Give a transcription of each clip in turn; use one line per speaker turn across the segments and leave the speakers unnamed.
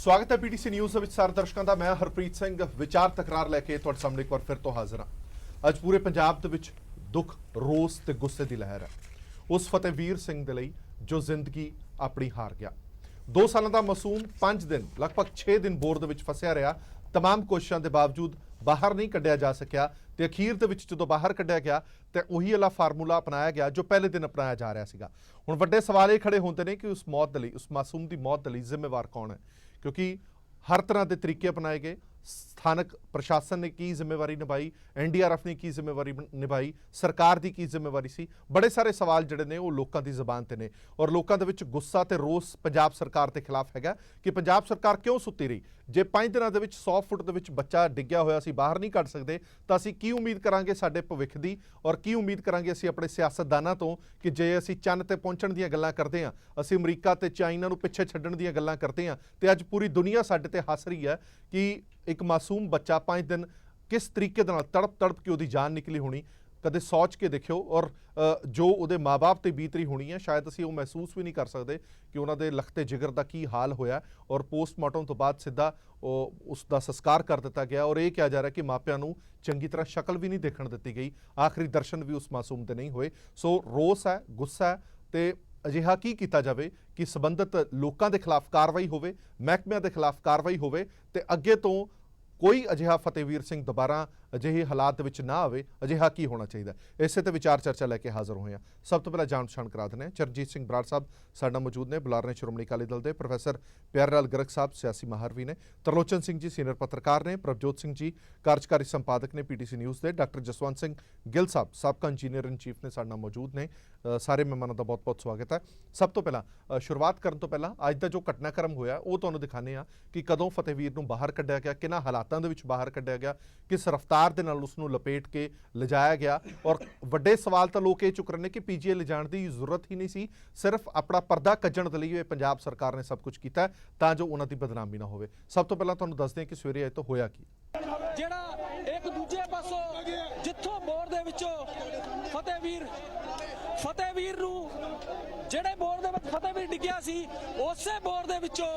स्वागत है PTC news ਦੇ ਵਿੱਚ ਸਾਰੇ ਦਰਸ਼ਕਾਂ ਦਾ। ਮੈਂ ਹਰਪ੍ਰੀਤ ਸਿੰਘ ਵਿਚਾਰ ਤਕਰਾਰ ਲੈ ਕੇ ਤੁਹਾਡੇ ਸਾਹਮਣੇ ਇੱਕ ਵਾਰ ਫਿਰ ਤੋਂ ਹਾਜ਼ਰ ਹਾਂ। ਅੱਜ ਪੂਰੇ ਪੰਜਾਬ ਦੇ ਵਿੱਚ ਦੁੱਖ, ਰੋਸ ਤੇ ਗੁੱਸੇ ਦੀ ਲਹਿਰ ਹੈ ਉਸ ਫਤਿਹਵੀਰ ਸਿੰਘ ਦੇ ਲਈ ਜੋ ਜ਼ਿੰਦਗੀ ਆਪਣੀ ਹਾਰ ਗਿਆ। 2 ਸਾਲਾਂ ਦਾ ਮਾਸੂਮ 5 ਦਿਨ ਲਗਭਗ 6 ਦਿਨ ਬੋਰ ਦੇ ਵਿੱਚ ਫਸਿਆ ਰਿਹਾ। तमाम कोशिशों के बावजूद बाहर नहीं कढ़िया जा सकिया तो अखीर के जो बाहर कढ़िया गया तो उही वाला फार्मूला अपनाया गया जो पहले दिन अपनाया जा रहा है। हुण वड्डे सवाल ये खड़े होंदे ने कि उस मौत दे लई, उस मासूम की मौत दे लई जिम्मेवार कौन है, क्योंकि हर तरह के तरीके अपनाए गए। स्थानक प्रशासन ने की जिम्मेवारी निभाई, NDRF ने की जिम्मेवारी निभाई, सरकार की की जिम्मेवारी सी। बड़े सारे सवाल जिहड़े ने वो लोगों की जबान ते ने और लोगों दे विच गुस्सा ते रोस पंजाब सरकार के खिलाफ हैगा कि पंजाब सरकार क्यों सुत्ती रही। जे 5 दिनों के 100 फुट के बच्चा डिग्या होया सी बाहर नहीं कढ़ सकते तो असीं की उम्मीद करांगे साडे भविख दी और की उम्मीद करांगे असीं अपने सियासतदानां तो कि जे असीं चंद ते पहुंचण दीयां गल्लां करदे हां, असीं अमरीका ते चाइना नूं पिछे छड्डण दीयां गल्लां करदे हां ते अज पूरी दुनिया साडे ते हस रही है कि एक मासूम बच्चा 5 दिन किस तरीके दे नाल तड़प तड़प के उहदी जान निकली होनी। कदे सोच के देखियो और जो उहदे माँ बाप ते बीत रही होनी है शायद असीं वो महसूस भी नहीं कर सकते कि उन्हां दे लखते जिगर दा की हाल होया। और पोस्टमार्टम तो बाद सीधा उसका संस्कार कर दिता गया और ये कहा जा रहा है कि मापियां नूं चंगी तरह शक्ल भी नहीं देखण दित्ती गई, आखिरी दर्शन भी उस मासूम दे नहीं होए। सो रोस है, गुस्सा है ते अजिहा की किया जाए कि संबंधित लोगों के खिलाफ कार्रवाई होवे, महकमिਆਂ के खिलाफ कार्रवाई होवे ते अगे तो कोई अजिहा फतेहवीर सिंह दोबारा अजिहे हालात विच ना आवे। अजिहा की होना चाहिए, इसे ते विचार चर्चा लैके हाज़र हुए हैं। सब तो पहले जान पछाण करा देने चरणजीत सिंह बराड़ साहब साडा मौजूद ने, बुलारे श्रोमणी अकाली दल के, प्रोफैसर प्यारे लाल गर्ग साहब सियासी माहर भी ने, तरलोचन सिंह जी सीनियर पत्रकार ने, प्रभजोत सिंह जी कार्यकारी संपादक ने PTC न्यूज़ के, डॉक्टर जसवंत सिंह गिल साहब साबका इंजीनियर इन चीफ ने साडा मौजूद ने। सारे मेहमानों का बहुत बहुत स्वागत है। सब तो पहला शुरुआत करने तो पहला अज का जो घटनाक्रम होया वो तुहानूं दिखाने कि कदों फतेहवीर नूं बाहर कढ़िया गया, किन्हां हालातां दे विच बाहर कढ़िया गया, किस रफ्तार दे नाल उसनूं लपेट के लिजाया गया। और वड्डे सवाल तो लोग ये चुक रहे हैं कि PGI लिजाण की जरूरत ही नहीं सी, सिर्फ अपना पर्दा कज्जण दे लई पंजाब सरकार ने सब कुछ किया तां जो उन्हां दी बदनामी ना होवे। सब तो पहला तुहानूं दसदे कि सवेरे अज तो होया की
ਜਿਹੜਾ ਇੱਕ ਦੂਜੇ ਪਾਸੋਂ ਜਿੱਥੋਂ ਬੋਰ ਦੇ ਵਿੱਚੋਂ ਫਤਿਹਵੀਰ ਨੂੰ ਜਿਹੜੇ ਬੋਰ ਦੇ ਵਿੱਚ ਫਤਿਹਵੀਰ ਡਿੱਗਿਆ ਸੀ ਉਸੇ ਬੋਰ ਦੇ ਵਿੱਚੋਂ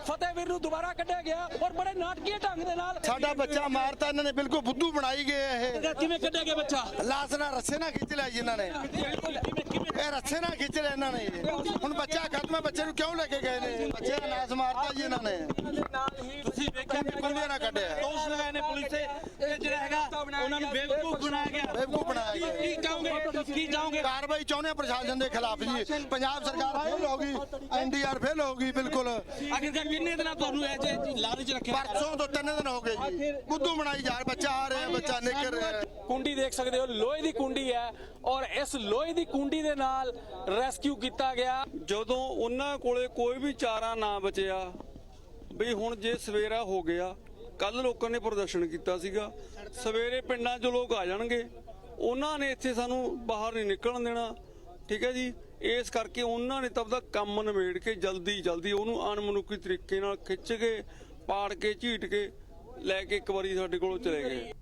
ਫਤਿਹਵੀਰ ਨੂੰ ਦੁਬਾਰਾ ਕੱਢਿਆ ਗਿਆ ਔਰ ਬੜੇ ਨਾਟਕੀ ਢੰਗ ਦੇ ਨਾਲ
ਸਾਡਾ ਬੱਚਾ ਮਾਰਤਾ ਇਹਨਾਂ ਨੇ, ਬਿਲਕੁਲ ਬੁੱਧੂ ਬਣਾਈ ਗਏ। ਇਹ
ਕਿਵੇਂ ਕੱਢਿਆ ਗਿਆ ਬੱਚਾ?
ਲਾਸ਼ ਨਾਲ ਰੱਸੇ ਨਾਲ ਖਿੱਚ ਲਿਆ ਜੀ ਇਹਨਾਂ ਨੇ, ਇਹ ਰੱਸੇ ਨਾਲ ਖਿੱਚ ਲਿਆ ਇਹਨਾਂ ਨੇ। ਹੁਣ ਬੱਚਾ ਖਤਮ ਹੈ, ਬੱਚੇ ਨੂੰ ਕਿਉਂ ਲੈ ਕੇ ਗਏ ਨੇ? ਬੱਚੇ ਦਾ ਨਾਸ ਮਾਰਤਾ ਜੀ ਇਹਨਾਂ ਨੇ।
ਤੁਸੀਂ ਵੇਖਿਆ ਕਿ
ਕੁੰਡੀਆਂ ਨਾਲ ਕੱਢਿਆ,
ਦੋਸ਼ ਲਗਾਏ ਨੇ ਪੁਲਿਸ ਤੇ ਇਹ ਜਿਹੜਾ ਹੈਗਾ ਉਹਨਾਂ ਨੂੰ ਬੇਵਕੂਫ ਬਣਾਇਆ ਗਿਆ।
ਬੇਵਕੂਫ ਬਣਾਇਆ ਗਿਆ।
ਕੀ ਚਾਹੋਗੇ?
ਕਾਰਵਾਈ ਚਾਹੁੰਦੇ ਪ੍ਰਸ਼ਾਸਨ ਦੇ ਖਿਲਾਫ ਜੀ। ਪੰਜਾਬ ਸਰਕਾਰ ਫੇਲ ਹੋ ਗਈ, NDR ਫੇਲ ਹੋ ਗਈ ਬਿਲਕੁਲ।
ਆਖਿਰਕਾਰ ਕਿੰਨੇ ਦਿਨਾਂ ਤੁਹਾਨੂੰ ਇਹ ਲਾਲਚ ਰੱਖਿਆ?
ਪਰਸੋਂ ਤੋਂ 3 ਦਿਨ ਹੋ ਗਏ ਜੀ, ਬੁੱਧੂ ਬਣਾਈ ਜਾ ਰਿਹਾ। ਬੱਚਾ ਆ ਰਿਹਾ, ਬੱਚਾ ਨਿਕਲ ਰਿਹਾ।
ਕੁੰਡੀ ਦੇਖ ਸਕਦੇ ਹੋ, ਲੋਹੇ ਦੀ ਕੁੰਡੀ ਹੈ ਔਰ ਇਸ ਲੋਹੇ ਦੀ ਕੁੰਡੀ ਦੇ ਨਾਲ ਰੈਸਕਿਊ ਕੀਤਾ ਗਿਆ।
ਜਦੋਂ ਉਹਨਾਂ ਕੋਲੇ ਕੋਈ ਵੀ ਚਾਰਾ ਨਾ ਬਚਿਆ ਵੀ ਹੁਣ ਜੇ ਸਵੇਰਾ ਹੋ ਗਿਆ, ਕੱਲ ਲੋਕਾਂ ਨੇ ਪ੍ਰਦਰਸ਼ਨ ਕੀਤਾ ਸੀਗਾ, ਸਵੇਰੇ ਪਿੰਡਾਂ 'ਚ ਲੋਕ ਆ ਜਾਣਗੇ, ਉਹਨਾਂ ਨੇ ਇੱਥੇ ਸਾਨੂੰ ਬਾਹਰ ਨਹੀਂ ਨਿਕਲਣ ਦੇਣਾ। ਠੀਕ ਹੈ ਜੀ, ਇਸ ਕਰਕੇ ਉਹਨਾਂ ਨੇ ਤਾਂ ਆਪਦਾ ਕੰਮ ਨਿਬੇੜ ਕੇ ਜਲਦੀ ਉਹਨੂੰ ਅਣਮਨੁੱਖੀ ਤਰੀਕੇ ਨਾਲ ਖਿੱਚ ਕੇ ਪਾੜ ਕੇ ਝੀਟ ਕੇ ਲੈ ਕੇ ਇੱਕ ਵਾਰੀ ਸਾਡੇ ਕੋਲੋਂ ਚਲੇ ਗਏ।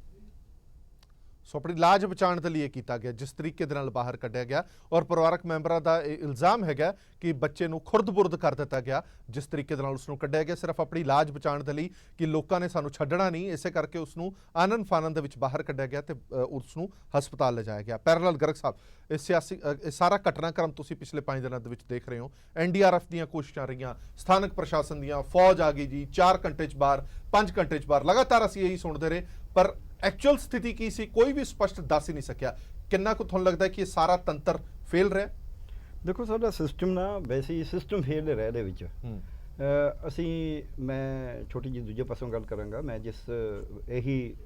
सो अपनी लाज बचाने के लिए किया गया जिस तरीके दे नाल बाहर कढ़िया गया। और परिवारक मैंबरां दा इल्जाम है कि बच्चे नूं खुरद-बुरद कर दिता गया जिस तरीके दे नाल उसनूं कढ़िया गया, सिर्फ अपनी लाज बचाने के लिए कि लोगों ने सानूं छड्डना नहीं, इसे करके उसनूं आनन फानन दे विच बाहर कढ़िया गया ते उसनूं हस्पताल लिजाया गया। प्यारे लाल गर्ग साहब, इस सियासी सारा घटनाक्रम तुसीं पिछले 5 दिनों दे विच देख रहे हो, NDRF दीयां कोशिशां रहीआं, स्थानक प्रशासन दीयां, फौज आ गई जी 4 घंटे च बाहर, 5 घंटे च बाहर, लगातार असीं यही सुणदे रहे पर एक्चुअल स्थिति की सी कोई भी स्पष्ट दस ही नहीं सकिया। किन्ना को तुहानूं लगदा है कि ये सारा तंत्र फेल रहा?
देखो साडा सिस्टम ना वैसे ही सिस्टम फेल रहा ਇਹਦੇ ਵਿੱਚ। ਅਸੀਂ ਮੈਂ ਛੋਟੀ ਜਿਹੀ ਦੂਜੇ ਪਾਸੋਂ ਗੱਲ ਕਰਾਂਗਾ। ਮੈਂ ਜਿਸ ਇਹੀ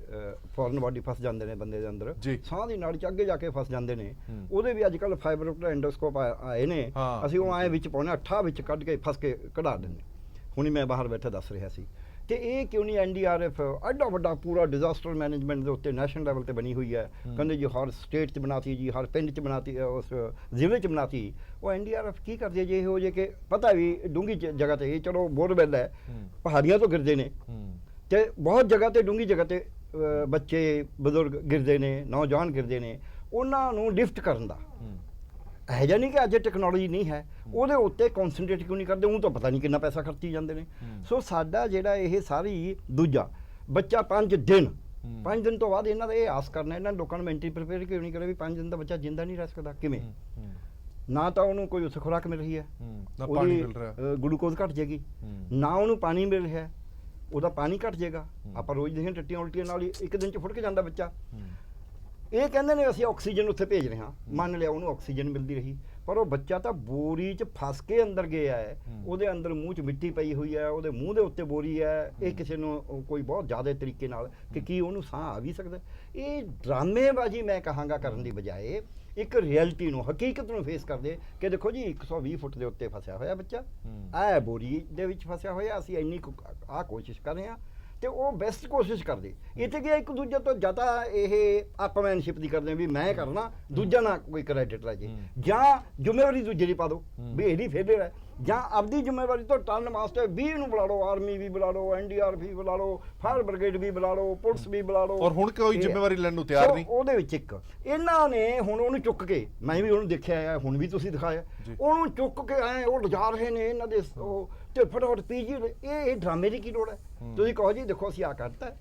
ਫੋਰਨ ਬਾਡੀ ਫਸ ਜਾਂਦੇ ਨੇ ਬੰਦੇ ਦੇ ਅੰਦਰ, ਸਾਹ ਦੀ ਨਾੜੀ ਚ ਅੱਗੇ ਜਾ ਕੇ ਫਸ ਜਾਂਦੇ ਨੇ, ਉਹਦੇ ਵੀ ਅੱਜ ਕੱਲ ਫਾਈਬਰ ਆਪਟਰ ਐਂਡੋਸਕੋਪ ਆਏ ਨੇ। ਅਸੀਂ ਉਹ ਆਏ ਵਿੱਚ ਪਾਉਣੇ, ਅੱਠਾਂ ਵਿੱਚ ਕੱਢ ਕੇ ਫਸ ਕੇ ਕਢਾ ਦਿੰਦੇ। ਹੁਣੀ ਮੈਂ ਬਾਹਰ ਬੈਠਾ ਦੱਸ ਰਿਹਾ ਸੀ ਤੇ ਇਹ ਕਿਉਂ ਨਹੀਂ NDRF ਐਡਾ ਵੱਡਾ ਪੂਰਾ ਡਿਜ਼ਾਸਟਰ ਮੈਨੇਜਮੈਂਟ ਦੇ ਉੱਤੇ ਨੈਸ਼ਨਲ ਲੈਵਲ ਤੇ ਬਣੀ ਹੋਈ ਹੈ। ਕਹਿੰਦੇ ਜੀ ਹਰ ਸਟੇਟ 'ਚ ਬਣਾਤੀ ਜੀ, ਹਰ ਪਿੰਡ 'ਚ ਬਣਾਤੀ, ਉਸ ਜ਼ਿਲ੍ਹੇ 'ਚ ਬਣਾਤੀ। ਉਹ NDRF ਕੀ ਕਰਦੀ ਹੈ ਜੀ ਇਹੋ ਜਿਹੇ ਕਿ ਪਤਾ ਵੀ ਡੂੰਘੀ ਜਗ੍ਹਾ ਤੇ ਇਹ ਚਲੋ ਬੋਰਵੈਲ ਹੈ, ਪਹਾੜੀਆਂ ਤੋਂ ਗਿਰਦੇ ਨੇ ਤੇ ਬਹੁਤ ਜਗ੍ਹਾ ਤੇ ਡੂੰਘੀ ਜਗ੍ਹਾ ਤੇ ਬੱਚੇ ਬਜ਼ੁਰਗ ਗਿਰਦੇ ਨੇ, ਨੌਜਵਾਨ ਗਿਰਦੇ ਨੇ, ਉਹਨਾਂ ਨੂੰ ਲਿਫਟ ਕਰਨ ਦਾ ਇਹੋ ਜਿਹਾ ਨਹੀਂ ਕਿ ਅੱਜ ਟੈਕਨੋਲੋਜੀ ਨਹੀਂ ਹੈ, ਉਹਦੇ ਉੱਤੇ ਕਨਸੈਂਟਰੇਟ ਕਿਉਂ ਨਹੀਂ ਕਰਦੇ? ਉਹ ਤਾਂ ਪਤਾ ਨਹੀਂ ਕਿੰਨਾ ਪੈਸਾ ਖਰਚੀ ਜਾਂਦੇ ਨੇ। ਸੋ ਸਾਡਾ ਜਿਹੜਾ ਇਹ ਸਾਰੀ ਦੂਜਾ ਬੱਚਾ 5 ਦਿਨ ਤੋਂ ਬਾਅਦ ਇਹਨਾਂ ਦਾ ਇਹ ਆਸ ਕਰਨਾ, ਇਹਨਾਂ ਲੋਕਾਂ ਨੂੰ ਮੈਂਟਲੀ ਪ੍ਰਿਪੇਅਰ ਕਿਉਂ ਨਹੀਂ ਕਰੇ ਵੀ 5 ਦਿਨ ਦਾ ਬੱਚਾ ਜਿੰਦਾ ਨਹੀਂ ਰਹਿ ਸਕਦਾ? ਕਿਵੇਂ? ਨਾ ਤਾਂ ਉਹਨੂੰ ਕੋਈ ਉਸ ਖੁਰਾਕ ਮਿਲ ਰਹੀ ਹੈ,
ਨਾ ਪਾਣੀ ਮਿਲ ਰਿਹਾ,
ਗਲੂਕੋਜ਼ ਘਟ ਜਾਏਗੀ, ਨਾ ਉਹਨੂੰ ਪਾਣੀ ਮਿਲ ਰਿਹਾ, ਉਹਦਾ ਪਾਣੀ ਘਟ ਜਾਏਗਾ। ਆਪਾਂ ਰੋਜ਼ ਦੀਆਂ ਟੱਟੀਆਂ ਉਲਟੀਆਂ ਨਾਲ ਹੀ ਇੱਕ ਦਿਨ ਚ ਫੁੱਟ ਕੇ ਜਾਂਦਾ ਬੱਚਾ। ਇਹ ਕਹਿੰਦੇ ਨੇ ਅਸੀਂ ਆਕਸੀਜਨ ਉੱਥੇ ਭੇਜ ਰਹੇ ਹਾਂ, ਮੰਨ ਲਿਆ ਉਹਨੂੰ ਆਕਸੀਜਨ ਮਿਲਦੀ ਰਹੀ, ਪਰ ਉਹ ਬੱਚਾ ਤਾਂ ਬੋਰੀ 'ਚ ਫਸ ਕੇ ਅੰਦਰ ਗਿਆ ਹੈ, ਉਹਦੇ ਅੰਦਰ ਮੂੰਹ 'ਚ ਮਿੱਟੀ ਪਈ ਹੋਈ ਹੈ, ਉਹਦੇ ਮੂੰਹ ਦੇ ਉੱਤੇ ਬੋਰੀ ਹੈ। ਇਹ ਕਿਸੇ ਨੂੰ ਕੋਈ ਬਹੁਤ ਜ਼ਿਆਦਾ ਤਰੀਕੇ ਨਾਲ ਕਿ ਕੀ ਉਹਨੂੰ ਸਾਹ ਆ ਵੀ ਸਕਦਾ? ਇਹ ਡਰਾਮੇਬਾਜ਼ੀ ਮੈਂ ਕਹਾਂਗਾ ਕਰਨ ਦੀ ਬਜਾਏ ਇੱਕ ਰਿਐਲਿਟੀ ਨੂੰ, ਹਕੀਕਤ ਨੂੰ ਫੇਸ ਕਰਦੇ ਕਿ ਦੇਖੋ ਜੀ 120 ਫੁੱਟ ਦੇ ਉੱਤੇ ਫਸਿਆ ਹੋਇਆ ਬੱਚਾ, ਇਹ ਬੋਰੀ ਦੇ ਵਿੱਚ ਫਸਿਆ ਹੋਇਆ, ਅਸੀਂ ਇੰਨੀ ਆਹ ਕੋਸ਼ਿਸ਼ ਕਰ ਰਹੇ ਹਾਂ, ਤੇ ਉਹ ਬੈਸਟ ਕੋਸ਼ਿਸ਼ ਕਰਦੇ। ਇੱਥੇ ਕੀ ਇੱਕ ਦੂਜੇ ਤੋਂ ਜਾਂ ਤਾਂ ਇਹ ਆਪਮੈਨਸ਼ਿਪ ਦੀ ਕਰਦੇ ਵੀ ਮੈਂ ਕਰਨਾ, ਦੂਜਾ ਨਾ ਕੋਈ ਕ੍ਰੈਡਿਟ ਲੈ ਜੇ, ਜਾਂ ਜ਼ਿੰਮੇਵਾਰੀ ਦੂਜੇ ਦੀ ਪਾ ਦਿਓ ਵੀ ਇਹਦੀ ਫੇਲਿਅਰ ਹੈ, ਜਾਂ ਆਪਦੀ ਜ਼ਿੰਮੇਵਾਰੀ ਤੋਂ ਟਰਨ ਮਾਸਟਰ 20 ਨੂੰ ਬੁਲਾ ਲਓ, ਆਰਮੀ ਵੀ ਬੁਲਾ ਲਓ, NDRF ਵੀ ਬੁਲਾ ਲਓ, ਫਾਇਰ ਬ੍ਰਿਗੇਡ ਵੀ ਬੁਲਾ ਲਓ, ਪੁਲਿਸ ਵੀ ਬੁਲਾ ਲਓ।
ਔਰ ਹੁਣ ਕੋਈ ਜ਼ਿੰਮੇਵਾਰੀ ਲੈਣ ਨੂੰ ਤਿਆਰ ਨਹੀਂ।
ਉਹਦੇ ਵਿੱਚ ਇੱਕ ਇਹਨਾਂ ਨੇ ਹੁਣ ਉਹਨੂੰ ਚੁੱਕ ਕੇ, ਮੈਂ ਵੀ ਉਹਨੂੰ ਦੇਖਿਆ ਹੈ, ਹੁਣ ਵੀ ਤੁਸੀਂ ਦਿਖਾਇਆ, ਉਹਨੂੰ ਚੁੱਕ ਕੇ ਆਏ ਉਹ ਲਿਜਾ ਰਹੇ ਨੇ ਇਹਨਾਂ ਦੇ ਉਹ ਤੇ ਫਟਾਫਟ ਪੀਜੀ। ਇਹ ਡਰਾਮੇ ਦੀ ਕੀ ਲੋੜ ਹੈ? ਤੁਸੀਂ ਕਹੋ ਜੀ ਦੇਖੋ ਅਸੀਂ ਆ ਕਰਤਾ।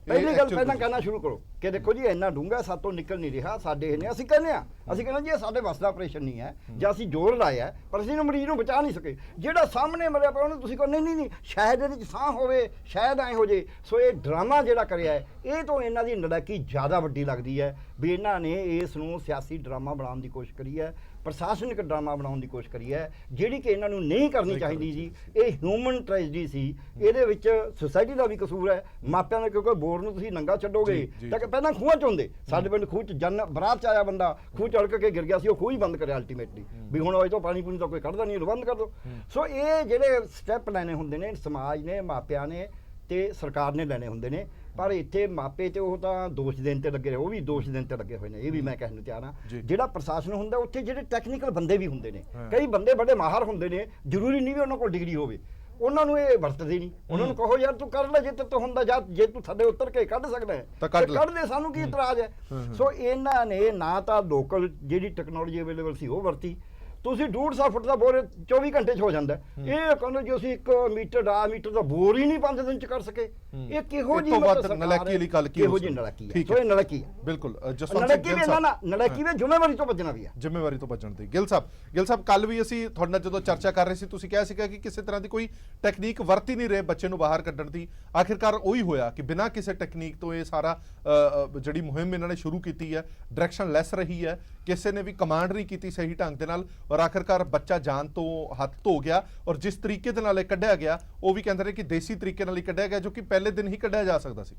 ਪਹਿਲੀ ਗੱਲ ਪਹਿਲਾਂ ਕਹਿਣਾ ਸ਼ੁਰੂ ਕਰੋ ਕਿ ਦੇਖੋ ਜੀ ਇੰਨਾ ਡੂੰਘਾ ਸਾਤੋਂ ਨਿਕਲ ਨਹੀਂ ਰਿਹਾ, ਸਾਡੇ ਇਹ ਨੇ, ਅਸੀਂ ਕਹਿੰਦੇ ਜੀ ਇਹ ਸਾਡੇ ਵੱਸ ਦਾ ਆਪਰੇਸ਼ਨ ਨਹੀਂ ਹੈ, ਜਾਂ ਅਸੀਂ ਜ਼ੋਰ ਲਾਇਆ ਪਰ ਅਸੀਂ ਮਰੀਜ਼ ਨੂੰ ਬਚਾ ਨਹੀਂ ਸਕੇ। ਜਿਹੜਾ ਸਾਹਮਣੇ ਮਰਿਆ ਪਿਆ ਉਹਨੂੰ ਤੁਸੀਂ ਕਹੋ ਨਹੀਂ ਸ਼ਾਇਦ ਇਹਦੇ 'ਚ ਸਾਹ ਹੋਵੇ, ਸ਼ਾਇਦ ਐਂ ਹੋ ਜੇ। ਸੋ ਇਹ ਡਰਾਮਾ ਜਿਹੜਾ ਕਰਿਆ ਹੈ, ਇਹ ਤੋਂ ਇਹਨਾਂ ਦੀ ਨਲਾਇਕੀ ਜ਼ਿਆਦਾ ਵੱਡੀ ਲੱਗਦੀ ਹੈ ਵੀ ਇਹਨਾਂ ਨੇ ਇਸ ਨੂੰ ਸਿਆਸੀ ਡਰਾਮਾ ਬਣਾਉਣ ਦੀ ਕੋਸ਼ਿਸ਼ ਕਰੀ ਹੈ, ਪ੍ਰਸ਼ਾਸਨਿਕ ਡਰਾਮਾ ਬਣਾਉਣ ਦੀ ਕੋਸ਼ਿਸ਼ ਕਰੀ ਹੈ, ਜਿਹੜੀ ਕਿ ਇਹਨਾਂ ਨੂੰ ਨਹੀਂ ਕਰਨੀ ਚਾਹੀਦੀ ਸੀ। ਇਹ ਹਿਊਮਨ ਟ੍ਰੈਜਡੀ ਸੀ, ਇਹਦੇ ਵਿੱਚ ਸੁਸਾਇਟੀ ਦਾ ਵੀ ਕਸੂਰ ਹੈ, ਮਾਪਿਆਂ ਦਾ, ਕਿਉਂਕਿ ਬੋਰ ਨੂੰ ਤੁਸੀਂ ਨੰਗਾ ਛੱਡੋਗੇ ਤਾਂ ਕਿ ਪਹਿਲਾਂ ਖੂਹਾਂ 'ਚ ਹੁੰਦੇ, ਸਾਡੇ ਪਿੰਡ ਖੂਹ 'ਚ ਬਰਾਤ 'ਚ ਆਇਆ ਬੰਦਾ, ਖੂਹ 'ਚ ਅੜਕ ਕੇ ਗਿਰ ਗਿਆ ਸੀ, ਉਹ ਖੂਹ ਹੀ ਬੰਦ ਕਰਿਆ ਅਲਟੀਮੇਟਲੀ ਵੀ ਹੁਣ ਉਹ ਤੋਂ ਪਾਣੀ ਪੂਣੀ ਤਾਂ ਕੋਈ ਕੱਢਦਾ ਨਹੀਂ, ਬੰਦ ਕਰ ਦਿਓ। ਸੋ ਇਹ ਜਿਹੜੇ ਸਟੈਪ ਲੈਣੇ ਹੁੰਦੇ ਨੇ ਸਮਾਜ ਨੇ, ਮਾਪਿਆਂ ਨੇ ਤੇ ਸਰਕਾਰ ਨੇ ਲੈਣੇ ਹੁੰਦੇ ਨੇ, ਪਰ ਇੱਥੇ ਮਾਪੇ ਤੇ ਉਹ ਤਾਂ ਦੋਸ਼ ਦੇਣ ਤੇ ਲੱਗੇ ਰਹੇ, ਉਹ ਵੀ ਦੋਸ਼ ਦੇਣ ਤੇ ਲੱਗੇ ਹੋਏ ਨੇ, ਇਹ ਵੀ ਮੈਂ ਕਹਿਣ ਨੂੰ ਤਿਆਰ ਹਾਂ। ਜਿਹੜਾ ਪ੍ਰਸ਼ਾਸਨ ਹੁੰਦਾ ਉੱਥੇ ਜਿਹੜੇ ਟੈਕਨੀਕਲ ਬੰਦੇ ਵੀ ਹੁੰਦੇ ਨੇ, ਕਈ ਬੰਦੇ ਬੜੇ ਮਾਹਰ ਹੁੰਦੇ ਨੇ, ਜ਼ਰੂਰੀ ਨਹੀਂ ਵੀ ਉਹਨਾਂ ਕੋਲ ਡਿਗਰੀ ਹੋਵੇ, ਉਹਨਾਂ ਨੂੰ ਇਹ ਵਰਤਦੇ ਨਹੀਂ। ਉਹਨਾਂ ਨੂੰ ਕਹੋ ਯਾਰ ਤੂੰ ਕਰ ਲੈ, ਜੇ ਤੇ ਹੁੰਦਾ ਜਾਂ ਜੇ ਤੂੰ ਥੱਲੇ ਉਤਰ ਕੇ ਕੱਢ ਸਕਦਾ ਹੈ ਤਾਂ ਕੱਢ ਦੇ, ਸਾਨੂੰ ਕੀ ਇਤਰਾਜ਼ ਹੈ? ਸੋ ਇਹਨਾਂ ਨੇ ਨਾ ਤਾਂ ਲੋਕਲ ਜਿਹੜੀ ਟੈਕਨੋਲੋਜੀ ਅਵੇਲੇਬਲ ਸੀ ਉਹ ਵਰਤੀ, ਤੁਸੀਂ 150 ਫੁੱਟ ਦਾ ਬੋਰ 24 ਘੰਟੇ 'ਚ ਹੋ ਜਾਂਦਾ। ਇਹ ਕਹਿੰਦੇ ਜੀ ਅਸੀਂ 1 ਮੀਟਰ 1.5 ਮੀਟਰ ਦਾ ਬੋਰ ਹੀ ਨਹੀਂ 5 ਦਿਨ 'ਚ ਕਰ ਸਕੇ। ਇਹ ਕਿਹੋ ਜਿਹੀ
ਨਲਾਇਕੀ ਵਾਲੀ ਗੱਲ ਕੀ?
ਕਿਹੋ ਜਿਹੀ ਨਲਾਇਕੀ ਹੈ? ਸੋ ਇਹ ਨਲਾਇਕੀ ਹੈ,
ਬਿਲਕੁਲ।
ਨਲਾਇਕੀ ਵੀ ਨਲਾਇਕੀ ਵੀ ਜ਼ਿੰਮੇਵਾਰੀ ਤੋਂ ਬਚਣਾ ਵੀ ਹੈ,
ਜ਼ਿੰਮੇਵਾਰੀ ਤੋਂ ਬਚਣ ਦੀ। ਗਿੱਲ ਸਾਹਿਬ ਕੱਲ ਵੀ ਅਸੀਂ ਤੁਹਾਡੇ ਨਾਲ ਜਦੋਂ ਚਰਚਾ ਕਰ ਰਹੇ ਸੀ, ਤੁਸੀਂ ਕਿਹਾ ਸੀਗਾ ਕਿ ਕਿਸੇ ਤਰ੍ਹਾਂ ਦੀ ਕੋਈ ਟੈਕਨੀਕ ਵਰਤੀ ਨਹੀਂ ਰਹੇ ਬੱਚੇ ਨੂੰ ਬਾਹਰ ਕੱਢਣ ਦੀ। ਆਖਿਰਕਾਰ ਉਹੀ ਹੋਇਆ ਕਿ ਬਿਨਾਂ ਕਿਸੇ ਟੈਕਨੀਕ ਤੋਂ ਇਹ ਸਾਰਾ ਜਿਹੜੀ ਮੁਹਿੰਮ ਇਹਨਾਂ ਨੇ ਸ਼ੁਰੂ ਕੀਤੀ ਹੈ, ਡਾਇਰੈਕਸ਼ਨ ਲੈਸ ਰਹੀ ਹੈ, ਕਿਸੇ ਨੇ ਵੀ ਕਮਾਂਡ ਨਹੀਂ ਕੀਤੀ ਸਹੀ ਢੰਗ ਦੇ ਨਾਲ, ਔਰ ਆਖਿਰਕਾਰ ਬੱਚਾ ਜਾਨ ਤੋਂ ਹੱਥ ਧੋ ਗਿਆ। ਔਰ ਜਿਸ ਤਰੀਕੇ ਦੇ ਨਾਲ ਇਹ ਕੱਢਿਆ ਗਿਆ, ਉਹ ਵੀ ਕਹਿੰਦੇ ਨੇ ਕਿ ਦੇਸੀ ਤਰੀਕੇ ਨਾਲ ਹੀ ਕੱਢਿਆ ਗਿਆ, ਜੋ ਕਿ ਪਹਿਲੇ ਦਿਨ ਹੀ ਕੱਢਿਆ ਜਾ ਸਕਦਾ ਸੀ।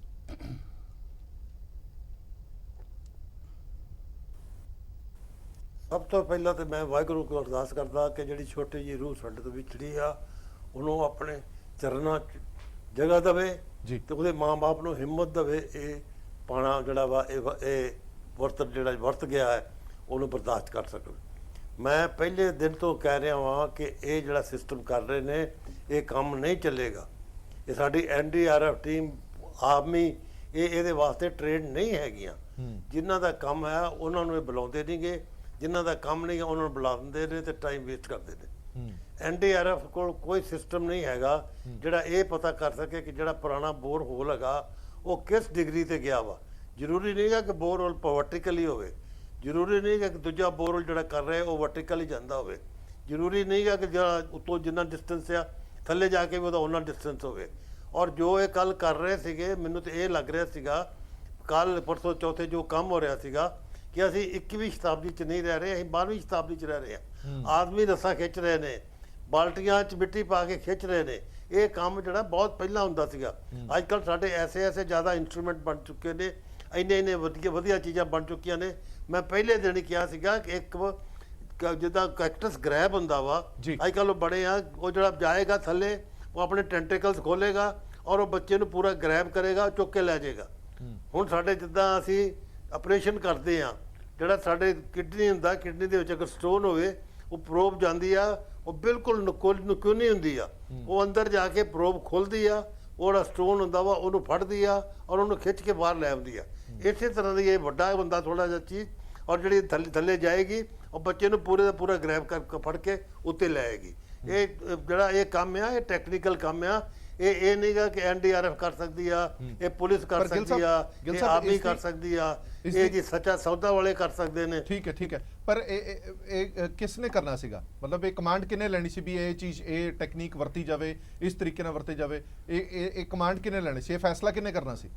ਸਭ ਤੋਂ ਪਹਿਲਾਂ ਤੇ ਮੈਂ ਵਾਹਿਗੁਰੂ ਕੋਲ ਅਰਦਾਸ ਕਰਦਾ ਕਿ ਜਿਹੜੀ ਛੋਟੀ ਜਿਹੀ ਰੂਹ ਸਾਡੇ ਤੋਂ ਵਿਛੜੀ ਆ, ਉਹਨੂੰ ਆਪਣੇ ਚਰਨਾਂ 'ਚ ਜਗ੍ਹਾ ਦੇਵੇ ਤੇ ਉਹਦੇ ਮਾਂ-ਬਾਪ ਨੂੰ ਹਿੰਮਤ ਦੇਵੇ। ਇਹ ਪਾਣਾ ਜਿਹੜਾ ਵਾ ਇਹ ਵਰਤ ਗਿਆ ਹੈ, ਉਹਨੂੰ ਬਰਦਾਸ਼ਤ ਕਰ ਸਕਣ। ਮੈਂ ਪਹਿਲੇ ਦਿਨ ਤੋਂ ਕਹਿ ਰਿਹਾ ਹਾਂ ਕਿ ਇਹ ਜਿਹੜਾ ਸਿਸਟਮ ਕਰ ਰਹੇ ਨੇ, ਇਹ ਕੰਮ ਨਹੀਂ ਚੱਲੇਗਾ। ਇਹ ਸਾਡੀ NDRF ਟੀਮ, ਆਰਮੀ, ਇਹਦੇ ਵਾਸਤੇ ਟ੍ਰੇਨਡ ਨਹੀਂ ਹੈਗੀਆਂ। ਜਿਨ੍ਹਾਂ ਦਾ ਕੰਮ ਹੈ ਉਹਨਾਂ ਨੂੰ ਇਹ ਬੁਲਾਉਂਦੇ ਨਹੀਂਗੇ, ਜਿਨ੍ਹਾਂ ਦਾ ਕੰਮ ਨਹੀਂ ਹੈ ਉਹਨਾਂ ਨੂੰ ਬੁਲਾ ਦਿੰਦੇ ਨੇ ਤੇ ਟਾਈਮ ਵੇਸਟ ਕਰਦੇ ਨੇ। NDRF ਕੋਲ ਕੋਈ ਸਿਸਟਮ ਨਹੀਂ ਹੈਗਾ ਜਿਹੜਾ ਇਹ ਪਤਾ ਕਰ ਸਕੇ ਕਿ ਜਿਹੜਾ ਪੁਰਾਣਾ ਬੋਰ ਹੋਲ ਹੈਗਾ ਉਹ ਕਿਸ ਡਿਗਰੀ ਤੇ ਗਿਆ ਵਾ। ਜ਼ਰੂਰੀ ਨਹੀਂ ਹੈ ਕਿ ਬੋਰ ਹੋਲ ਵਰਟੀਕਲ ਹੀ ਹੋਵੇ, ਜ਼ਰੂਰੀ ਨਹੀਂ ਹੈ ਕਿ ਦੂਜਾ ਬੋਰ ਹੋਲ ਜਿਹੜਾ ਕਰ ਰਿਹਾ ਉਹ ਵਰਟੀਕਲ ਹੀ ਜਾਂਦਾ ਹੋਵੇ, ਜ਼ਰੂਰੀ ਨਹੀਂ ਹੈ ਕਿ ਜਿਹੜਾ ਉੱਤੋਂ ਜਿੰਨਾ ਡਿਸਟੈਂਸ ਆ ਥੱਲੇ ਜਾ ਕੇ ਵੀ ਉਹਦਾ ਉਹਨਾਂ ਡਿਸਟੈਂਸ ਹੋਵੇ। ਔਰ ਜੋ ਇਹ ਕੱਲ ਕਰ ਰਹੇ ਸੀਗੇ, ਮੈਨੂੰ ਤਾਂ ਇਹ ਲੱਗ ਰਿਹਾ ਸੀਗਾ ਕੱਲ ਪਰਸੋਂ ਚੌਥੇ ਜੋ ਕੰਮ ਹੋ ਰਿਹਾ ਸੀਗਾ ਕਿ ਅਸੀਂ 21ਵੀਂ ਸ਼ਤਾਬਦੀ 'ਚ ਨਹੀਂ ਰਹਿ ਰਹੇ, ਅਸੀਂ 12ਵੀਂ ਸ਼ਤਾਬਦੀ 'ਚ ਰਹਿ ਰਹੇ ਹਾਂ। ਆਦਮੀ ਰੱਸਾ ਖਿੱਚ ਰਹੇ ਨੇ, ਬਾਲਟੀਆਂ 'ਚ ਮਿੱਟੀ ਪਾ ਕੇ ਖਿੱਚ ਰਹੇ ਨੇ। ਇਹ ਕੰਮ ਜਿਹੜਾ ਬਹੁਤ ਪਹਿਲਾਂ ਹੁੰਦਾ ਸੀਗਾ। ਅੱਜ ਕੱਲ੍ਹ ਸਾਡੇ ਐਸੇ ਜ਼ਿਆਦਾ ਇੰਸਟਰੂਮੈਂਟ ਬਣ ਚੁੱਕੇ ਨੇ, ਇੰਨੇ ਵਧੀਆ ਚੀਜ਼ਾਂ ਬਣ ਚੁੱਕੀਆਂ ਨੇ। ਮੈਂ ਪਹਿਲੇ ਦਿਨ ਹੀ ਕਿਹਾ ਸੀਗਾ ਕਿ ਇੱਕ ਜਿੱਦਾਂ ਕੈਕਟਸ ਗ੍ਰੈਬ ਹੁੰਦਾ ਵਾ, ਅੱਜ ਕੱਲ੍ਹ ਉਹ ਬੜੇ ਆ, ਉਹ ਜਿਹੜਾ ਜਾਏਗਾ ਥੱਲੇ, ਉਹ ਆਪਣੇ ਟੈਂਟੇਕਲਸ ਖੋਲੇਗਾ ਔਰ ਉਹ ਬੱਚੇ ਨੂੰ ਪੂਰਾ ਗ੍ਰੈਬ ਕਰੇਗਾ, ਚੁੱਕ ਕੇ ਲੈ ਜਾਏਗਾ। ਹੁਣ ਸਾਡੇ ਜਿੱਦਾਂ ਅਸੀਂ ਆਪਰੇਸ਼ਨ ਕਰਦੇ ਆ, ਜਿਹੜਾ ਸਾਡੇ ਕਿਡਨੀ ਹੁੰਦਾ, ਕਿਡਨੀ ਦੇ ਵਿੱਚ ਅਗਰ ਸਟੋਨ ਹੋਵੇ, ਉਹ ਪ੍ਰੋਬ ਜਾਂਦੀ ਆ, ਉਹ ਬਿਲਕੁਲ ਨੁਕੂਨੀ ਹੁੰਦੀ ਆ, ਉਹ ਅੰਦਰ ਜਾ ਕੇ ਪ੍ਰੋਬ ਖੁੱਲਦੀ ਆ, ਉਹ ਜਿਹੜਾ ਸਟੋਨ ਹੁੰਦਾ ਵਾ ਉਹਨੂੰ ਫੜਦੀ ਆ ਔਰ ਉਹਨੂੰ ਖਿੱਚ ਕੇ ਬਾਹਰ ਲੈ ਆਉਂਦੀ ਆ। ਇਸੇ ਤਰ੍ਹਾਂ ਦੀ ਇਹ ਵੱਡਾ ਬੰਦਾ ਥੋੜਾ ਜਿਹਾ ਚੀਜ਼, ਔਰ ਜਿਹੜੀ ਥੱਲੇ ਜਾਏਗੀ ਉਹ ਬੱਚੇ ਨੂੰ ਪੂਰੇ ਦਾ ਪੂਰਾ ਗ੍ਰੈਬ ਕਰ ਫੜ ਕੇ ਉੱਤੇ ਲੈ ਆਏਗੀ। ਇਹ ਜਿਹੜਾ ਇਹ ਕੰਮ ਆ, ਇਹ ਟੈਕਨੀਕਲ ਕੰਮ ਆ। ਇਹ ਨਹੀਂਗਾ ਕਿ ਐਨਡੀਆਰਐਫ ਕਰ ਸਕਦੀ ਆ, ਇਹ ਪੁਲਿਸ ਕਰ ਸਕਦੀ ਆ, ਇਹ ਆਰਮੀ ਕਰ ਸਕਦੀ ਆ, ਇਹ ਜੀ ਸੱਚਾ ਸੌਦਾ ਵਾਲੇ ਕਰ ਸਕਦੇ ਨੇ।
ਠੀਕ ਹੈ ਪਰ ਇਹ ਕਿਸ ਨੇ ਕਰਨਾ ਸੀਗਾ? ਮਤਲਬ ਇਹ ਕਮਾਂਡ ਕਿਨੇ ਲੈਣੀ ਸੀ ਵੀ ਇਹ ਚੀਜ਼, ਇਹ ਟੈਕਨੀਕ ਵਰਤੀ ਜਾਵੇ, ਇਸ ਤਰੀਕੇ ਨਾਲ ਵਰਤੇ ਜਾਵੇ? ਇਹ ਕਮਾਂਡ ਕਿਨੇ ਲੈਣੀ ਸੀ? ਇਹ ਫੈਸਲਾ ਕਿਨੇ ਕਰਨਾ ਸੀ?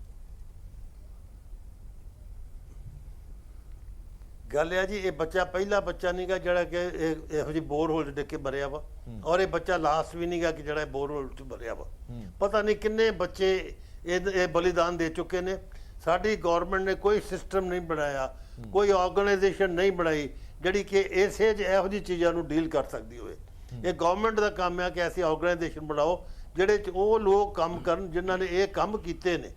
ਗੱਲ ਹੈ ਜੀ, ਇਹ ਬੱਚਾ ਪਹਿਲਾ ਬੱਚਾ ਨਹੀਂਗਾ ਜਿਹੜਾ ਕਿ ਇਹੋ ਜਿਹੀ ਬੋਰਹੋਲ ਡਿੱਗ ਕੇ ਮਰਿਆ ਵਾ, ਔਰ ਇਹ ਬੱਚਾ ਲਾਸਟ ਵੀ ਨਹੀਂਗਾ ਕਿ ਜਿਹੜਾ ਬੋਰਹੋਲ 'ਚ ਮਰਿਆ ਵਾ। ਪਤਾ ਨਹੀਂ ਕਿੰਨੇ ਬੱਚੇ ਇਹ ਬਲੀਦਾਨ ਦੇ ਚੁੱਕੇ ਨੇ। ਸਾਡੀ ਗਵਰਨਮੈਂਟ ਨੇ ਕੋਈ ਸਿਸਟਮ ਨਹੀਂ ਬਣਾਇਆ, ਕੋਈ ਆਰਗੇਨਾਈਜੇਸ਼ਨ ਨਹੀਂ ਬਣਾਈ ਜਿਹੜੀ ਕਿ ਇਸੇ ਇਹੋ ਜਿਹੀ ਚੀਜ਼ਾਂ ਨੂੰ ਡੀਲ ਕਰ ਸਕਦੀ ਹੋਵੇ। ਇਹ ਗਵਰਨਮੈਂਟ ਦਾ ਕੰਮ ਹੈ ਕਿ ਐਸੀ ਆਰਗੇਨਾਈਜੇਸ਼ਨ ਬਣਾਓ ਜਿਹੜੇ 'ਚ ਉਹ ਲੋਕ ਕੰਮ ਕਰਨ ਜਿਨ੍ਹਾਂ ਨੇ ਇਹ ਕੰਮ ਕੀਤੇ ਨੇ,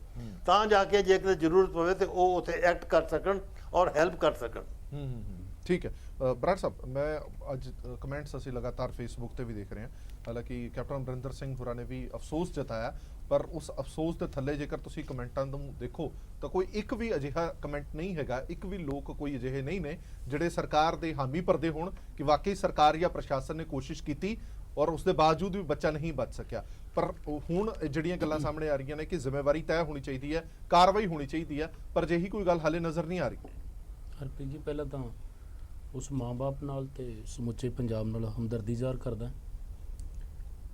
ਤਾਂ ਜਾ ਕੇ ਜੇ ਕਿਤੇ ਜ਼ਰੂਰਤ ਪਵੇ ਤੇ ਉਹ ਉੱਥੇ ਐਕਟ ਕਰ ਸਕਣ ਔਰ ਹੈਲਪ ਕਰ ਸਕਣ।
ਠੀਕ ਹੈ ਬਰਾੜ ਸਾਹਿਬ, ਮੈਂ ਅੱਜ ਕਮੈਂਟਸ ਅਸੀਂ ਲਗਾਤਾਰ ਫੇਸਬੁੱਕ ਤੇ ਵੀ ਦੇਖ ਰਹੇ ਹਾਂ। ਹਾਲਾਂਕਿ ਕੈਪਟਨ ਅਮਰਿੰਦਰ ਸਿੰਘ ਹੋਰਾਂ ਨੇ ਵੀ ਅਫਸੋਸ ਜਤਾਇਆ, ਪਰ ਉਸ ਅਫਸੋਸ ਦੇ ਥੱਲੇ ਜੇਕਰ ਤੁਸੀਂ ਕਮੈਂਟਾਂ ਨੂੰ ਦੇਖੋ ਤਾਂ ਕੋਈ ਇੱਕ ਵੀ ਅਜਿਹਾ ਕਮੈਂਟ ਨਹੀਂ ਹੈਗਾ, ਇੱਕ ਵੀ ਲੋਕ ਕੋਈ ਅਜਿਹੇ ਨਹੀਂ ਨੇ ਜਿਹੜੇ ਸਰਕਾਰ ਦੇ ਹਾਮੀ ਭਰਦੇ ਹੋਣ ਕਿ ਵਾਕਈ ਸਰਕਾਰ ਜਾਂ ਪ੍ਰਸ਼ਾਸਨ ਨੇ ਕੋਸ਼ਿਸ਼ ਕੀਤੀ ਔਰ ਉਸ ਦੇ ਬਾਵਜੂਦ ਵੀ ਬੱਚਾ ਨਹੀਂ ਬਚ ਸਕਿਆ। ਪਰ ਹੁਣ ਜਿਹੜੀਆਂ ਗੱਲਾਂ ਸਾਹਮਣੇ ਆ ਰਹੀਆਂ ਨੇ ਕਿ ਜ਼ਿੰਮੇਵਾਰੀ ਤੈਅ ਹੋਣੀ ਚਾਹੀਦੀ ਹੈ, ਕਾਰਵਾਈ ਹੋਣੀ ਚਾਹੀਦੀ ਹੈ, ਪਰ ਅਜਿਹੀ ਕੋਈ ਗੱਲ ਹਾਲੇ ਨਜ਼ਰ ਨਹੀਂ ਆ ਰਹੀ।
ਹਰਪ੍ਰੀਤ ਜੀ, ਪਹਿਲਾਂ ਤਾਂ ਉਸ ਮਾਂ-ਬਾਪ ਨਾਲ ਤੇ ਸਮੁੱਚੇ ਪੰਜਾਬ ਨਾਲ ਹਮਦਰਦੀ ਜ਼ਾਹਰ ਕਰਦਾ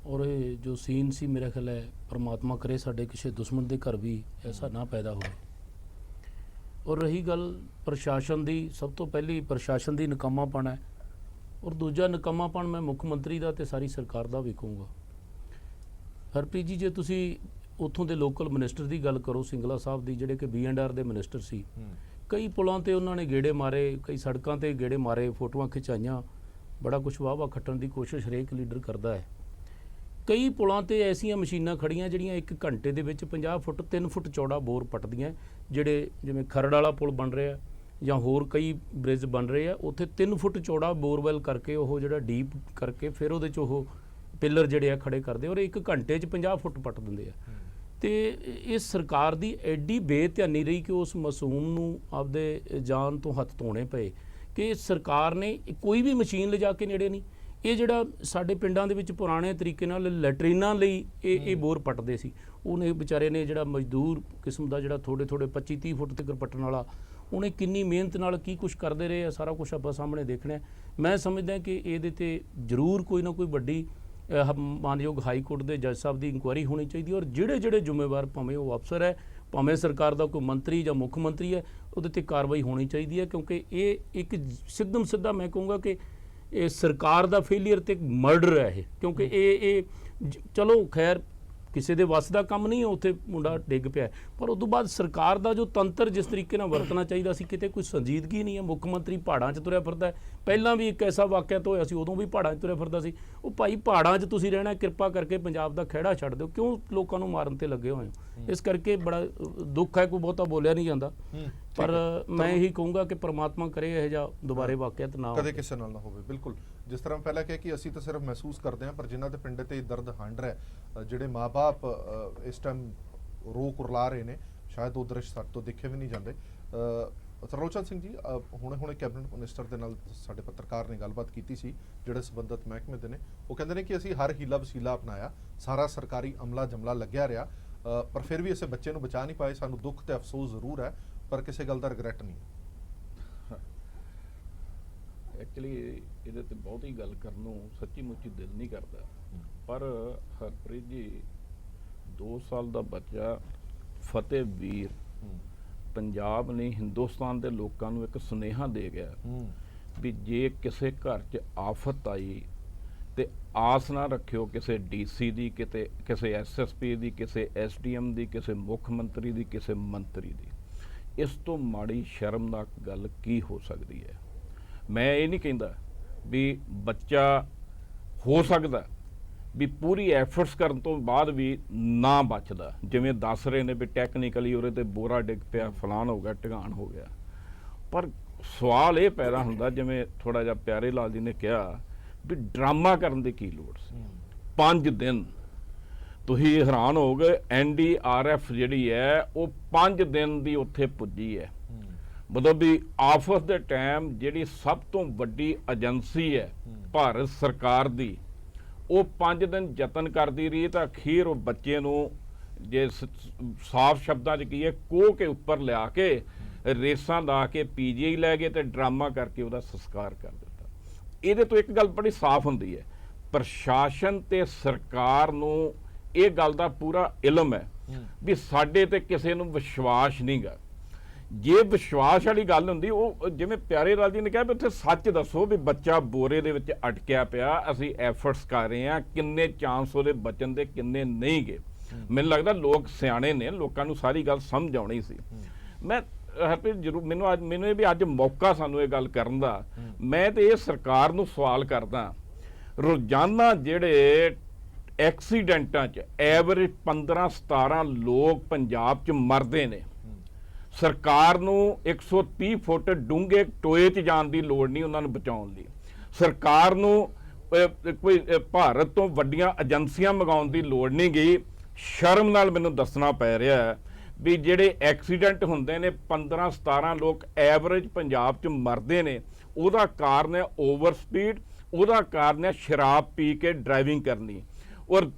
ਔਰ ਇਹ ਜੋ ਸੀਨ ਸੀ, ਮੇਰਾ ਖਿਆਲ ਹੈ ਪਰਮਾਤਮਾ ਕਰੇ ਸਾਡੇ ਕਿਸੇ ਦੁਸ਼ਮਣ ਦੇ ਘਰ ਵੀ ਐਸਾ ਨਾ ਪੈਦਾ ਹੋਵੇ। ਔਰ ਰਹੀ ਗੱਲ ਪ੍ਰਸ਼ਾਸਨ ਦੀ, ਸਭ ਤੋਂ ਪਹਿਲੀ ਪ੍ਰਸ਼ਾਸਨ ਦੀ ਨਕਾਮਾਪਣ ਹੈ ਔਰ ਦੂਜਾ ਨਕਾਮਾਪਣ ਮੈਂ ਮੁੱਖ ਮੰਤਰੀ ਦਾ ਤੇ ਸਾਰੀ ਸਰਕਾਰ ਦਾ ਵੀ ਕਹੂੰਗਾ। ਹਰਪ੍ਰੀਤ ਜੀ, ਜੇ ਤੁਸੀਂ ਉੱਥੋਂ ਦੇ ਲੋਕਲ ਮਿਨਿਸਟਰ ਦੀ ਗੱਲ ਕਰੋ, ਸਿੰਗਲਾ ਸਾਹਿਬ ਦੀ, ਜਿਹੜੇ ਕਿ B&R ਦੇ ਮਿਨਿਸਟਰ ਸੀ, ਕਈ ਪੁਲਾਂ ਤੇ ਉਹਨਾਂ ਨੇ ਗੇੜੇ ਮਾਰੇ, ਕਈ ਸੜਕਾਂ ਤੇ ਗੇੜੇ ਮਾਰੇ, ਫੋਟੋਆਂ ਖਿਚਾਈਆਂ, ਬੜਾ ਕੁਛ ਵਾਹ ਖੱਟਣ ਦੀ ਕੋਸ਼ਿਸ਼ ਹਰੇਕ ਲੀਡਰ ਕਰਦਾ ਹੈ। ਕਈ ਪੁਲਾਂ ਤੇ ਐਸੀਆਂ ਮਸ਼ੀਨਾਂ ਖੜੀਆਂ ਜਿਹੜੀਆਂ 1 ਘੰਟੇ ਦੇ ਵਿੱਚ 50 ਫੁੱਟ 3 ਫੁੱਟ ਚੌੜਾ ਬੋਰ ਪੱਟਦੀਆਂ, ਜਿਹੜੇ ਜਿਵੇਂ ਖਰੜ ਵਾਲਾ ਪੁਲ ਬਣ ਰਿਹਾ ਜਾਂ ਹੋਰ ਕਈ ਬ੍ਰਿਜ ਬਣ ਰਹੇ ਆ, ਉੱਥੇ 3 ਫੁੱਟ ਚੌੜਾ ਬੋਰਵੈਲ ਕਰਕੇ ਉਹ ਜਿਹੜਾ ਡੀਪ ਕਰਕੇ ਫਿਰ ਉਹਦੇ 'ਚ ਉਹ ਪਿੱਲਰ ਜਿਹੜੇ ਆ ਖੜੇ ਕਰਦੇ ਔਰ 1 ਘੰਟੇ 'ਚ 50 ਫੁੱਟ ਪੱਟ ਦਿੰਦੇ ਆ। ਤੇ ਇਸ ਸਰਕਾਰ ਦੀ ਐਡੀ ਬੇਧਿਆਨੀ ਰਹੀ ਕਿ ਉਸ ਮਾਸੂਮ ਨੂੰ ਆਪਦੇ ਜਾਨ ਤੋਂ ਹੱਥ ਧੋਣੇ ਪਏ ਕਿ ਸਰਕਾਰ ਨੇ ਕੋਈ ਵੀ ਮਸ਼ੀਨ ਲਿਜਾ ਕੇ ਨੇੜੇ ਨਹੀਂ। ਇਹ ਜਿਹੜਾ ਸਾਡੇ ਪਿੰਡਾਂ ਦੇ ਵਿੱਚ ਪੁਰਾਣੇ ਤਰੀਕੇ ਨਾਲ ਲੈਟਰੀਨਾਂ ਲਈ ਇਹ ਬੋਰ ਪੱਟਦੇ ਸੀ, ਉਹਨੇ ਵਿਚਾਰੇ ਨੇ ਜਿਹੜਾ ਮਜ਼ਦੂਰ ਕਿਸਮ ਦਾ ਜਿਹੜਾ ਥੋੜੇ 25-30 ਫੁੱਟ ਤੱਕ ਪੱਟਣ ਵਾਲਾ, ਉਹਨੇ ਕਿੰਨੀ ਮਿਹਨਤ ਨਾਲ ਕੀ ਕੁਛ ਕਰਦੇ ਰਹੇ ਆ, ਸਾਰਾ ਕੁਛ ਆਪਾਂ ਸਾਹਮਣੇ ਦੇਖਣਾ। ਮੈਂ ਸਮਝਦਾ ਕਿ ਇਹਦੇ ਤੇ ਜ਼ਰੂਰ ਕੋਈ ਨਾ ਕੋਈ ਵੱਡੀ ਮਾਨਯੋਗ ਹਾਈ ਕੋਰਟ ਦੇ ਜੱਜ ਸਾਹਿਬ ਦੀ ਇਨਕੁਆਇਰੀ ਹੋਣੀ ਚਾਹੀਦੀ ਔਰ ਜਿਹੜੇ ਜ਼ਿੰਮੇਵਾਰ, ਭਾਵੇਂ ਉਹ ਅਫਸਰ ਹੈ, ਭਾਵੇਂ ਸਰਕਾਰ ਦਾ ਕੋਈ ਮੰਤਰੀ ਜਾਂ ਮੁੱਖ ਮੰਤਰੀ ਹੈ, ਉਹਦੇ ਤੇ ਕਾਰਵਾਈ ਹੋਣੀ ਚਾਹੀਦੀ ਹੈ। ਕਿਉਂਕਿ ਇਹ ਇੱਕ ਸਿੱਧਮ ਸਿੱਧਾ ਮੈਂ ਕਹੂੰਗਾ ਕਿ ਇਹ ਸਰਕਾਰ ਦਾ ਫੇਲੀਅਰ ਤੇ ਮਰਡਰ ਹੈ ਇਹ। ਕਿਉਂਕਿ ਇਹ ਚਲੋ ਖੈਰ ਕਿਸੇ ਦੇ ਵੱਸ ਦਾ ਕੰਮ ਨਹੀਂ ਹੈ, ਉੱਥੇ ਮੁੰਡਾ ਡਿੱਗ ਪਿਆ, ਪਰ ਉਸ ਤੋਂ ਬਾਅਦ ਸਰਕਾਰ ਦਾ ਜੋ ਤੰਤਰ ਜਿਸ ਤਰੀਕੇ ਨਾਲ ਵਰਤਣਾ ਚਾਹੀਦਾ ਸੀ, ਕਿਤੇ ਕੋਈ ਸੰਜੀਦਗੀ ਨਹੀਂ ਹੈ। ਮੁੱਖ ਮੰਤਰੀ ਪਹਾੜਾਂ 'ਚ ਤੁਰਿਆ ਫਿਰਦਾ, ਪਹਿਲਾਂ ਵੀ ਇੱਕ ਐਸਾ ਵਾਕਿਆ ਤਾਂ ਹੋਇਆ ਸੀ, ਉਦੋਂ ਵੀ ਪਹਾੜਾਂ 'ਚ ਤੁਰਿਆ ਫਿਰਦਾ ਸੀ। ਉਹ ਭਾਈ ਪਹਾੜਾਂ 'ਚ ਤੁਸੀਂ ਰਹਿਣਾ, ਕਿਰਪਾ ਕਰਕੇ ਪੰਜਾਬ ਦਾ ਖਹਿੜਾ ਛੱਡ ਦਿਓ, ਕਿਉਂ ਲੋਕਾਂ ਨੂੰ ਮਾਰਨ ਤੇ ਲੱਗੇ ਹੋਏ ਹੋ? ਇਸ ਕਰਕੇ ਬੜਾ ਦੁੱਖ ਹੈ, ਕੋਈ ਬਹੁਤਾ ਬੋਲਿਆ ਨਹੀਂ ਜਾਂਦਾ, ਪਰ ਮੈਂ ਇਹੀ ਕਹੂੰਗਾ ਕਿ ਪ੍ਰਮਾਤਮਾ ਕਰੇ ਇਹ ਜਿਹਾ ਦੁਬਾਰੇ ਵਾਕਿਆਤ ਨਾ
ਕਦੇ ਕਿਸੇ ਨਾਲ ਨਾ ਹੋਵੇ। ਬਿਲਕੁਲ, ਜਿਸ ਤਰ੍ਹਾਂ ਪਹਿਲਾਂ ਕਿਹਾ ਕਿ ਅਸੀਂ ਤਾਂ ਸਿਰਫ ਮਹਿਸੂਸ ਕਰਦੇ ਹਾਂ, ਪਰ ਜਿਨ੍ਹਾਂ ਦੇ ਪਿੰਡ ਤੇ ਦਰਦ ਹੰਡ ਰਿਹਾ, ਜਿਹੜੇ ਮਾਂ-ਬਾਪ ਇਸ ਟਾਈਮ ਰੋ ਕੁਰਲਾ ਰਹੇ ਨੇ, ਸ਼ਾਇਦ ਉਹ ਦ੍ਰਿਸ਼ ਸਾਡੇ ਤੋਂ ਦੇਖੇ ਵੀ ਨਹੀਂ ਜਾਂਦੇ। ਤਰਲੋਚਨ ਸਿੰਘ ਜੀ, ਹੁਣੇ ਕੈਬਨਿਟ ਮਿਨਿਸਟਰ ਦੇ ਨਾਲ ਸਾਡੇ ਪੱਤਰਕਾਰ ਨੇ ਗੱਲਬਾਤ ਕੀਤੀ ਸੀ, ਜਿਹੜੇ ਸੰਬੰਧਿਤ ਮਹਿਕਮੇ ਦੇ ਨੇ। ਉਹ ਕਹਿੰਦੇ ਨੇ ਕਿ ਅਸੀਂ ਹਰ ਹੀਲਾ ਵਸੀਲਾ ਅਪਣਾਇਆ, ਸਾਰਾ ਸਰਕਾਰੀ ਅਮਲਾ ਜਮਲਾ ਲੱਗਿਆ ਰਿਹਾ, ਪਰ ਫਿਰ ਵੀ ਅਸੀਂ ਬੱਚੇ ਨੂੰ ਬਚਾ ਨਹੀਂ ਪਾਏ। ਸਾਨੂੰ ਦੁੱਖ ਤੇ ਅਫਸੋਸ ਜ਼ਰੂਰ ਹੈ, ਪਰ ਕਿਸੇ ਗੱਲ ਦਾ ਰਿਗਰੈਟ ਨਹੀਂ।
ਐਕਚੁਅਲੀ ਇਹਦੇ ਤੇ ਬਹੁਤੀ ਗੱਲ ਕਰਨ ਨੂੰ ਸੱਚੀ ਮੁੱਚੀ ਦਿਲ ਨਹੀਂ ਕਰਦਾ, ਪਰ ਹਰਪ੍ਰੀਤ ਜੀ 2 ਸਾਲ ਦਾ ਬੱਚਾ ਫਤਿਹਵੀਰ ਪੰਜਾਬ ਨੇ ਹਿੰਦੁਸਤਾਨ ਦੇ ਲੋਕਾਂ ਨੂੰ ਇੱਕ ਸੁਨੇਹਾ ਦੇ ਗਿਆ ਵੀ ਜੇ ਕਿਸੇ ਘਰ 'ਚ ਆਫਤ ਆਈ ਤੇ ਆਸ ਨਾ ਰੱਖਿਓ ਕਿਸੇ DC ਦੀ, ਕਿਤੇ ਕਿਸੇ SSP ਦੀ, ਕਿਸੇ SDM ਦੀ, ਕਿਸੇ ਮੁੱਖ ਮੰਤਰੀ ਦੀ, ਕਿਸੇ ਮੰਤਰੀ ਦੀ। ਇਸ ਤੋਂ ਮਾੜੀ ਸ਼ਰਮਨਾਕ ਗੱਲ ਕੀ ਹੋ ਸਕਦੀ ਹੈ? ਮੈਂ ਇਹ ਨਹੀਂ ਕਹਿੰਦਾ ਵੀ ਬੱਚਾ ਹੋ ਸਕਦਾ ਵੀ ਪੂਰੀ ਐਫਰਟਸ ਕਰਨ ਤੋਂ ਬਾਅਦ ਵੀ ਨਾ ਬਚਦਾ, ਜਿਵੇਂ ਦੱਸ ਰਹੇ ਨੇ ਵੀ ਟੈਕਨੀਕਲੀ ਉਹਦੇ ਤੇ ਬੋਰਾ ਡਿੱਗ ਪਿਆ, ਫਲਾਣ ਹੋ ਗਿਆ, ਢਗਾਣ ਹੋ ਗਿਆ। ਪਰ ਸਵਾਲ ਇਹ ਪੈਦਾ ਹੁੰਦਾ, ਜਿਵੇਂ ਥੋੜਾ ਜਿਹਾ ਪਿਆਰੇ ਲਾਲ ਜੀ ਨੇ ਕਿਹਾ, ਵੀ ਡਰਾਮਾ ਕਰਨ ਦੀ ਕੀ ਲੋੜ ਸੀ? 5 ਦਿਨ ਤੁਸੀਂ ਹੈਰਾਨ ਹੋ ਗਏ, NDRF ਜਿਹੜੀ ਹੈ ਉਹ 5 ਦਿਨ ਦੀ ਉੱਥੇ ਪੁੱਜੀ ਹੈ। ਮਤਲਬ ਵੀ ਆਫਤ ਦੇ ਟਾਈਮ ਜਿਹੜੀ ਸਭ ਤੋਂ ਵੱਡੀ ਏਜੰਸੀ ਹੈ ਭਾਰਤ ਸਰਕਾਰ ਦੀ, ਉਹ 5 ਦਿਨ ਯਤਨ ਕਰਦੀ ਰਹੀ ਤਾਂ ਅਖੀਰ ਉਹ ਬੱਚੇ ਨੂੰ ਜੇ ਸਾਫ਼ ਸ਼ਬਦਾਂ 'ਚ ਕੀ ਹੈ ਕੋਹ ਕੇ ਉੱਪਰ ਲਿਆ ਕੇ ਰੇਸਾਂ ਲਾ ਕੇ PGI ਲੈ ਗਏ ਤੇ ਡਰਾਮਾ ਕਰਕੇ ਉਹਦਾ ਸੰਸਕਾਰ ਕਰ ਦਿੱਤਾ। ਇਹਦੇ ਤੋਂ ਇੱਕ ਗੱਲ ਬੜੀ ਸਾਫ਼ ਹੁੰਦੀ ਹੈ, ਪ੍ਰਸ਼ਾਸਨ ਤੇ ਸਰਕਾਰ ਨੂੰ ਇਹ ਗੱਲ ਦਾ ਪੂਰਾ ਇਲਮ ਹੈ ਵੀ ਸਾਡੇ ਤੇ ਕਿਸੇ ਨੂੰ ਵਿਸ਼ਵਾਸ ਨਹੀਂਗਾ। ਜੇ ਵਿਸ਼ਵਾਸ ਵਾਲੀ ਗੱਲ ਹੁੰਦੀ, ਉਹ ਜਿਵੇਂ ਪਿਆਰੇ ਲਾਲ ਜੀ ਨੇ ਕਿਹਾ ਵੀ ਉੱਥੇ ਸੱਚ ਦੱਸੋ ਵੀ ਬੱਚਾ ਬੋਰੇ ਦੇ ਵਿੱਚ ਅਟਕਿਆ ਪਿਆ, ਅਸੀਂ ਐਫਰਟਸ ਕਰ ਰਹੇ ਹਾਂ, ਕਿੰਨੇ ਚਾਂਸ ਉਹਦੇ ਬਚਣ ਦੇ ਕਿੰਨੇ ਨਹੀਂ ਗਏ। ਮੈਨੂੰ ਲੱਗਦਾ ਲੋਕ ਸਿਆਣੇ ਨੇ, ਲੋਕਾਂ ਨੂੰ ਸਾਰੀ ਗੱਲ ਸਮਝ ਆਉਣੀ ਸੀ। ਮੈਂ ਹਰਪ੍ਰੀਤ ਜ਼ਰੂਰ ਮੈਨੂੰ ਇਹ ਵੀ ਅੱਜ ਮੌਕਾ ਸਾਨੂੰ ਇਹ ਗੱਲ ਕਰਨ ਦਾ, ਮੈਂ ਤੇ ਇਹ ਸਰਕਾਰ ਨੂੰ ਸਵਾਲ ਕਰਦਾ, ਰੋਜ਼ਾਨਾ ਜਿਹੜੇ ਐਕਸੀਡੈਂਟਾਂ 'ਚ ਐਵਰੇਜ 15-17 ਲੋਕ ਪੰਜਾਬ 'ਚ ਮਰਦੇ ਨੇ, ਸਰਕਾਰ ਨੂੰ 130 ਫੁੱਟ ਡੂੰਘੇ ਟੋਏ 'ਚ ਜਾਣ ਦੀ ਲੋੜ ਨਹੀਂ ਉਹਨਾਂ ਨੂੰ ਬਚਾਉਣ ਲਈ। ਸਰਕਾਰ ਨੂੰ ਕੋਈ ਭਾਰਤ ਤੋਂ ਵੱਡੀਆਂ ਏਜੰਸੀਆਂ ਮੰਗਾਉਣ ਦੀ ਲੋੜ ਨਹੀਂ ਗਈ। ਸ਼ਰਮ ਨਾਲ ਮੈਨੂੰ ਦੱਸਣਾ ਪੈ ਰਿਹਾ ਹੈ ਵੀ ਜਿਹੜੇ ਐਕਸੀਡੈਂਟ ਹੁੰਦੇ ਨੇ 15-17 ਲੋਕ ਐਵਰੇਜ ਪੰਜਾਬ 'ਚ ਮਰਦੇ ਨੇ, ਉਹਦਾ ਕਾਰਨ ਹੈ ਓਵਰ ਸਪੀਡ, ਉਹਦਾ ਕਾਰਨ ਹੈ ਸ਼ਰਾਬ ਪੀ ਕੇ ਡਰਾਈਵਿੰਗ ਕਰਨੀ। ਔਰ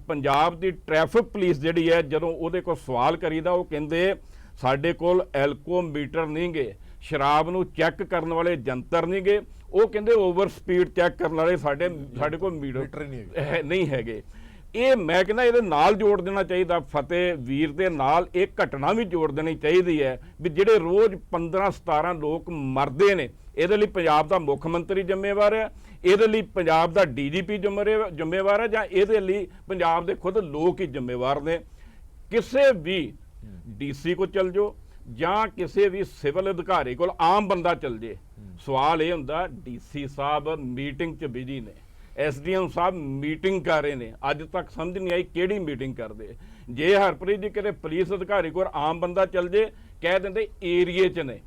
ਪੰਜਾਬ ਦੀ ਟ੍ਰੈਫਿਕ ਪੁਲਿਸ ਜਿਹੜੀ ਹੈ, ਜਦੋਂ ਉਹਦੇ ਕੋਲ ਸਵਾਲ ਕਰੀਦਾ ਉਹ ਕਹਿੰਦੇ ਸਾਡੇ ਕੋਲ ਐਲਕੋਮੀਟਰ ਨਹੀਂ ਗੇ, ਸ਼ਰਾਬ ਨੂੰ ਚੈੱਕ ਕਰਨ ਵਾਲੇ ਜੰਤਰ ਨਹੀਂ ਗੇ, ਉਹ ਕਹਿੰਦੇ ਓਵਰ ਸਪੀਡ ਚੈੱਕ ਕਰਨ ਵਾਲੇ ਸਾਡੇ ਕੋਲ ਮੀਟਰ ਨਹੀਂ ਹੈਗੇ। ਇਹ ਮੈਂ ਕਹਿੰਦਾ ਇਹਦੇ ਨਾਲ ਜੋੜ ਦੇਣਾ ਚਾਹੀਦਾ, ਫਤਿਹ ਵੀਰ ਦੇ ਨਾਲ ਇਹ ਘਟਨਾ ਵੀ ਜੋੜ ਦੇਣੀ ਚਾਹੀਦੀ ਹੈ ਵੀ ਜਿਹੜੇ ਰੋਜ਼ 15-17 ਲੋਕ ਮਰਦੇ ਨੇ, ਇਹਦੇ ਲਈ ਪੰਜਾਬ ਦਾ ਮੁੱਖ ਮੰਤਰੀ ਜ਼ਿੰਮੇਵਾਰ ਹੈ, ਇਹਦੇ ਲਈ ਪੰਜਾਬ ਦਾ DGP ਜ਼ਿੰਮੇਵਾਰ ਹੈ, ਜਾਂ ਇਹਦੇ ਲਈ ਪੰਜਾਬ ਦੇ ਖੁਦ ਲੋਕ ਹੀ ਜ਼ਿੰਮੇਵਾਰ ਨੇ। ਕਿਸੇ ਵੀ DC ਕੋਲ ਚਲ ਜਾਓ ਜਾਂ ਕਿਸੇ ਵੀ ਸਿਵਲ ਅਧਿਕਾਰੀ ਕੋਲ ਆਮ ਬੰਦਾ ਚਲ ਜੇ, ਸਵਾਲ ਇਹ ਹੁੰਦਾ DC ਸਾਹਿਬ ਮੀਟਿੰਗ 'ਚ ਬਿਜੀ ਨੇ, SDM ਸਾਹਿਬ ਮੀਟਿੰਗ ਕਰ ਰਹੇ ਨੇ, ਅੱਜ ਤੱਕ ਸਮਝ ਨਹੀਂ ਆਈ ਕਿਹੜੀ ਮੀਟਿੰਗ ਕਰਦੇ। ਜੇ ਹਰਪ੍ਰੀਤ ਜੀ ਕਿਤੇ ਪੁਲਿਸ ਅਧਿਕਾਰੀ ਕੋਲ ਆਮ ਬੰਦਾ ਚਲ ਜੇ, ਕਹਿ ਦਿੰਦੇ ਏਰੀਏ 'ਚ ਨੇ,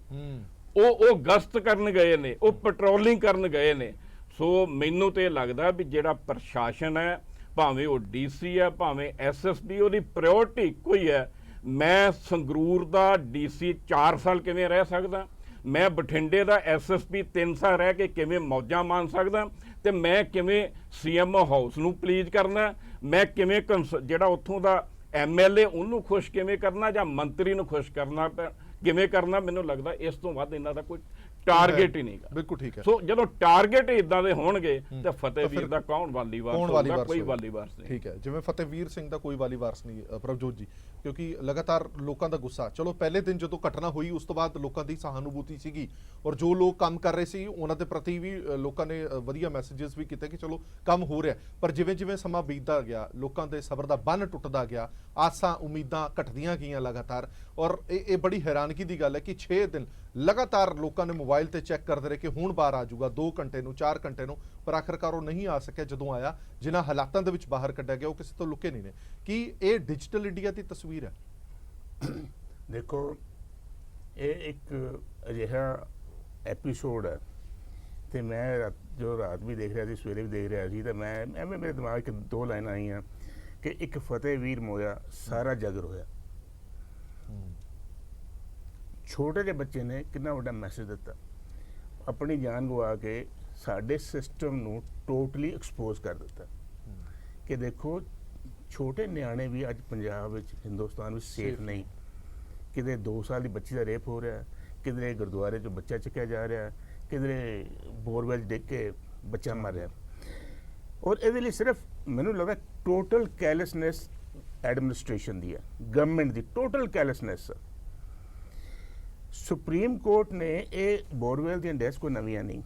ਉਹ ਗਸ਼ਤ ਕਰਨ ਗਏ ਨੇ, ਉਹ ਪੈਟਰੋਲਿੰਗ ਕਰਨ ਗਏ ਨੇ। ਸੋ ਮੈਨੂੰ ਤੇ ਲੱਗਦਾ ਵੀ ਜਿਹੜਾ ਪ੍ਰਸ਼ਾਸਨ ਹੈ, ਭਾਵੇਂ ਉਹ DC ਹੈ ਭਾਵੇਂ SSP, ਉਹਦੀ ਪ੍ਰਾਇੋਰਟੀ ਇੱਕੋ ਹੀ ਹੈ। ਮੈਂ ਸੰਗਰੂਰ ਦਾ DC 4 ਸਾਲ ਕਿਵੇਂ ਰਹਿ ਸਕਦਾ, ਮੈਂ ਬਠਿੰਡੇ ਦਾ SSP 3 ਸਾਲ ਰਹਿ ਕੇ ਕਿਵੇਂ ਮੌਜਾਂ ਮਾਣ ਸਕਦਾ, ਤੇ ਮੈਂ ਕਿਵੇਂ CMO ਹਾਊਸ ਨੂੰ ਪਲੀਜ਼ ਕਰਨਾ, ਮੈਂ ਕਿਵੇਂ ਜਿਹੜਾ ਉੱਥੋਂ ਦਾ MLA ਉਹਨੂੰ ਖੁਸ਼ ਕਿਵੇਂ ਕਰਨਾ, ਜਾਂ ਮੰਤਰੀ ਨੂੰ ਖੁਸ਼ ਕਰਨਾ ਕਿਵੇਂ ਕਰਨਾ। ਮੈਨੂੰ ਲੱਗਦਾ ਇਸ ਤੋਂ ਵੱਧ ਇਹਨਾਂ ਦਾ ਕੋਈ ਟਾਰਗੇਟ ਹੀ ਨਹੀਂਗਾ।
ਬਿਲਕੁਲ ਠੀਕ ਹੈ।
ਸੋ ਜਦੋਂ ਟਾਰਗੇਟ ਇਦਾਂ ਦੇ ਹੋਣਗੇ ਤਾਂ ਫਤਿਹਵੀਰ ਦਾ ਕੌਣ ਵਾਲੀ ਵਾਰਸ, ਕੋਈ ਵਾਲੀ ਵਾਰਸ ਨਹੀਂ।
ਠੀਕ ਹੈ, ਜਿਵੇਂ ਫਤਿਹਵੀਰ ਸਿੰਘ ਦਾ ਕੋਈ ਵਾਲੀ ਵਾਰਸ ਨਹੀਂ ਪ੍ਰਭਜੋਤ ਜੀ, ਕਿਉਂਕਿ ਲਗਾਤਾਰ ਲੋਕਾਂ ਦਾ ਗੁੱਸਾ, ਚਲੋ ਪਹਿਲੇ ਦਿਨ ਜਦੋਂ ਘਟਨਾ ਹੋਈ ਉਸ ਤੋਂ ਬਾਅਦ ਲੋਕਾਂ ਦੀ ਸਹਾਨੁਭੂਤੀ ਸੀਗੀ, ਔਰ ਜੋ ਲੋਕ ਕੰਮ ਕਰ ਰਹੇ ਸੀ ਉਹਨਾਂ ਦੇ ਪ੍ਰਤੀ ਵੀ ਲੋਕਾਂ ਨੇ ਵਧੀਆ ਮੈਸੇजेस ਵੀ ਕੀਤੇ ਕਿ ਚਲੋ ਕੰਮ ਹੋ ਰਿਹਾ। ਪਰ ਜਿਵੇਂ ਜਿਵੇਂ ਸਮਾਂ ਬੀਤਦਾ ਗਿਆ, ਲੋਕਾਂ ਦੇ ਸਬਰ ਦਾ ਬੰਨ ਟੁੱਟਦਾ ਗਿਆ, ਆਸਾਂ ਉਮੀਦਾਂ ਘਟਦੀਆਂ ਗਈਆਂ ਲਗਾਤਾਰ। ਔਰ ਇਹ ਬੜੀ ਹੈਰਾਨਗੀ ਦੀ ਗੱਲ ਹੈ ਕਿ 6 ਦਿਨ ਲਗਾਤਾਰ ਲੋਕਾਂ ਨੇ ਮੋਬਾਈਲ ਤੇ ਚੈੱਕ ਕਰਦੇ ਰਹੇ ਕਿ ਹੁਣ ਬਾਹਰ ਆ ਜਾਊਗਾ 2 ਘੰਟੇ ਨੂੰ 4 ਘੰਟੇ ਨੂੰ, ਪਰ ਆਖਰਕਾਰ ਉਹ ਨਹੀਂ ਆ ਸਕਿਆ। ਜਦੋਂ ਆਇਆ, ਜਿਨ੍ਹਾਂ ਹਾਲਾਤਾਂ ਦੇ ਵਿੱਚ ਬਾਹਰ ਕੱਢਿਆ ਗਿਆ ਉਹ ਕਿਸੇ ਤੋਂ ਲੁਕੇ ਨਹੀਂ ਨੇ। ਕੀ ਇਹ ਡਿਜੀਟਲ ਇੰਡੀਆ ਦੀ ਤਸਵੀਰ ਹੈ?
ਦੇਖੋ, ਇਹ ਇੱਕ ਅਜਿਹਾ ਐਪੀਸੋਡ ਹੈ ਤੇ ਮੈਂ ਜੋ ਰਾਤ ਵੀ ਦੇਖ ਰਿਹਾ ਸੀ, ਸਵੇਰੇ ਵੀ ਦੇਖ ਰਿਹਾ ਸੀ, ਤਾਂ ਮੈਂ ਐਵੇਂ ਮੇਰੇ ਦਿਮਾਗ 'ਚ 2 ਲਾਈਨਾਂ ਆਈਆਂ ਕਿ ਇੱਕ ਫਤਿਹਵੀਰ ਮੋਇਆ ਸਾਰਾ ਜਗ ਰੋਇਆ। ਛੋਟੇ ਜਿਹੇ ਬੱਚੇ ਨੇ ਕਿੰਨਾ ਵੱਡਾ ਮੈਸੇਜ ਦਿੱਤਾ, ਆਪਣੀ ਜਾਨ ਗਵਾ ਕੇ ਸਾਡੇ ਸਿਸਟਮ ਨੂੰ ਟੋਟਲੀ ਐਕਸਪੋਜ਼ ਕਰ ਦਿੱਤਾ ਕਿ ਦੇਖੋ ਛੋਟੇ ਨਿਆਣੇ ਵੀ ਅੱਜ ਪੰਜਾਬ ਵਿੱਚ, ਹਿੰਦੁਸਤਾਨ ਵਿੱਚ ਸੇਫ ਨਹੀਂ। ਕਿਤੇ 2 ਸਾਲ ਦੀ ਬੱਚੀ ਦਾ ਰੇਪ ਹੋ ਰਿਹਾ, ਕਿਧਰੇ ਗੁਰਦੁਆਰੇ 'ਚੋਂ ਬੱਚਾ ਚੱਕਿਆ ਜਾ ਰਿਹਾ, ਕਿਧਰੇ ਬੋਰਵੈਲ ਡਿੱਗ ਕੇ ਬੱਚਾ ਮਰ ਰਿਹਾ। ਔਰ ਇਹਦੇ ਲਈ ਸਿਰਫ ਮੈਨੂੰ ਲੱਗਦਾ ਟੋਟਲ ਕੈਰਲੈਸਨੈਸ ਐਡਮਿਨਿਸਟ੍ਰੇਸ਼ਨ ਦੀ ਹੈ, ਗਵਰਨਮੈਂਟ ਦੀ ਟੋਟਲ ਕੈਰਲੈਸਨੈਸ। ਸੁਪਰੀਮ ਕੋਰਟ ਨੇ ਇਹ ਬੋਰਵੈਲ ਦੀਆਂ ਡੈਥਸ ਕੋਈ ਨਵੀਆਂ ਨਹੀਂ,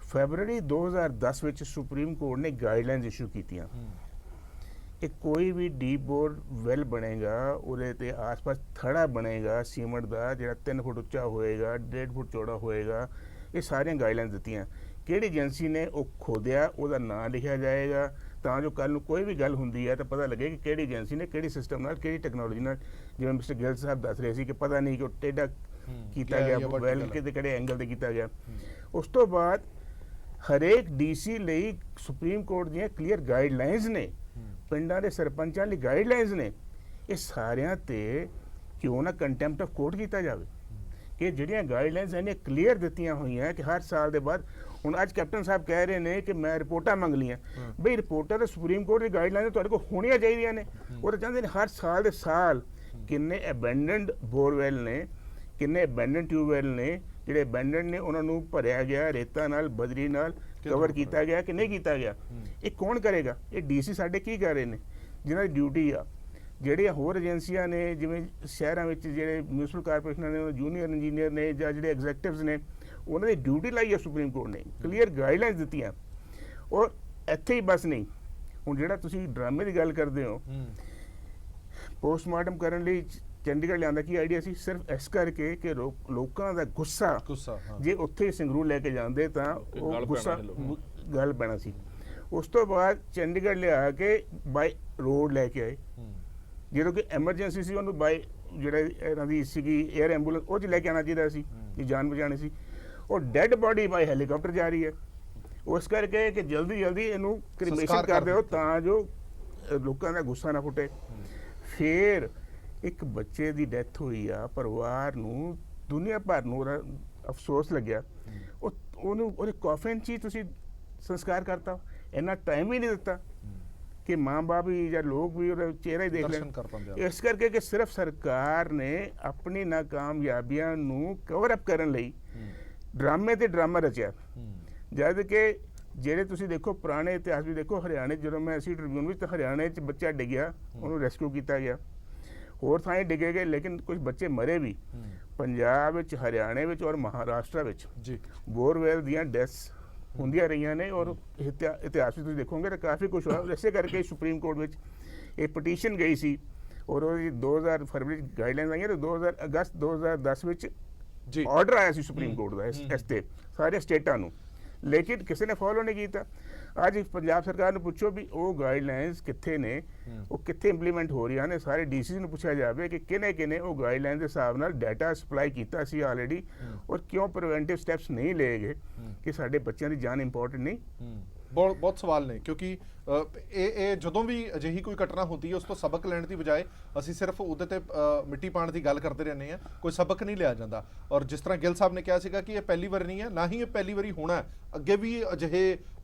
ਫੈਬਰਵਰੀ 2010 ਵਿੱਚ ਸੁਪਰੀਮ ਕੋਰਟ ਨੇ ਗਾਈਡਲਾਈਨਸ ਇਸ਼ੂ ਕੀਤੀਆਂ ਕਿ ਕੋਈ ਵੀ ਡੀਪ ਬੋਰ ਵੈਲ ਬਣੇਗਾ, ਉਹਦੇ ਤੇ ਆਸ-ਪਾਸ ਥੜਾ ਬਣੇਗਾ ਸੀਮੈਂਟ ਦਾ, ਜਿਹੜਾ 3 ਫੁੱਟ ਉੱਚਾ ਹੋਏਗਾ, 1.5 ਫੁੱਟ ਚੌੜਾ ਹੋਏਗਾ। ਇਹ ਸਾਰੀਆਂ ਗਾਈਡਲਾਈਨਸ ਦਿੱਤੀਆਂ। ਕਿਹੜੀ ਏਜੰਸੀ ਨੇ ਉਹ ਖੋਦਿਆ, ਉਹਦਾ ਨਾਂ ਲਿਖਿਆ ਜਾਏਗਾ, ਤਾਂ ਜੋ ਕੱਲ ਨੂੰ ਕੋਈ ਵੀ ਗੱਲ ਹੁੰਦੀ ਹੈ ਤਾਂ ਪਤਾ ਲੱਗੇ ਕਿ ਕਿਹੜੀ ਏਜੰਸੀ ਨੇ ਕਿਹੜੀ ਸਿਸਟਮ ਨਾਲ, ਕਿਹੜੀ ਟੈਕਨੋਲੋਜੀ ਨਾਲ। ਜਿਵੇਂ ਮਿਸਟਰ ਗਿੱਲ ਸਾਹਿਬ ਦੱਸ ਰਹੇ ਸੀ ਕਿ ਪਤਾ ਨਹੀਂ ਕਿ ਉਹ ਟੇਢਾ ਕੀਤਾ ਗਿਆ, ਵੈਲ ਕਿਹੜੇ ਐਂਗਲ ਤੇ ਕੀਤਾ ਗਿਆ। ਉਸ ਤੋਂ ਬਾਅਦ ਹਰੇਕ DC ਲਈ ਸੁਪਰੀਮ ਕੋਰਟ ਦੀਆਂ ਕਲੀਅਰ ਗਾਈਡਲਾਈਨਸ ਨੇ, ਪਿੰਡਾਂ ਦੇ ਸਰਪੰਚਾਂ ਲਈ ਗਾਈਡਲਾਈਨਸ ਨੇ। ਇਹ ਸਾਰਿਆਂ ਤੇ ਕਿਉਂ ਨਾ ਕੰਟੈਂਪਟ ਆਫ ਕੋਰਟ ਕੀਤਾ ਜਾਵੇ। ਕਿ ਜਿਹੜੀਆਂ ਗਾਈਡਲਾਈਨਸ ਇਹਨੇ ਕਲੀਅਰ ਦਿੱਤੀਆਂ ਹੋਈਆਂ ਕਿ ਹਰ ਸਾਲ ਦੇ ਬਾਅਦ ਹੁਣ ਅੱਜ ਕੈਪਟਨ ਸਾਹਿਬ ਕਹਿ ਰਹੇ ਨੇ ਕਿ ਮੈਂ ਰਿਪੋਰਟਾਂ ਮੰਗ ਲਈਆਂ ਬਈ ਰਿਪੋਰਟਾਂ ਤਾਂ ਸੁਪਰੀਮ ਕੋਰਟ ਦੀ ਗਾਈਡਲਾਈਨ ਤੁਹਾਡੇ ਕੋਲ ਹੋਣੀਆਂ ਚਾਹੀਦੀਆਂ ਨੇ। ਉਹ ਤਾਂ ਚਾਹੁੰਦੇ ਨੇ ਹਰ ਸਾਲ ਦੇ ਸਾਲ ਕਿੰਨੇ ਅਬੈਂਡਨਡ ਬੋਰਵੈਲ ਨੇ, ਕਿੰਨੇ ਅਬੈਂਡਨਡ ਟਿਊਬਵੈਲ ਨੇ ਜਿਹੜੇ ਅਬੈਂਡਨਡ ਨੇ ਉਹਨਾਂ ਨੂੰ ਭਰਿਆ ਗਿਆ ਰੇਤਾ ਨਾਲ, ਬਜਰੀ ਨਾਲ ਕਵਰ ਕੀਤਾ ਗਿਆ ਕਿ ਨਹੀਂ ਕੀਤਾ ਗਿਆ। ਇਹ ਕੌਣ ਕਰੇਗਾ? ਇਹ ਡੀਸੀ ਸਾਡੇ ਕੀ ਕਰ ਰਹੇ ਨੇ ਜਿਨ੍ਹਾਂ ਦੀ ਡਿਊਟੀ ਆ। ਜਿਹੜੀਆਂ ਹੋਰ ਏਜੰਸੀਆਂ ਨੇ ਜਿਵੇਂ ਸ਼ਹਿਰਾਂ ਵਿੱਚ ਜਿਹੜੇ ਮਿਊਨਿਸਪਲ ਕਾਰਪੋਰੇਸ਼ਨਾਂ ਨੇ, ਜੂਨੀਅਰ ਇੰਜੀਨੀਅਰ ਨੇ ਜਾਂ ਜਿਹੜੇ ਐਗਜ਼ੈਕਟਿਵਸ ਨੇ, ਉਹਨਾਂ ਦੀ ਡਿਊਟੀ ਲਾਈ ਹੈ ਸੁਪਰੀਮ ਕੋਰਟ ਨੇ, ਕਲੀਅਰ ਗਾਈਡਲਾਈਨਸ ਦਿੱਤੀਆਂ। ਔਰ ਇੱਥੇ ਹੀ ਬਸ ਨਹੀਂ, ਹੁਣ ਜਿਹੜਾ ਤੁਸੀਂ ਡਰਾਮੇ ਦੀ ਗੱਲ ਕਰਦੇ ਹੋ, ਪੋਸਟਮਾਰਟਮ ਕਰਨ ਲਈ ਚੰਡੀਗੜ੍ਹ ਲਿਆਂਦਾ ਕੀ ਆਈਡੀਆ ਸੀ? ਸਿਰਫ ਇਸ ਕਰਕੇ ਕਿ ਲੋਕਾਂ ਦਾ ਗੁੱਸਾ ਜੇ ਉੱਥੇ ਸੰਗਰੂਰ ਲੈ ਕੇ ਜਾਂਦੇ ਤਾਂ ਉਹ ਗੁੱਸਾ ਗੱਲ ਪੈਣਾ ਸੀ। ਉਸ ਤੋਂ ਬਾਅਦ ਚੰਡੀਗੜ੍ਹ ਲਿਆ ਕੇ ਬਾਈ ਰੋਡ ਲੈ ਕੇ ਆਏ, ਜਦੋਂ ਕਿ ਐਮਰਜੈਂਸੀ ਸੀ ਉਹਨੂੰ ਬਾਈ ਜਿਹੜਾ ਇਹਨਾਂ ਦੀ ਸੀਗੀ 에ਅਰ ਐਂਬੂਲੈਂਸ ਉਹ 'ਚ ਲੈ ਕੇ ਆਉਣਾ ਚਾਹੀਦਾ ਸੀ ਕਿ ਜਾਨ ਬਚਾਉਣੀ ਸੀ। ਉਹ ਡੈੱਡ ਬਾਡੀ ਬਾਈ ਹੈਲੀਕਾਪਟਰ ਜਾ ਰਹੀ ਹੈ। ਉਸ ਕਰਕੇ ਕਿ ਜਲਦੀ ਇਹਨੂੰ ਕ੍ਰਿਮੇਸ਼ਨ ਕਰ ਦਿਓ ਤਾਂ ਜੋ ਲੋਕਾਂ ਦਾ ਗੁੱਸਾ ਨਾ ਫੁੱਟੇ। ਫਿਰ ਇੱਕ ਬੱਚੇ ਦੀ ਡੈਥ ਹੋਈ ਆ, ਪਰਿਵਾਰ ਨੂੰ ਦੁਨੀਆ ਭਰ ਨੂੰ ਉਹਦਾ ਅਫਸੋਸ ਲੱਗਿਆ। ਉਹਨੂੰ ਉਹਦੇ ਕਾਫਨ 'ਚ ਹੀ ਤੁਸੀਂ ਸੰਸਕਾਰ ਕਰਤਾ, ਇੰਨਾ ਟਾਈਮ ਹੀ ਨਹੀਂ ਦਿੱਤਾ ਕਿ ਮਾਂ-ਬਾਪ ਵੀ ਜਾਂ ਲੋਕ ਵੀ ਉਹਦਾ ਚਿਹਰਾ ਹੀ ਦੇਖ ਲੈਣ। ਇਸ ਕਰਕੇ ਕਿ ਸਿਰਫ ਸਰਕਾਰ ਨੇ ਆਪਣੀ ਨਾਕਾਮਯਾਬੀਆਂ ਨੂੰ ਕਵਰ ਅਪ ਕਰਨ ਲਈ ਡਰਾਮੇ ਤੇ ਡਰਾਮਾ ਰਚਿਆ। ਜਦ ਕਿ ਜਿਹੜੇ ਤੁਸੀਂ ਦੇਖੋ ਪੁਰਾਣੇ ਇਤਿਹਾਸ ਵੀ ਦੇਖੋ, ਹਰਿਆਣੇ ਜਦੋਂ ਮੈਂ ਅਸੀਂ ਟ੍ਰਿਬਿਊਨ ਵਿੱਚ ਤਾਂ ਹਰਿਆਣੇ 'ਚ ਬੱਚਾ ਡਿੱਗਿਆ, ਉਹਨੂੰ ਰੈਸਕਿਊ ਕੀਤਾ ਗਿਆ, ਹੋਰ ਥਾਂ ਡਿੱਗੇ ਗਏ ਲੇਕਿਨ ਕੁਝ ਬੱਚੇ ਮਰੇ ਵੀ। ਪੰਜਾਬ ਵਿੱਚ, ਹਰਿਆਣੇ ਵਿੱਚ ਔਰ ਮਹਾਰਾਸ਼ਟਰ ਵਿੱਚ ਬੋਰਵੈਲ ਦੀਆਂ ਡੈਥਸ ਹੁੰਦੀਆਂ ਰਹੀਆਂ ਨੇ ਔਰ ਇਤਿਹਾਸ ਵਿੱਚ ਤੁਸੀਂ ਦੇਖੋਗੇ ਤਾਂ ਕਾਫੀ ਕੁਝ ਹੋਇਆ। ਇਸੇ ਕਰਕੇ ਸੁਪਰੀਮ ਕੋਰਟ ਵਿੱਚ ਇਹ ਪਟੀਸ਼ਨ ਗਈ ਸੀ ਔਰ ਉਹਦੀ 2000 ਫਰਵਰੀ ਗਾਈਡਲਾਈਨਸ ਆਈਆਂ ਤੇ 2000 ਅਗਸਤ 2010 ਵਿੱਚ ਆਰਡਰ ਆਇਆ ਸੀ ਸੁਪਰੀਮ ਕੋਰਟ ਦਾ ਇਸ ਤੇ ਸਾਰੇ ਸਟੇਟਾਂ ਨੂੰ, ਲੇਕਿਨ ਕਿਸੇ ਨੇ ਫੋਲੋ ਨਹੀਂ ਕੀਤਾ। ਅੱਜ ਪੰਜਾਬ ਸਰਕਾਰ ਨੂੰ ਪੁੱਛੋ ਵੀ ਉਹ ਗਾਈਡਲਾਈਨਸ ਕਿੱਥੇ ਨੇ, ਉਹ ਕਿੱਥੇ ਇੰਪਲੀਮੈਂਟ ਹੋ ਰਹੀਆਂ ਨੇ। ਸਾਰੇ ਡੀਸੀ ਨੂੰ ਪੁੱਛਿਆ ਜਾਵੇ ਕਿ ਕਿਹਨੇ ਉਹ ਗਾਈਡਲਾਈਨ ਦੇ ਹਿਸਾਬ ਨਾਲ ਡਾਟਾ ਸਪਲਾਈ ਕੀਤਾ ਸੀ ਆਲਰੇਡੀ ਔਰ ਕਿਉਂ ਪ੍ਰੀਵੈਂਟਿਵ ਸਟੈਪਸ ਨਹੀਂ ਲਏ ਗਏ ਕਿ ਸਾਡੇ ਬੱਚਿਆਂ ਦੀ ਜਾਨ ਇੰਪੋਰਟੈਂਟ ਨਹੀਂ।
ਬਹੁਤ ਸਵਾਲ ਨੇ ਕਿਉਂਕਿ ਇਹ ਜਦੋਂ ਵੀ ਅਜਿਹੀ ਕੋਈ ਘਟਨਾ ਹੁੰਦੀ ਹੈ ਉਸ ਤੋਂ ਸਬਕ ਲੈਣ ਦੀ ਬਜਾਏ ਅਸੀਂ ਸਿਰਫ ਉਹਦੇ ਤੇ ਮਿੱਟੀ ਪਾਉਣ ਦੀ ਗੱਲ ਕਰਦੇ ਰਹਿੰਦੇ ਹਾਂ, ਕੋਈ ਸਬਕ ਨਹੀਂ ਲਿਆ ਜਾਂਦਾ। ਔਰ ਜਿਸ ਤਰ੍ਹਾਂ ਗਿੱਲ ਸਾਹਿਬ ਨੇ ਕਿਹਾ ਸੀਗਾ ਕਿ ਇਹ ਪਹਿਲੀ ਵਾਰ ਨਹੀਂ ਹੈ, ਨਾ ਹੀ ਇਹ ਪਹਿਲੀ ਵਾਰੀ ਹੋਣਾ, ਅੱਗੇ ਵੀ ਅਜਿਹੇ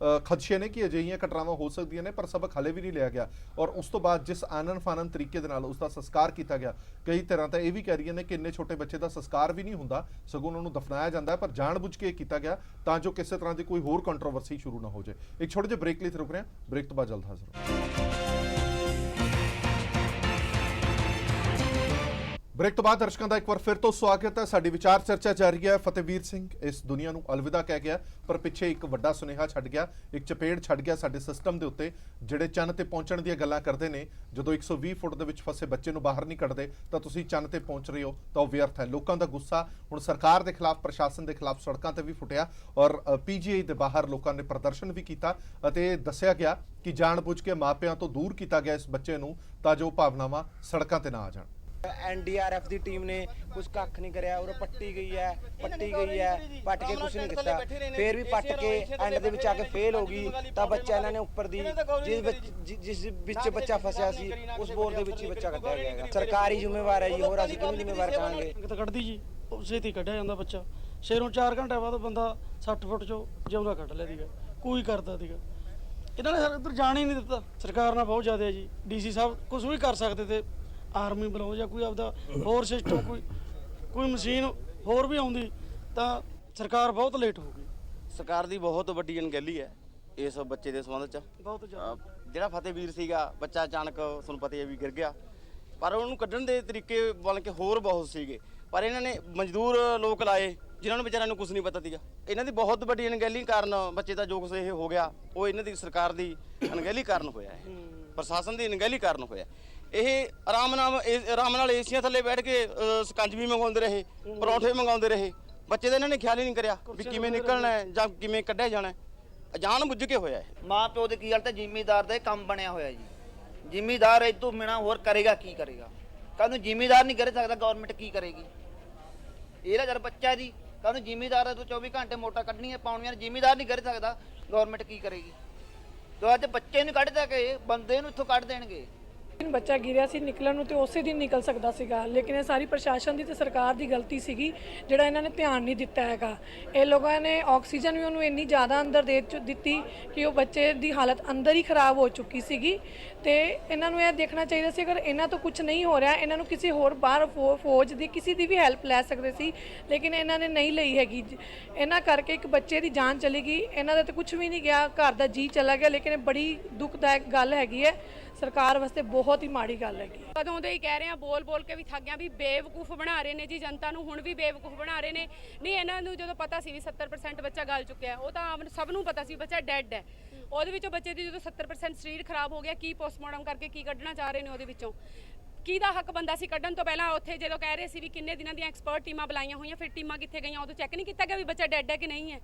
ਖਦਸ਼ੇ ਨੇ ਕਿ ਅਜਿਹੀਆਂ ਘਟਨਾਵਾਂ ਹੋ ਸਕਦੀਆਂ ਨੇ, ਪਰ ਸਬਕ ਹਾਲੇ ਵੀ ਨਹੀਂ ਲਿਆ ਗਿਆ। ਔਰ ਉਸ ਤੋਂ ਬਾਅਦ ਜਿਸ ਆਨਨ ਫਾਨਨ ਤਰੀਕੇ ਦੇ ਨਾਲ ਉਸ ਦਾ ਸੰਸਕਾਰ ਕੀਤਾ ਗਿਆ, ਕਈ ਤਰ੍ਹਾਂ ਤਾਂ ਇਹ ਵੀ ਕਹਿ ਰਹੀਆਂ ਨੇ ਕਿ ਇੰਨੇ ਛੋਟੇ ਬੱਚੇ ਦਾ ਸੰਸਕਾਰ ਵੀ ਨਹੀਂ ਹੁੰਦਾ, ਸਗੋਂ ਉਹਨਾਂ ਨੂੰ ਦਫਨਾਇਆ ਜਾਂਦਾ, ਪਰ ਜਾਣਬੁੱਝ ਕੇ ਕੀਤਾ ਗਿਆ ਤਾਂ ਜੋ ਕਿਸੇ ਤਰ੍ਹਾਂ ਦੀ ਕੋਈ ਹੋਰ ਕੰਟਰੋਵਰਸੀ ਸ਼ੁਰੂ ਨਾ ਹੋ ਜਾਏ। ਇੱਕ ਛੋਟੇ ਜਿਹੇ ਬ੍ਰੇਕ ਲਈ ਰੁਕ ਰਹੇ ਹਾਂ, ਬ੍ਰੇਕ ਤੋਂ ਬਾਅਦ ਜਲਦ ਹਾਜ਼ਰ। ਬ੍ਰੇਕ ਤੋਂ ਬਾਅਦ ਦਰਸ਼ਕਾਂ ਦਾ ਇੱਕ ਵਾਰ ਫਿਰ ਤੋਂ ਸਵਾਗਤ ਹੈ। ਸਾਡੀ ਵਿਚਾਰ ਚਰਚਾ ਜਾਰੀ ਹੈ। ਫਤਿਹਵੀਰ ਸਿੰਘ ਇਸ ਦੁਨੀਆ ਨੂੰ ਅਲਵਿਦਾ ਕਹਿ ਗਿਆ, ਪਰ ਪਿੱਛੇ ਇੱਕ ਵੱਡਾ ਸੁਨੇਹਾ ਛੱਡ ਗਿਆ, ਇੱਕ ਚਪੇੜ ਛੱਡ ਗਿਆ ਸਾਡੇ ਸਿਸਟਮ ਦੇ ਉੱਤੇ। ਜਿਹੜੇ ਚੰਨ ਤੇ ਪਹੁੰਚਣ ਦੀਆਂ ਗੱਲਾਂ ਕਰਦੇ ਨੇ, ਜਦੋਂ 120 ਫੁੱਟ ਦੇ ਵਿੱਚ ਫਸੇ ਬੱਚੇ ਨੂੰ ਬਾਹਰ ਨਹੀਂ ਕੱਢਦੇ ਤਾਂ ਤੁਸੀਂ ਚੰਨ ਤੇ ਪਹੁੰਚ ਰਹੇ ਹੋ ਤਾਂ ਉਹ ਵਿਅਰਥ ਹੈ। ਲੋਕਾਂ ਦਾ ਗੁੱਸਾ ਹੁਣ ਸਰਕਾਰ ਦੇ ਖਿਲਾਫ, ਪ੍ਰਸ਼ਾਸਨ ਦੇ ਖਿਲਾਫ ਸੜਕਾਂ ਤੇ ਵੀ ਫੁੱਟਿਆ ਔਰ ਪੀਜੀਆਈ ਦੇ ਬਾਹਰ ਲੋਕਾਂ ਨੇ ਪ੍ਰਦਰਸ਼ਨ ਵੀ ਕੀਤਾ ਅਤੇ ਦੱਸਿਆ ਗਿਆ ਕਿ ਜਾਣਬੁੱਝ ਕੇ ਮਾਪਿਆਂ ਤੋਂ ਦੂਰ ਕੀਤਾ ਗਿਆ ਇਸ ਬੱਚੇ ਨੂੰ ਤਾਂ ਜੋ ਭਾਵਨਾਵਾਂ ਸੜਕਾਂ ਤੇ ਨਾ ਆ ਜਾਣ।
एनडीआरएफ ਦੀ ਟੀਮ ਨੇ ਕੁਝ ਕੱਖ ਨਹੀਂ ਕਰਿਆ, ਉਹ ਪੱਟੀ ਗਈ ਹੈ ਪੱਟ ਕੇ ਕੁਝ ਨਹੀਂ ਕੀਤਾ, ਫਿਰ ਵੀ ਪੱਟ ਕੇ ਐਂਡ ਦੇ ਵਿੱਚ ਆ ਕੇ ਫੇਲ ਹੋ ਗਈ ਤਾਂ ਬੱਚਾ ਇਹਨਾਂ ਨੇ ਉੱਪਰ ਦੀ ਜਿਸ ਵਿੱਚ ਬੱਚਾ ਫਸਿਆ ਸੀ ਉਸ ਬੋਰ ਦੇ ਵਿੱਚ ਹੀ ਬੱਚਾ ਕੱਢਿਆ ਗਿਆ। ਸਰਕਾਰੀ ਜ਼ਿੰਮੇਵਾਰ ਹੈ ਜੀ, ਹੋਰ ਅਸੀਂ ਕਿਹਨੂੰ ਜ਼ਿੰਮੇਵਾਰ ਕਹਾਂਗੇ।
ਤਾਂ ਕੱਢਦੀ ਜੀ ਉਸੇ ਤੇ ਕੱਢਿਆ ਜਾਂਦਾ ਬੱਚਾ, ਸ਼ੇਰੋਂ 4 ਘੰਟੇ ਬਾਅਦ ਬੰਦਾ 60 ਫੁੱਟ ਚੋਂ ਜਿਉਂਦਾ ਕੱਢ ਲਿਆ ਸੀਗਾ, ਕੋਈ ਕਰਦਾ ਸੀਗਾ। ਇਹਨਾਂ ਨੇ ਇੱਧਰ ਜਾਣ ਹੀ ਨਹੀਂ ਦਿੱਤਾ। ਸਰਕਾਰ ਨਾਲ ਬਹੁਤ ਜ਼ਿਆਦਾ ਹੈ ਜੀ, ਡੀਸੀ ਸਾਹਿਬ ਕੁਝ ਵੀ ਕਰ ਸਕਦੇ ਤੇ ਆਰਮੀ ਬੁਲਾਓ ਜਾਂ ਕੋਈ ਆਪਦਾ ਹੋਰ ਸਿਸਟਮ, ਕੋਈ ਮਸ਼ੀਨ ਹੋਰ ਵੀ ਆਉਂਦੀ ਤਾਂ ਸਰਕਾਰ ਬਹੁਤ ਲੇਟ ਹੋ ਗਈ।
ਸਰਕਾਰ ਦੀ ਬਹੁਤ ਵੱਡੀ ਅਣਗਹਿਲੀ ਹੈ ਇਸ ਬੱਚੇ ਦੇ ਸੰਬੰਧ 'ਚ।
ਬਹੁਤ ਜ਼ਿਆਦਾ
ਜਿਹੜਾ ਫਤਿਹਵੀਰ ਸੀਗਾ ਬੱਚਾ ਅਚਾਨਕ ਤੁਹਾਨੂੰ ਪਤਾ ਹੈ ਵੀ ਗਿਰ ਗਿਆ, ਪਰ ਉਹਨੂੰ ਕੱਢਣ ਦੇ ਤਰੀਕੇ ਬਣ ਕੇ ਹੋਰ ਬਹੁਤ ਸੀਗੇ, ਪਰ ਇਹਨਾਂ ਨੇ ਮਜ਼ਦੂਰ ਲੋਕ ਲਾਏ ਜਿਨ੍ਹਾਂ ਨੂੰ ਵਿਚਾਰਿਆਂ ਨੂੰ ਕੁਝ ਨਹੀਂ ਪਤਾ ਸੀਗਾ। ਇਹਨਾਂ ਦੀ ਬਹੁਤ ਵੱਡੀ ਅਣਗਹਿਲੀ ਕਾਰਨ ਬੱਚੇ ਦਾ ਜੋ ਕੁਛ ਇਹ ਹੋ ਗਿਆ ਉਹ ਇਹਨਾਂ ਦੀ ਸਰਕਾਰ ਦੀ ਅਣਗਹਿਲੀ ਕਾਰਨ ਹੋਇਆ ਹੈ, ਪ੍ਰਸ਼ਾਸਨ ਦੀ ਅਣਗਹਿਲੀ ਕਾਰਨ ਹੋਇਆ। ਇਹ ਆਰਾਮ ਨਾਲ ਏਸੀਆਂ ਥੱਲੇ ਬੈਠ ਕੇ ਸਕੰਜਵੀ ਮੰਗਾਉਂਦੇ ਰਹੇ, ਪਰੌਂਠੇ ਮੰਗਾਉਂਦੇ ਰਹੇ, ਬੱਚੇ ਦਾ ਇਹਨਾਂ ਨੇ ਖਿਆਲ ਹੀ ਨਹੀਂ ਕਰਿਆ ਵੀ ਕਿਵੇਂ ਨਿਕਲਣਾ ਹੈ ਜਾਂ ਕਿਵੇਂ ਕੱਢਿਆ ਜਾਣਾ ਹੈ। ਜਾਣ ਬੁੱਝ ਕੇ ਹੋਇਆ ਇਹ।
ਮਾਂ ਪਿਓ ਦੇ ਕੀ ਗੱਲ ਤਾਂ ਜ਼ਿਮੀਦਾਰ ਦਾ ਕੰਮ ਬਣਿਆ ਹੋਇਆ ਜੀ। ਜ਼ਿਮੀਦਾਰ ਇਹ ਤੋਂ ਬਿਨਾਂ ਹੋਰ ਕਰੇਗਾ ਕੀ ਕਰੇਗਾ? ਕਾਹਨੂੰ ਜ਼ਿਮੀਦਾਰ ਨਹੀਂ ਕਰ ਸਕਦਾ, ਗਵਰਨਮੈਂਟ ਕੀ ਕਰੇਗੀ? ਇਹਦਾ ਜਦ ਬੱਚਾ ਜੀ ਕਾਹਨੂੰ ਜ਼ਿਮੀਦਾਰ ਤੋਂ 24 ਘੰਟੇ ਮੋਟਾ ਕੱਢਣੀਆਂ ਪਾਉਣੀਆਂ, ਜ਼ਿਮੀਦਾਰ ਨਹੀਂ ਕਰ ਸਕਦਾ, ਗਵਰਨਮੈਂਟ ਕੀ ਕਰੇਗੀ? ਤੋ ਅੱਜ ਬੱਚੇ ਨੂੰ ਕੱਢ ਕੇ ਬੰਦੇ ਨੂੰ ਇੱਥੋਂ ਕੱਢ ਦੇਣਗੇ,
ਬੱਚਾ ਗਿਰਿਆ ਸੀ, ਨਿਕਲਣ ਨੂੰ ਤੇ ਉਸੇ ਦਿਨ ਨਿਕਲ ਸਕਦਾ ਸੀਗਾ, ਲੇਕਿਨ ਇਹ ਸਾਰੀ ਪ੍ਰਸ਼ਾਸਨ ਦੀ ਤੇ ਸਰਕਾਰ ਦੀ ਗਲਤੀ ਸੀਗੀ ਜਿਹੜਾ ਇਹਨਾਂ ਨੇ ਧਿਆਨ ਨਹੀਂ ਦਿੱਤਾ ਹੈਗਾ। ਇਹ ਲੋਕਾਂ ਨੇ ਆਕਸੀਜਨ ਵੀ ਉਹਨੂੰ ਇੰਨੀ ਜ਼ਿਆਦਾ ਅੰਦਰ ਦਿੱਤੀ ਕਿ ਉਹ ਬੱਚੇ ਦੀ ਹਾਲਤ ਅੰਦਰ ਹੀ ਖਰਾਬ ਹੋ ਚੁੱਕੀ ਸੀਗੀ। ਤੇ ਇਹਨਾਂ ਨੂੰ ਇਹ ਦੇਖਣਾ ਚਾਹੀਦਾ ਸੀ ਅਗਰ ਇਹਨਾਂ ਤੋਂ ਕੁਝ ਨਹੀਂ ਹੋ ਰਿਹਾ, ਇਹਨਾਂ ਨੂੰ ਕਿਸੇ ਹੋਰ ਬਾਹਰ ਫੌਜ ਦੀ ਕਿਸੇ ਦੀ ਵੀ ਹੈਲਪ ਲੈ ਸਕਦੇ ਸੀ, ਲੇਕਿਨ ਇਹਨਾਂ ਨੇ ਨਹੀਂ ਲਈ ਹੈਗੀ। ਇਹਨਾਂ ਕਰਕੇ ਇੱਕ ਬੱਚੇ ਦੀ ਜਾਨ ਚਲੀ ਗਈ, ਇਹਨਾਂ ਦਾ ਤਾਂ ਕੁਝ ਵੀ ਨਹੀਂ ਗਿਆ, ਘਰ ਦਾ ਜੀ ਚਲਾ ਗਿਆ, ਲੇਕਿਨ ਇਹ ਬੜੀ ਦੁਖਦਾਇਕ ਗੱਲ ਹੈਗੀ ਹੈ, ਸਰਕਾਰ ਵਾਸਤੇ ਬਹੁਤ ਹੀ ਮਾੜੀ ਗੱਲ ਹੈਗੀ।
ਕਦੋਂ ਦੇ ਹੀ ਕਹਿ ਰਹੇ ਆ, ਬੋਲ ਬੋਲ ਕੇ ਵੀ ਥੱਕ ਗਿਆ ਵੀ ਬੇਵਕੂਫ ਬਣਾ ਰਹੇ ਨੇ ਜੀ ਜਨਤਾ ਨੂੰ, ਹੁਣ ਵੀ ਬੇਵਕੂਫ ਬਣਾ ਰਹੇ ਨੇ। ਨਹੀਂ, ਇਹਨਾਂ ਨੂੰ ਜਦੋਂ ਪਤਾ ਸੀ ਵੀ 70% ਬੱਚਾ ਗਲ ਚੁੱਕਿਆ, ਉਹ ਤਾਂ ਸਭ ਨੂੰ ਪਤਾ ਸੀ ਬੱਚਾ ਡੈਡ ਹੈ। ਉਹਦੇ ਵਿੱਚੋਂ ਬੱਚੇ ਦੀ ਜਦੋਂ 70% ਸਰੀਰ ਖਰਾਬ ਹੋ ਗਿਆ, ਕੀ ਪੋਸਟਮਾਰਟਮ ਕਰਕੇ ਕੀ ਕੱਢਣਾ ਚਾਹ ਰਹੇ ਨੇ ਉਹਦੇ ਵਿੱਚੋਂ? ਕਿਹਦਾ ਹੱਕ ਬੰਦਾ ਸੀ ਕੱਢਣ ਤੋਂ ਪਹਿਲਾਂ? ਉੱਥੇ ਜਦੋਂ ਕਹਿ ਰਹੇ ਸੀ ਵੀ ਕਿੰਨੇ ਦਿਨਾਂ ਦੀਆਂ ਐਕਸਪਰਟ ਟੀਮਾਂ ਬੁਲਾਈਆਂ ਹੋਈਆਂ, ਫਿਰ ਟੀਮਾਂ ਕਿੱਥੇ ਗਈਆਂ? ਉਦੋਂ ਚੈੱਕ ਨਹੀਂ ਕੀਤਾ ਗਿਆ ਵੀ ਬੱਚਾ ਡੈਡ ਹੈ ਕਿ ਨਹੀਂ ਹੈ?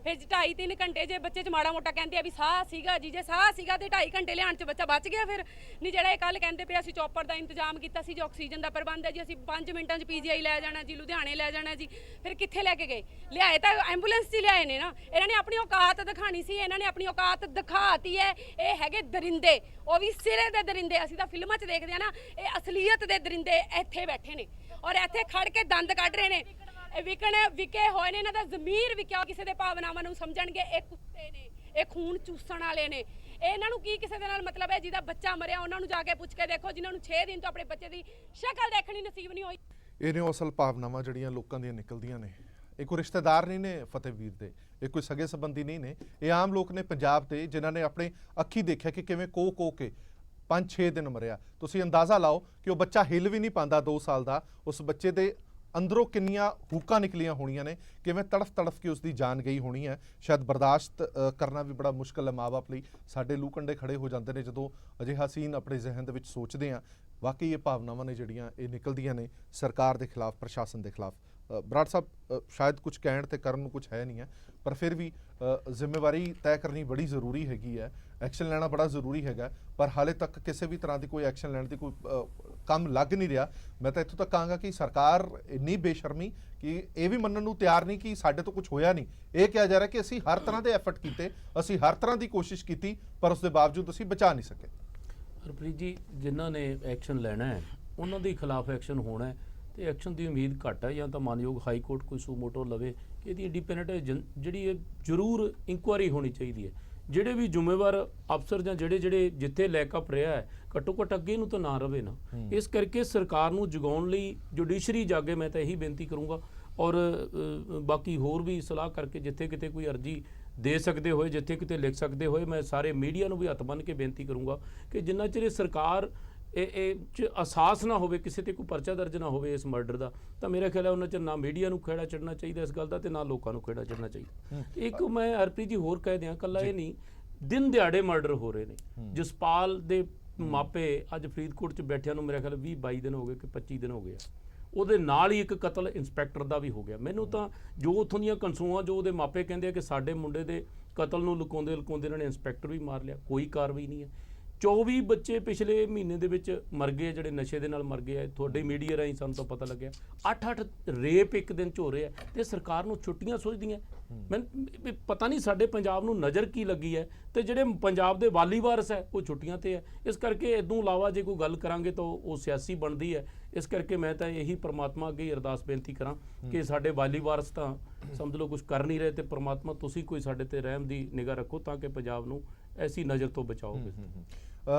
ਫਿਰ 2.5-3 ਘੰਟੇ ਜੇ ਬੱਚੇ 'ਚ ਮਾੜਾ ਮੋਟਾ ਕਹਿੰਦੇ ਆ ਵੀ ਸਾਹ ਸੀਗਾ ਜੀ, ਜੇ ਸਾਹ ਸੀਗਾ ਤੇ 2.5 ਘੰਟੇ ਲਿਆਉਣ 'ਚ ਬੱਚਾ ਬਚ ਗਿਆ। ਫਿਰ ਨਹੀਂ, ਜਿਹੜਾ ਇਹ ਕੱਲ ਕਹਿੰਦੇ ਪਏ ਅਸੀਂ ਚੌਪਰ ਦਾ ਇੰਤਜ਼ਾਮ ਕੀਤਾ ਸੀ, ਜੋ ਆਕਸੀਜਨ ਦਾ ਪ੍ਰਬੰਧ ਹੈ ਜੀ, ਅਸੀਂ 5 ਮਿੰਟਾਂ 'ਚ PGI ਲੈ ਜਾਣਾ ਜੀ, ਲੁਧਿਆਣੇ ਲੈ ਜਾਣਾ ਜੀ, ਫਿਰ ਕਿੱਥੇ ਲੈ ਕੇ ਗਏ? ਲਿਆਏ ਤਾਂ ਐਂਬੂਲੈਂਸ 'ਚ ਲਿਆਏ ਨੇ ਨਾ। ਇਹਨਾਂ ਨੇ ਆਪਣੀ ਔਕਾਤ ਦਿਖਾਣੀ ਸੀ, ਇਹਨਾਂ ਨੇ ਆਪਣੀ ਔਕਾਤ ਦਿਖਾਤੀ ਹੈ। ਇਹ ਹੈਗੇ ਦਰਿੰਦੇ, ਉਹ ਵੀ ਸਿਰੇ ਦੇ ਦਰਿੰਦੇ। ਅਸੀਂ ਤਾਂ ਫਿਲਮਾਂ 'ਚ ਦੇਖਦੇ ਆ ਨਾ, ਇਹ ਅਸਲੀਅਤ ਦੇ ਦਰਿੰਦੇ ਇੱਥੇ ਬੈਠੇ ਨੇ ਔਰ ਇੱਥੇ ਖੜ ਕੇ ਦੰਦ ਕੱਢ ਰਹੇ ਨੇ। ਇਹ ਵਿਕੇ ਹੋਏ ਨੇ, ਇਹਨਾਂ ਦਾ ਜ਼ਮੀਰ ਵਿਕਿਆ, ਕਿਸੇ ਦੇ ਭਾਵਨਾਵਾਂ ਨੂੰ ਸਮਝਣਗੇ। ਇਹ ਕੁੱਤੇ ਨੇ, ਇਹ ਖੂਨ ਚੂਸਣ ਵਾਲੇ ਨੇ। ਇਹਨਾਂ ਨੂੰ ਕੀ ਕਿਸੇ ਦੇ ਨਾਲ ਮਤਲਬ ਹੈ? ਜਿਹਦਾ ਬੱਚਾ ਮਰਿਆ ਉਹਨਾਂ ਨੂੰ ਜਾ ਕੇ ਪੁੱਛ ਕੇ ਦੇਖੋ, ਜਿਨ੍ਹਾਂ ਨੂੰ 6 ਦਿਨ ਤੋਂ ਆਪਣੇ ਬੱਚੇ ਦੀ ਸ਼ਕਲ ਦੇਖਣੀ ਨਸੀਬ ਨਹੀਂ ਹੋਈ।
ਇਹ ਨੇ ਅਸਲ ਭਾਵਨਾਵਾਂ ਜਿਹੜੀਆਂ ਲੋਕਾਂ ਦੀਆਂ ਨਿਕਲਦੀਆਂ ਨੇ। ਇਹ ਕੋਈ ਰਿਸ਼ਤੇਦਾਰ ਨਹੀਂ ਨੇ ਫਤਿਹਵੀਰ ਦੇ, ਇਹ ਕੋਈ ਸਗੇ ਸੰਬੰਧੀ ਨਹੀਂ ਨੇ, ਇਹ ਆਮ ਲੋਕ ਨੇ ਪੰਜਾਬ ਦੇ, ਜਿਨ੍ਹਾਂ ਨੇ ਆਪਣੇ ਅੱਖੀ ਦੇਖਿਆ ਕਿ ਕਿਵੇਂ ਕੋ ਕੇ 5-6 ਦਿਨ ਮਰਿਆ। ਤੁਸੀਂ ਅੰਦਾਜ਼ਾ ਲਾਓ ਕਿ ਉਹ ਬੱਚਾ ਹਿੱਲ ਵੀ ਨਹੀਂ ਪਾਉਂਦਾ 2 ਸਾਲ ਦਾ, ਉਸ ਬੱਚੇ ਦੇ ਅੰਦਰੋਂ ਕਿੰਨੀਆਂ ਹੂਕਾਂ ਨਿਕਲੀਆਂ ਹੋਣੀਆਂ ਨੇ, ਕਿਵੇਂ ਤੜਫ ਕੇ ਉਸ ਦੀ ਜਾਨ ਗਈ ਹੋਣੀ ਹੈ। ਸ਼ਾਇਦ ਬਰਦਾਸ਼ਤ ਕਰਨਾ ਵੀ ਬੜਾ ਮੁਸ਼ਕਲ ਹੈ ਮਾਂ-ਬਾਪ ਲਈ। ਸਾਡੇ ਲੂ ਕੰਡੇ ਖੜੇ ਹੋ ਜਾਂਦੇ ਨੇ ਜਦੋਂ ਅਜਿਹਾ ਸੀਨ ਆਪਣੇ ਜ਼ਿਹਨ ਦੇ ਵਿੱਚ ਸੋਚਦੇ ਹਾਂ। ਵਾਕਈ ਇਹ ਭਾਵਨਾਵਾਂ ਨੇ ਜਿਹੜੀਆਂ ਇਹ ਨਿਕਲਦੀਆਂ ਨੇ ਸਰਕਾਰ ਦੇ ਖਿਲਾਫ, ਪ੍ਰਸ਼ਾਸਨ ਦੇ ਖਿਲਾਫ। ਬਰਾੜ ਸਾਹਿਬ, ਸ਼ਾਇਦ ਕੁਝ ਕਹਿਣ ਤੇ ਕਰਨ ਨੂੰ ਕੁਝ ਹੈ ਨਹੀਂ ਹੈ, ਪਰ ਫਿਰ ਵੀ ਜ਼ਿੰਮੇਵਾਰੀ ਤੈਅ ਕਰਨੀ ਬੜੀ ਜ਼ਰੂਰੀ ਹੈਗੀ ਹੈ, ਐਕਸ਼ਨ ਲੈਣਾ ਬੜਾ ਜ਼ਰੂਰੀ ਹੈਗਾ, ਪਰ ਹਾਲੇ ਤੱਕ ਕਿਸੇ ਵੀ ਤਰ੍ਹਾਂ ਦੀ ਕੋਈ ਐਕਸ਼ਨ ਲੈਣ ਦੀ ਕੋਈ ਕੰਮ ਲੱਗ ਨਹੀਂ ਰਿਹਾ। ਮੈਂ ਤਾਂ ਇੱਥੋਂ ਤੱਕ ਕਹਾਂਗਾ ਕਿ ਸਰਕਾਰ ਇੰਨੀ ਬੇਸ਼ਰਮੀ ਕਿ ਇਹ ਵੀ ਮੰਨਣ ਨੂੰ ਤਿਆਰ ਨਹੀਂ ਕਿ ਸਾਡੇ ਤੋਂ ਕੁਝ ਹੋਇਆ ਨਹੀਂ। ਇਹ ਕਿਹਾ ਜਾ ਰਿਹਾ ਕਿ ਅਸੀਂ ਹਰ ਤਰ੍ਹਾਂ ਦੇ ਐਫਰਟ ਕੀਤੇ, ਅਸੀਂ ਹਰ ਤਰ੍ਹਾਂ ਦੀ ਕੋਸ਼ਿਸ਼ ਕੀਤੀ, ਪਰ ਉਸ ਦੇ ਬਾਵਜੂਦ ਅਸੀਂ ਬਚਾ ਨਹੀਂ ਸਕੇ।
ਹਰਪ੍ਰੀਤ ਜੀ, ਜਿਨ੍ਹਾਂ ਨੇ ਐਕਸ਼ਨ ਲੈਣਾ ਹੈ ਉਹਨਾਂ ਦੇ ਖਿਲਾਫ ਐਕਸ਼ਨ ਹੋਣਾ ਹੈ, ਤੇ ਐਕਸ਼ਨ ਦੀ ਉਮੀਦ ਘੱਟ ਹੈ। ਜਾਂ ਤਾਂ ਮਾਨਯੋਗ ਹਾਈ ਕੋਰਟ ਕੋਈ ਸੂਮੋਟੋ ਲਵੇ ਕਿ ਇਹਦੀ ਇੰਡੀਪੈਂਡੈਂਟ ਜਿਹੜੀ ਇਹ ਜ਼ਰੂਰ ਇਨਕੁਆਇਰੀ ਹੋਣੀ ਚਾਹੀਦੀ ਹੈ। ਜਿਹੜੇ ਵੀ ਜ਼ਿੰਮੇਵਾਰ ਅਫਸਰ ਜਾਂ ਜਿਹੜੇ ਜਿੱਥੇ ਲੈਕਅਪ ਰਿਹਾ ਹੈ, ਘੱਟੋ ਘੱਟ ਅੱਗੇ ਨੂੰ ਤਾਂ ਨਾ ਰਵੇ ਨਾ। ਇਸ ਕਰਕੇ ਸਰਕਾਰ ਨੂੰ ਜਗਾਉਣ ਲਈ ਜੁਡੀਸ਼ਰੀ ਜਾਗੇ, ਮੈਂ ਤਾਂ ਇਹੀ ਬੇਨਤੀ ਕਰੂੰਗਾ। ਔਰ ਬਾਕੀ ਹੋਰ ਵੀ ਸਲਾਹ ਕਰਕੇ ਜਿੱਥੇ ਕਿਤੇ ਕੋਈ ਅਰਜੀ ਦੇ ਸਕਦੇ ਹੋਏ, ਜਿੱਥੇ ਕਿਤੇ ਲਿਖ ਸਕਦੇ ਹੋਏ, ਮੈਂ ਸਾਰੇ ਮੀਡੀਆ ਨੂੰ ਵੀ ਹੱਥ ਬੰਨ੍ਹ ਕੇ ਬੇਨਤੀ ਕਰੂੰਗਾ ਕਿ ਜਿੰਨਾ ਚਿਰ ਸਰਕਾਰ ਇਹ 'ਚ ਅਹਿਸਾਸ ਨਾ ਹੋਵੇ, ਕਿਸੇ ਤੇ ਕੋਈ ਪਰਚਾ ਦਰਜ ਨਾ ਹੋਵੇ ਇਸ ਮਰਡਰ ਦਾ, ਤਾਂ ਮੇਰਾ ਖਿਆਲ ਹੈ ਉਹਨਾਂ 'ਚ ਨਾ ਮੀਡੀਆ ਨੂੰ ਖੇੜਾ ਚੜ੍ਹਨਾ ਚਾਹੀਦਾ ਇਸ ਗੱਲ ਦਾ, ਤੇ ਨਾ ਲੋਕਾਂ ਨੂੰ ਖੇੜਾ ਚੜ੍ਹਨਾ ਚਾਹੀਦਾ। ਇੱਕ ਮੈਂ ਹਰਪ੍ਰੀਤ ਜੀ ਹੋਰ ਕਹਿ ਦਿਆਂ, ਇਕੱਲਾ ਇਹ ਨਹੀਂ, ਦਿਨ ਦਿਹਾੜੇ ਮਰਡਰ ਹੋ ਰਹੇ ਨੇ। ਜਸਪਾਲ ਦੇ ਮਾਪੇ ਅੱਜ ਫਰੀਦਕੋਟ 'ਚ ਬੈਠਿਆਂ ਨੂੰ ਮੇਰਾ ਖਿਆਲ 20-22 ਦਿਨ ਹੋ ਗਏ ਕਿ 25 ਦਿਨ ਹੋ ਗਏ। ਉਹਦੇ ਨਾਲ ਹੀ ਇੱਕ ਕਤਲ ਇੰਸਪੈਕਟਰ ਦਾ ਵੀ ਹੋ ਗਿਆ। ਮੈਨੂੰ ਤਾਂ ਜੋ ਉੱਥੋਂ ਦੀਆਂ ਕਨਸੂਆਂ, ਜੋ ਉਹਦੇ ਮਾਪੇ ਕਹਿੰਦੇ ਆ ਕਿ ਸਾਡੇ ਮੁੰਡੇ ਦੇ ਕਤਲ ਨੂੰ ਲੁਕਾਉਂਦੇ ਇਹਨਾਂ ਨੇ ਇੰਸਪੈਕਟਰ ਵੀ ਮਾਰ ਲਿਆ, ਕੋਈ ਕਾਰਵਾਈ ਨਹੀਂ ਹੈ। 24 ਬੱਚੇ ਪਿਛਲੇ ਮਹੀਨੇ ਦੇ ਵਿੱਚ ਮਰ ਗਏ, ਜਿਹੜੇ ਨਸ਼ੇ ਦੇ ਨਾਲ ਮਰ ਗਏ ਆ। ਤੁਹਾਡੇ ਮੀਡੀਆ ਰਾਹੀਂ ਸਾਨੂੰ ਤਾਂ ਪਤਾ ਲੱਗਿਆ 8-8 ਰੇਪ ਇੱਕ ਦਿਨ 'ਚ ਹੋ ਰਹੇ ਆ, ਤੇ ਸਰਕਾਰ ਨੂੰ ਛੁੱਟੀਆਂ ਸੁਝਦੀਆਂ। ਮੈਨੂੰ ਪਤਾ ਨਹੀਂ ਸਾਡੇ ਪੰਜਾਬ ਨੂੰ ਨਜ਼ਰ ਕੀ ਲੱਗੀ ਹੈ, ਤੇ ਜਿਹੜੇ ਪੰਜਾਬ ਦੇ ਵਾਲੀ ਵਾਰਸ ਹੈ ਉਹ ਛੁੱਟੀਆਂ ਤੇ ਹੈ। ਇਸ ਕਰਕੇ ਇਦੋਂ ਇਲਾਵਾ ਜੇ ਕੋਈ ਗੱਲ ਕਰਾਂਗੇ ਤਾਂ ਉਹ ਸਿਆਸੀ ਬਣਦੀ ਹੈ। ਇਸ ਕਰਕੇ ਮੈਂ ਤਾਂ ਇਹੀ ਪ੍ਰਮਾਤਮਾ ਅੱਗੇ ਅਰਦਾਸ ਬੇਨਤੀ ਕਰਾਂ ਕਿ ਸਾਡੇ ਵਾਲੀ ਵਾਰਸ ਤਾਂ ਸਮਝ ਲਓ ਕੁਝ ਕਰ ਨਹੀਂ ਰਹੇ, ਤੇ ਪ੍ਰਮਾਤਮਾ ਤੁਸੀਂ ਕੋਈ ਸਾਡੇ ਤੇ ਰਹਿਮ ਦੀ ਨਿਗਾਹ ਰੱਖੋ ਤਾਂ ਕਿ ਪੰਜਾਬ ਨੂੰ ਐਸੀ ਨਜ਼ਰ ਤੋਂ ਬਚਾਓਗੇ।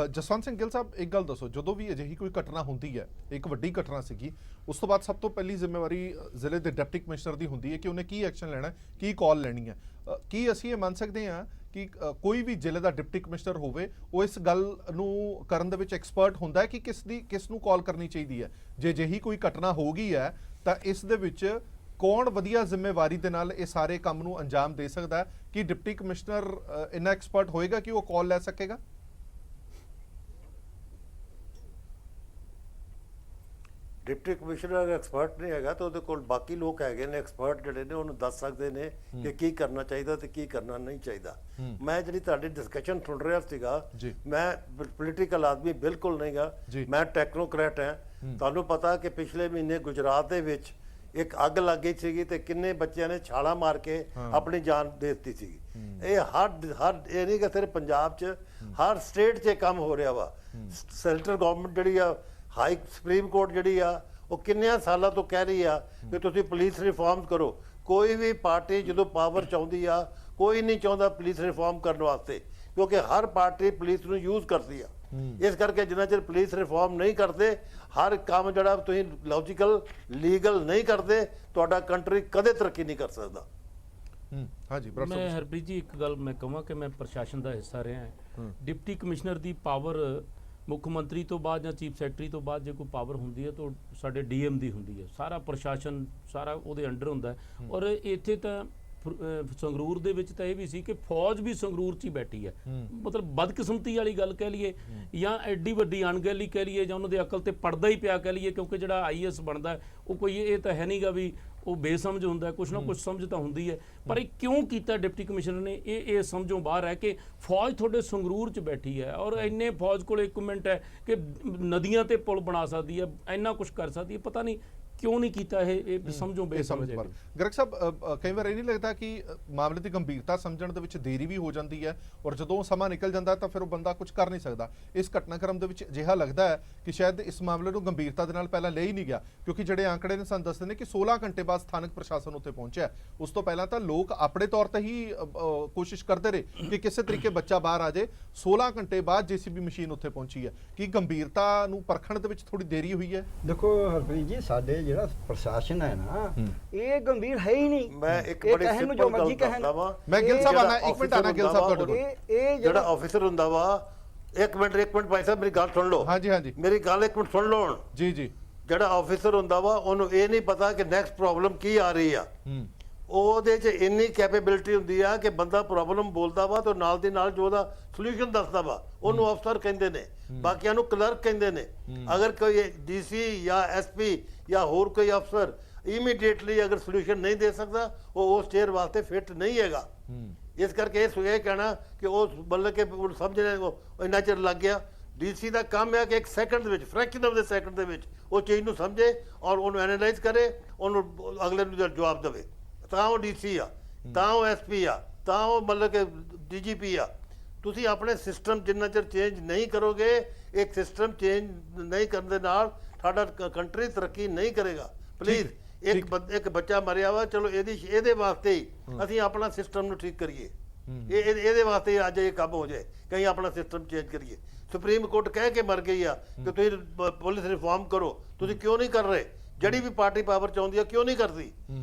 ਜਸਵੰਤ ਸਿੰਘ ਗਿੱਲ ਸਾਹਿਬ, ਇੱਕ ਗੱਲ ਦੱਸੋ, ਜਦੋਂ ਵੀ ਅਜਿਹੀ ਕੋਈ ਘਟਨਾ ਹੁੰਦੀ ਹੈ, ਇੱਕ ਵੱਡੀ ਘਟਨਾ ਸੀਗੀ, ਉਸ ਤੋਂ ਬਾਅਦ ਸਭ ਤੋਂ ਪਹਿਲੀ ਜ਼ਿੰਮੇਵਾਰੀ ਜ਼ਿਲ੍ਹੇ ਦੇ ਡਿਪਟੀ ਕਮਿਸ਼ਨਰ ਦੀ ਹੁੰਦੀ ਹੈ ਕਿ ਉਹਨੇ ਕੀ ਐਕਸ਼ਨ ਲੈਣਾ, ਕੀ ਕਾਲ ਲੈਣੀ ਹੈ। ਕੀ ਅਸੀਂ ਇਹ ਮੰਨ ਸਕਦੇ ਹਾਂ ਕਿ ਕੋਈ ਵੀ ਜ਼ਿਲ੍ਹੇ ਦਾ ਡਿਪਟੀ ਕਮਿਸ਼ਨਰ ਹੋਵੇ ਉਹ ਇਸ ਗੱਲ ਨੂੰ ਕਰਨ ਦੇ ਵਿੱਚ ਐਕਸਪਰਟ ਹੁੰਦਾ ਹੈ ਕਿ ਕਿਸ ਨੂੰ ਕਾਲ ਕਰਨੀ ਚਾਹੀਦੀ ਹੈ? ਜੇ ਅਜਿਹੀ ਕੋਈ ਘਟਨਾ ਹੋ ਗਈ ਹੈ ਤਾਂ ਇਸ ਦੇ ਵਿੱਚ ਕੌਣ ਵਧੀਆ ਜ਼ਿੰਮੇਵਾਰੀ ਦੇ ਨਾਲ ਇਹ ਸਾਰੇ ਕੰਮ ਨੂੰ ਅੰਜਾਮ ਦੇ ਸਕਦਾ ਹੈ? ਕਿ ਡਿਪਟੀ ਕਮਿਸ਼ਨਰ ਇੰਨਾ ਐਕਸਪਰਟ ਹੋਏਗਾ ਕਿ ਉਹ ਕਾਲ ਲੈ ਸਕੇਗਾ?
ਡਿਪਟੀ ਕਮਿਸ਼ਨਰ ਐਕਸਪਰਟ ਨਹੀਂ ਹੈਗਾ ਤਾਂ ਉਹਦੇ ਕੋਲ ਬਾਕੀ ਲੋਕ ਹੈਗੇ ਨੇ ਐਕਸਪਰਟ, ਜਿਹੜੇ ਨੇ ਉਹਨੂੰ ਦੱਸ ਸਕਦੇ ਨੇ ਕਿ ਕੀ ਕਰਨਾ ਚਾਹੀਦਾ ਤੇ ਕੀ ਕਰਨਾ ਨਹੀਂ ਚਾਹੀਦਾ। ਮੈਂ ਜਿਹੜੀ ਤੁਹਾਡੀ ਡਿਸਕਸ਼ਨ ਸੁਣ ਰਿਹਾ ਸੀਗਾ, ਮੈਂ ਪੋਲੀਟੀਕਲ ਆਦਮੀ ਬਿਲਕੁਲ ਨਹੀਂਗਾ, ਮੈਂ ਟੈਕਨੋਕ੍ਰੈਟ ਹਾਂ। ਤੁਹਾਨੂੰ ਪਤਾ ਕਿ ਪਿਛਲੇ ਮਹੀਨੇ ਗੁਜਰਾਤ ਦੇ ਵਿੱਚ ਇੱਕ ਅੱਗ ਲੱਗ ਗਈ ਸੀਗੀ ਤੇ ਕਿੰਨੇ ਬੱਚਿਆਂ ਨੇ ਛਾਲਾਂ ਮਾਰ ਕੇ ਆਪਣੀ ਜਾਨ ਦੇ ਦਿੱਤੀ ਸੀਗੀ। ਇਹ ਹਰ ਇਹ ਨਹੀਂ ਕਿ ਸਿਰਫ ਪੰਜਾਬ 'ਚ, ਹਰ ਸਟੇਟ 'ਚ ਕੰਮ ਹੋ ਰਿਹਾ ਵਾ। ਸੈਂਟਰਲ ਗਵਰਨਮੈਂਟ ਜਿਹੜੀ ਆ, ਹਾਈ ਸੁਪਰੀਮ ਕੋਰਟ ਜਿਹੜੀ ਆ, ਉਹ ਕਿੰਨਿਆਂ ਸਾਲਾਂ ਤੋਂ ਕਹਿ ਰਹੀ ਆ ਕਿ ਤੁਸੀਂ ਪੁਲਿਸ ਰਿਫਾਰਮ ਕਰੋ। ਕੋਈ ਵੀ ਪਾਰਟੀ ਜਦੋਂ ਪਾਵਰ ਚਾਹੁੰਦੀ ਆ, ਕੋਈ ਨਹੀਂ ਚਾਹੁੰਦਾ ਪੁਲਿਸ ਰਿਫਾਰਮ ਕਰਨ ਵਾਸਤੇ, ਕਿਉਂਕਿ ਹਰ ਪਾਰਟੀ ਪੁਲਿਸ ਨੂੰ ਯੂਜ਼ ਕਰਦੀ ਆ। ਇਸ ਕਰਕੇ ਜਿੰਨਾ ਚਿਰ ਪੁਲਿਸ ਰਿਫਾਰਮ ਨਹੀਂ ਕਰਦੇ, ਹਰ ਕੰਮ ਜਿਹੜਾ ਤੁਸੀਂ ਲੌਜੀਕਲ ਲੀਗਲ ਨਹੀਂ ਕਰਦੇ, ਤੁਹਾਡਾ ਕੰਟਰੀ ਕਦੇ ਤਰੱਕੀ ਨਹੀਂ ਕਰ ਸਕਦਾ।
ਹਾਂਜੀ
ਮੈਂ ਹਰਪ੍ਰੀਤ ਜੀ ਇੱਕ ਗੱਲ ਮੈਂ ਕਹਾਂ ਕਿ ਮੈਂ ਪ੍ਰਸ਼ਾਸਨ ਦਾ ਹਿੱਸਾ ਰਿਹਾ ਹਾਂ। ਡਿਪਟੀ ਕਮਿਸ਼ਨਰ ਦੀ ਪਾਵਰ ਮੁੱਖ ਮੰਤਰੀ ਤੋਂ ਬਾਅਦ ਜਾਂ ਚੀਫ ਸੈਕਟਰੀ ਤੋਂ ਬਾਅਦ ਜੇ ਕੋਈ ਪਾਵਰ ਹੁੰਦੀ ਹੈ ਤਾਂ ਸਾਡੇ ਡੀਐਮ ਦੀ ਹੁੰਦੀ ਹੈ। ਸਾਰਾ ਪ੍ਰਸ਼ਾਸਨ ਸਾਰਾ ਉਹਦੇ ਅੰਡਰ ਹੁੰਦਾ ਹੈ। ਔਰ ਇੱਥੇ ਤਾਂ ਸੰਗਰੂਰ ਦੇ ਵਿੱਚ ਤਾਂ ਇਹ ਵੀ ਸੀ ਕਿ ਫੌਜ ਵੀ ਸੰਗਰੂਰ 'ਚ ਹੀ ਬੈਠੀ ਹੈ। ਮਤਲਬ ਬਦਕਿਸਮਤੀ ਵਾਲੀ ਗੱਲ ਕਹਿ ਲਈਏ ਜਾਂ ਐਡੀ ਵੱਡੀ ਅਣਗਹਿਲੀ ਕਹਿ ਲਈਏ ਜਾਂ ਉਹਨਾਂ ਦੇ ਅਕਲ ਤੇ ਪੜਦਾ ਹੀ ਪਿਆ ਕਹਿ ਲਈਏ, ਕਿਉਂਕਿ ਜਿਹੜਾ ਆਈਐਸ ਬਣਦਾ ਉਹ ਕੋਈ ਇਹ ਤਾਂ ਹੈ ਨਹੀਂਗਾ ਵੀ ਉਹ ਬੇਸਮਝ ਹੁੰਦਾ, ਕੁਛ ਨਾ ਕੁਛ ਸਮਝ ਤਾਂ ਹੁੰਦੀ ਹੈ। ਪਰ ਇਹ ਕਿਉਂ ਕੀਤਾ ਡਿਪਟੀ ਕਮਿਸ਼ਨਰ ਨੇ? ਇਹ ਸਮਝੋਂ ਬਾਹਰ ਹੈ ਕਿ ਫੌਜ ਤੁਹਾਡੇ ਸੰਗਰੂਰ 'ਚ ਬੈਠੀ ਹੈ ਔਰ ਇੰਨੇ ਫੌਜ ਕੋਲ ਇਕਵਿਪਮੈਂਟ ਹੈ ਕਿ ਨਦੀਆਂ ਤੇ ਪੁਲ ਬਣਾ ਸਕਦੀ ਹੈ, ਇੰਨਾ ਕੁਛ ਕਰ ਸਕਦੀ ਹੈ। ਪਤਾ ਨਹੀਂ ਕਿਉਂ ਨਹੀਂ ਕੀਤਾ ਇਹ ਸਮਝੋਂ ਬੇਸਮਝ ਹੈ।
ਗਰਗ ਸਾਹਿਬ, ਕਈ ਵਾਰ ਇਹ ਨਹੀਂ ਲੱਗਦਾ ਕਿ ਮਾਮਲੇ ਦੀ ਗੰਭੀਰਤਾ ਸਮਝਣ ਦੇ ਵਿੱਚ ਦੇਰੀ ਵੀ ਹੋ ਜਾਂਦੀ ਹੈ ਔਰ ਜਦੋਂ ਸਮਾਂ ਨਿਕਲ ਜਾਂਦਾ ਤਾਂ ਫਿਰ ਉਹ ਬੰਦਾ ਕੁਝ ਕਰ ਨਹੀਂ ਸਕਦਾ। ਇਸ ਘਟਨਾਕ੍ਰਮ ਦੇ ਵਿੱਚ ਅਜਿਹਾ ਲੱਗਦਾ ਹੈ ਕਿ ਸ਼ਾਇਦ ਇਸ ਮਾਮਲੇ ਨੂੰ ਗੰਭੀਰਤਾ ਦੇ ਨਾਲ ਪਹਿਲਾਂ ਲਿਆ ਹੀ ਨਹੀਂ ਗਿਆ, ਕਿਉਂਕਿ ਜਿਹੜੇ ਆંકੜੇ ਨੇ ਸਾਨੂੰ ਦੱਸਦੇ ਨੇ ਕਿ 16 ਘੰਟੇ ਬਾਅਦ ਸਥਾਨਕ ਪ੍ਰਸ਼ਾਸਨ ਉੱਥੇ ਪਹੁੰਚਿਆ। ਉਸ ਤੋਂ ਪਹਿਲਾਂ ਤਾਂ ਲੋਕ ਆਪਣੇ ਤੌਰ ਤੇ ਹੀ ਕੋਸ਼ਿਸ਼ ਕਰਦੇ ਰਹੇ ਕਿ ਕਿਸੇ ਤਰੀਕੇ ਬੱਚਾ ਬਾਹਰ ਆ ਜਾਏ। 16 ਘੰਟੇ ਬਾਅਦ ਜੀਸੀਬੀ ਮਸ਼ੀਨ ਉੱਥੇ ਪਹੁੰਚੀ ਹੈ। ਕੀ ਗੰਭੀਰਤਾ ਨੂੰ ਪਰਖਣ ਦੇ ਵਿੱਚ ਥੋੜੀ ਦੇਰੀ ਹੋਈ ਹੈ?
ਦੇਖੋ ਹਰਪ੍ਰੀਤ ਜੀ, ਸਾਡੇ ਜਿਹੜਾ ਪ੍ਰਸ਼ਾਸਨ ਹੈ ਨਾ, ਇਹ ਗੰਭੀਰ ਹੈ ਹੀ ਨਹੀਂ।
ਮੈਂ ਇੱਕ ਬੜੀ ਸਿੰਪਲ ਗੱਲ ਦੱਸਦਾ ਵਾ।
ਮੈਂ ਗਿੱਲ ਸਾਹਿਬ ਆਣਾ, ਇੱਕ ਮਿੰਟ ਆਣਾ ਗਿੱਲ ਸਾਹਿਬ ਤੁਹਾਡੇ ਕੋਲ।
ਇਹ
ਜਿਹੜਾ ਆਫੀਸਰ ਹੁੰਦਾ ਵਾ, ਇੱਕ ਮਿੰਟ ਭਾਈ ਸਾਹਿਬ ਮੇਰੀ ਗੱਲ ਸੁਣ ਲਓ।
ਹਾਂਜੀ
ਮੇਰੀ ਗੱਲ ਇੱਕ ਮਿੰਟ ਸੁਣ ਲਓ।
ਜੀ
ਜਿਹੜਾ ਆਫੀਸਰ ਹੁੰਦਾ ਵਾ, ਉਹਨੂੰ ਇਹ ਨਹੀਂ ਪਤਾ ਕਿ ਨੈਕਸਟ ਪ੍ਰੋਬਲਮ ਕੀ ਆ ਰਹੀ ਆ। ਉਹਦੇ 'ਚ ਇੰਨੀ ਕੈਪੇਬਿਲਿਟੀ ਹੁੰਦੀ ਆ ਕਿ ਬੰਦਾ ਪ੍ਰੋਬਲਮ ਬੋਲਦਾ ਵਾ ਤੇ ਨਾਲ ਦੀ ਨਾਲ ਜੋ ਉਹਦਾ ਸੋਲੂਸ਼ਨ ਦੱਸਦਾ ਵਾ, ਉਹਨੂੰ ਅਫਸਰ ਕਹਿੰਦੇ ਨੇ, ਬਾਕੀਆਂ ਨੂੰ ਕਲਰਕ ਕਹਿੰਦੇ ਨੇ। ਅਗਰ ਕੋਈ ਡੀਸੀ ਜਾਂ ਐਸਪੀ ਜਾਂ ਹੋਰ ਕੋਈ ਅਫਸਰ ਇਮੀਡੀਏਟਲੀ ਅਗਰ ਸੋਲੂਸ਼ਨ ਨਹੀਂ ਦੇ ਸਕਦਾ, ਉਹ ਉਸ ਚੇਅਰ ਵਾਸਤੇ ਫਿੱਟ ਨਹੀਂ ਹੈਗਾ। ਇਸ ਕਰਕੇ ਇਹ ਕਹਿਣਾ ਕਿ ਉਹ ਮਤਲਬ ਕਿ ਸਮਝਣੇ ਇੰਨਾ ਚਿਰ ਲੱਗ ਗਿਆ। ਡੀਸੀ ਦਾ ਕੰਮ ਹੈ ਕਿ ਇੱਕ ਸੈਕਿੰਡ ਦੇ ਵਿੱਚ, ਫ੍ਰੈਕਸ਼ਨ ਆਫ ਦ ਸੈਕਿੰਡ ਦੇ ਵਿੱਚ ਉਹ ਚੀਜ਼ ਨੂੰ ਸਮਝੇ ਔਰ ਉਹਨੂੰ ਐਨਾਲਾਈਜ਼ ਕਰੇ, ਉਹਨੂੰ ਅਗਲੇ ਨੂੰ ਜਵਾਬ ਦੇਵੇ। ਤਾਂ ਉਹ ਡੀਸੀ ਆ, ਤਾਂ ਉਹ ਐਸਪੀ ਆ, ਤਾਂ ਉਹ ਮਤਲਬ ਕਿ ਡੀਜੀਪੀ ਆ। ਤੁਸੀਂ ਆਪਣੇ ਸਿਸਟਮ ਜਿੰਨਾ ਚਿਰ ਚੇਂਜ ਨਹੀਂ ਕਰੋਗੇ, ਇੱਕ ਸਿਸਟਮ ਚੇਂਜ ਨਹੀਂ ਕਰਨ ਦੇ ਨਾਲ ਸਾਡਾ ਕੰਟਰੀ ਤਰੱਕੀ ਨਹੀਂ ਕਰੇਗਾ। ਪਲੀਜ਼ ਇੱਕ ਬੱਚਾ ਮਰਿਆ ਵਾ, ਚਲੋ ਇਹਦੇ ਵਾਸਤੇ ਹੀ ਅਸੀਂ ਆਪਣਾ ਸਿਸਟਮ ਨੂੰ ਠੀਕ ਕਰੀਏ। ਇਹਦੇ ਵਾਸਤੇ ਅੱਜ ਇਹ ਕੰਮ ਹੋ ਜਾਏ, ਕहीं ਆਪਣਾ ਸਿਸਟਮ ਚੇਂਜ ਕਰੀਏ। ਸੁਪਰੀਮ ਕੋਰਟ ਕਹਿ ਕੇ ਮਰ ਗਈ ਆ ਕਿ ਤੁਸੀਂ ਪੁਲਿਸ ਰਿਫਾਰਮ ਕਰੋ, ਤੁਸੀਂ ਕਿਉਂ ਨਹੀਂ ਕਰ ਰਹੇ? ਜਿਹੜੀ ਵੀ ਪਾਰਟੀ ਪਾਵਰ ਚਾਹੁੰਦੀ ਆ ਕਿਉਂ ਨਹੀਂ ਕਰਦੀ?